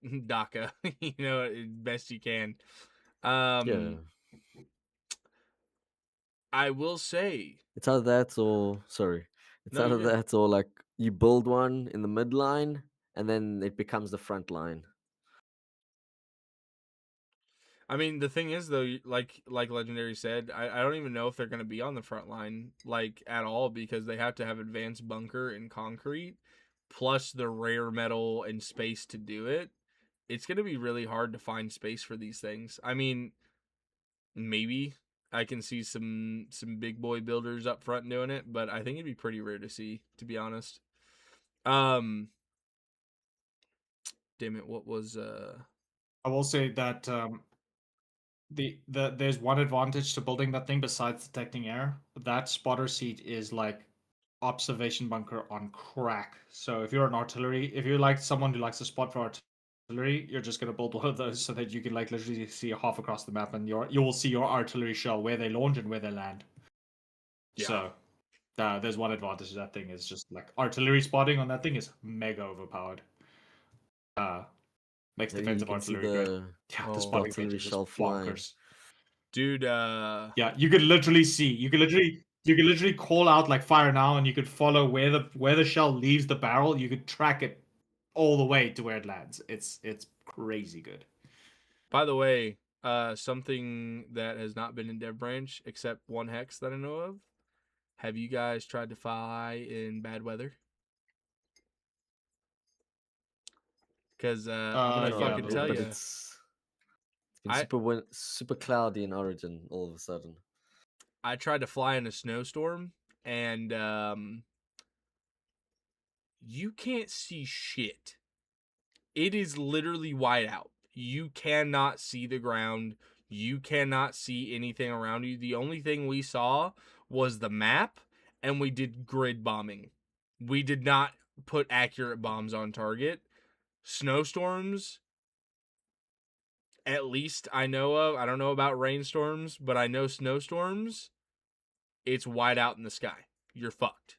DACA, best you can. Yeah, I will say, it's either that or sorry, it's no, either you're good. that or like you build one in the midline and then it becomes the front line. I mean, the thing is though, like Legendary said, I don't even know if they're gonna be on the front line like at all, because they have to have advanced bunker and concrete, plus the rare metal and space to do it. It's gonna be really hard to find space for these things. I mean, maybe I can see some big boy builders up front doing it, but I think it'd be pretty rare to see, to be honest. Um, damn it, what was I will say that there's one advantage to building that thing besides detecting air. That spotter seat is like observation bunker on crack. So if you're an artillery, if you're like someone who likes to spot for artillery, you're just gonna build one of those so that you can like literally see half across the map, and you will see your artillery shell where they launch and where they land. Yeah. So there's one advantage to that thing is just like artillery spotting on that thing is mega overpowered. Makes Maybe you defensive can see artillery great. the Yeah, Oh. the spotting artillery range is just shell flying. bonkers. Dude, Yeah, you could literally see. You could literally call out like fire now, and you could follow where the shell leaves the barrel. You could track it all the way to where it lands. It's crazy good. by the way, something that has not been in Dev Branch except one hex that I know of. Have you guys tried to fly in bad weather? Because I'm gonna No, Yeah, fucking tell but you, it's been I super cloudy in Origin all of a sudden. I tried to fly in a snowstorm, and you can't see shit. It is literally white out. You cannot see the ground. You cannot see anything around you. The only thing we saw was the map, and we did grid bombing. We did not put accurate bombs on target. Snowstorms, at least I know of. I don't know about rainstorms, but I know snowstorms. It's white out in the sky. You're fucked.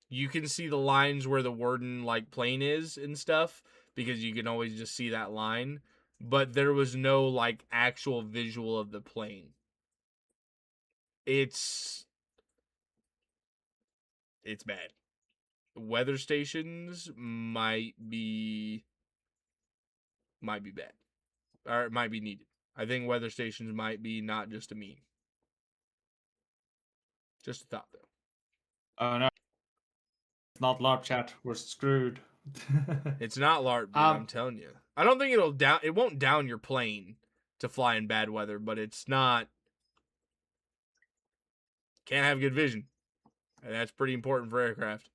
You can see the lines where the Warden like plane is and stuff because you can always just see that line, but there was no like actual visual of the plane. It's bad. Weather stations might be bad, or it might be needed. I think weather stations might be not just a meme. Just a thought though. Oh no, it's not LARP chat. We're screwed. It's not LARP, dude. I'm telling you. I don't think it won't down your plane to fly in bad weather, but it's not. Can't have good vision. And that's pretty important for aircraft.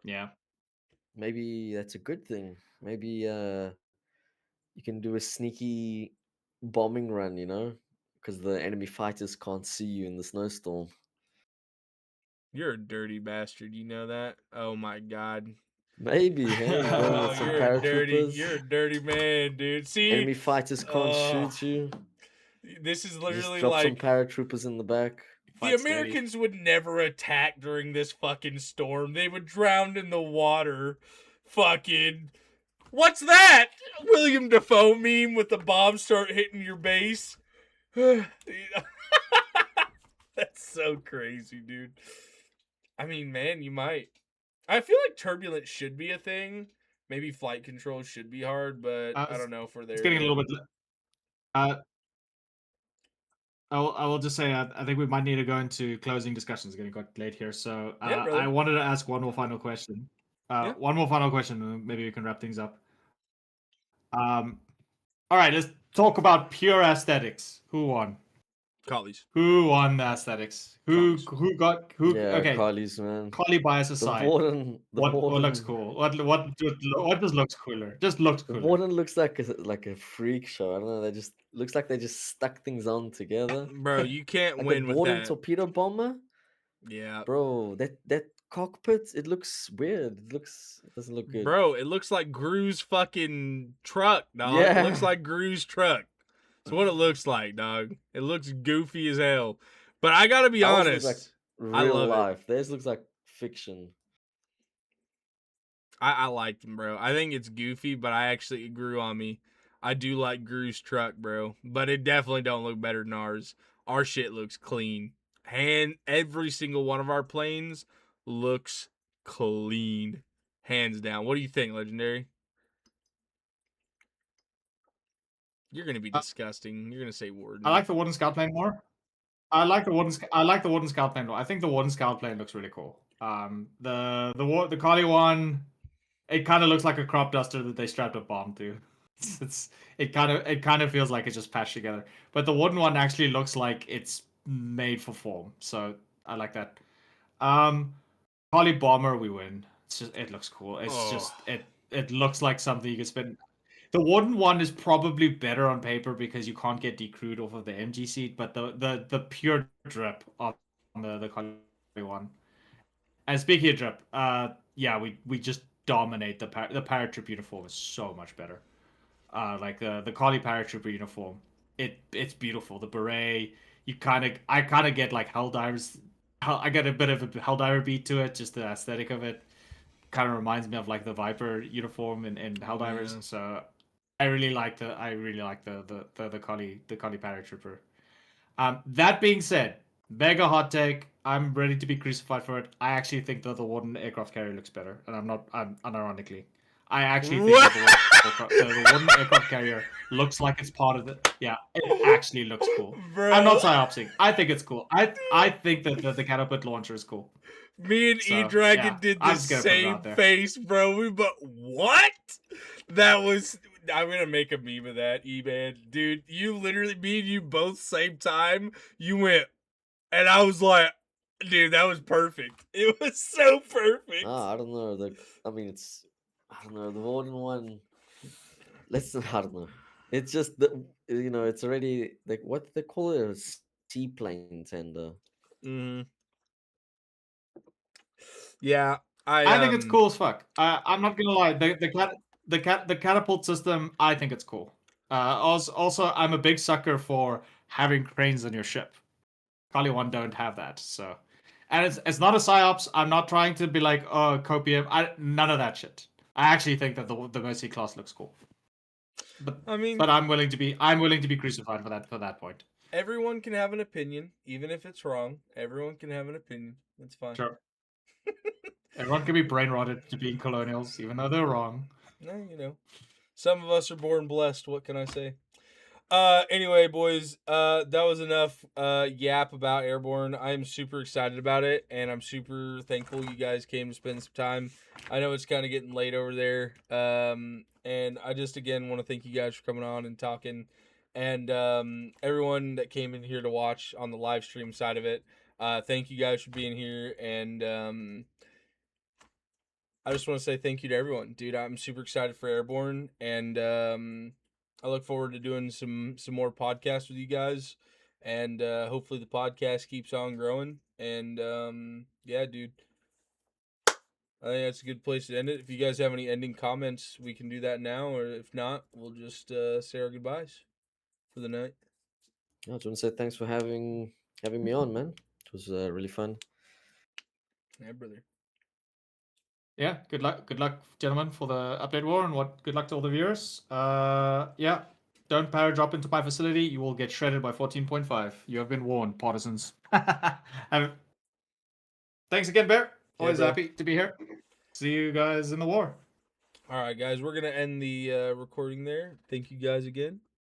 Yeah. Maybe that's a good thing. Maybe you can do a sneaky bombing run, because the enemy fighters can't see you in the snowstorm. You're a dirty bastard. You know that? Oh my god. Maybe, hey, go in Oh, with some you're paratroopers. a dirty man, dude. See, Enemy fighters can't shoot you. this is Just literally drop some like paratroopers in the back. the Fight steady. Americans would never attack during this fucking storm. They would drown in the water. Fucking. What's that? William Dafoe meme with the bombs start hitting your base. That's so crazy, dude. I mean, man, you might. I feel like turbulence should be a thing. Maybe flight control should be hard, but I don't know if we're there. It's getting a yet. little bit. I will just say I think we might need to go into closing discussions. It's getting quite late here, so Yeah, brother. I wanted to ask one more final question. Yeah. One more final question, and maybe we can wrap things up. All right, let's talk about pure aesthetics. Who won? Collies. Who won the aesthetics? Who got who? Yeah, Okay, Carly's, man. Collie bias The aside, warden, what looks cool? What just looks cooler? Just looks the cooler. warden looks like a freak show. I don't know. They just looks like they just stuck things on together. Bro, you can't Like win the with warden that. torpedo bomber, Yeah. bro. That cockpit, it looks weird. It doesn't look good. Bro, it looks like Gru's fucking truck, dog. Yeah. It looks like Gru's truck. That's what it looks like, dog. It looks goofy as hell. But I gotta be Ours honest. looks like I real love it. life. Theirs looks like fiction. I like them, bro. I think it's goofy, but it grew on me. I do like Gru's truck, bro. But it definitely don't look better than ours. Our shit looks clean. Every single one of our planes looks clean. Hands down. What do you think, Legendary? You're gonna be disgusting. You're gonna say Warden. I like the wooden scout plane more. I like the wooden scout plane more. I think the wooden scout plane looks really cool. The Collie one, it kind of looks like a crop duster that they strapped a bomb to. It kind of feels like it's just patched together. But the wooden one actually looks like it's made for form. So I like that. Collie bomber, we win. It looks cool. It looks like something you could spend. The wooden one is probably better on paper because you can't get decrewed off of the MG seat, but the pure drip on the Collie one. And speaking of drip, yeah, we just dominate the paratrooper uniform is so much better. like the Collie paratrooper uniform. It's beautiful. The beret, I kind of get like Helldivers. I get a bit of a Helldiver beat to it. Just the aesthetic of it kind of reminds me of like the Viper uniform in Helldivers. Yeah. So I really like the Collie paratrooper. That being said, mega hot take. I'm ready to be crucified for it. I actually think that the Warden aircraft carrier looks better, and I'm not. I'm unironically. I actually think that the Warden aircraft carrier looks like it's part of the. Yeah, it actually looks cool. Bro, I'm not psyopsing. I think it's cool. I think that the catapult launcher is cool. me and So, E-Dragon yeah, did I'm the just gonna put it same out there. face, bro. What? That was. I'm gonna make a meme of that, E-Man. Dude, you literally, me and you both same time, you went, and I was like, dude, that was perfect. It was so perfect. I don't know. I mean, I don't know. The Warden one. I don't know. It's just it's already like what they call it, a seaplane tender. Yeah, I think it's cool as fuck. I'm not gonna lie. The catapult system. I think it's cool. Also, I'm a big sucker for having cranes on your ship. Kali one don't have that, so, and it's not a psyops. I'm not trying to be like, oh, copium. None of that shit. I actually think that the Mercy class looks cool. But I mean, but I'm willing to be crucified for that point. everyone can have an opinion, even if it's wrong. Everyone can have an opinion. That's fine. Sure. Everyone can be brain rotted to being colonials, even though they're wrong. No, some of us are born blessed. What can I say? Anyway, boys, that was enough yap about Airborne. I am super excited about it, and I'm super thankful you guys came to spend some time. I know it's kind of getting late over there, and I just again want to thank you guys for coming on and talking, and everyone that came in here to watch on the live stream side of it. Thank you guys for being here, and I just want to say thank you to everyone, dude. I'm super excited for Airborne, and I look forward to doing some more podcasts with you guys, and hopefully the podcast keeps on growing. And yeah, dude, I think that's a good place to end it. If you guys have any ending comments, we can do that now, or if not, we'll just say our goodbyes for the night. I just want to say thanks for having me on, man. It was really fun. Yeah, brother. Yeah, good luck, gentlemen, for the update war, and good luck to all the viewers. Yeah, don't power drop into my facility. You will get shredded by 14.5. You have been warned, partisans. Thanks again, Bear. Always bro. happy to be here. See you guys in the war. All right, guys, we're gonna end the recording there. Thank you guys again.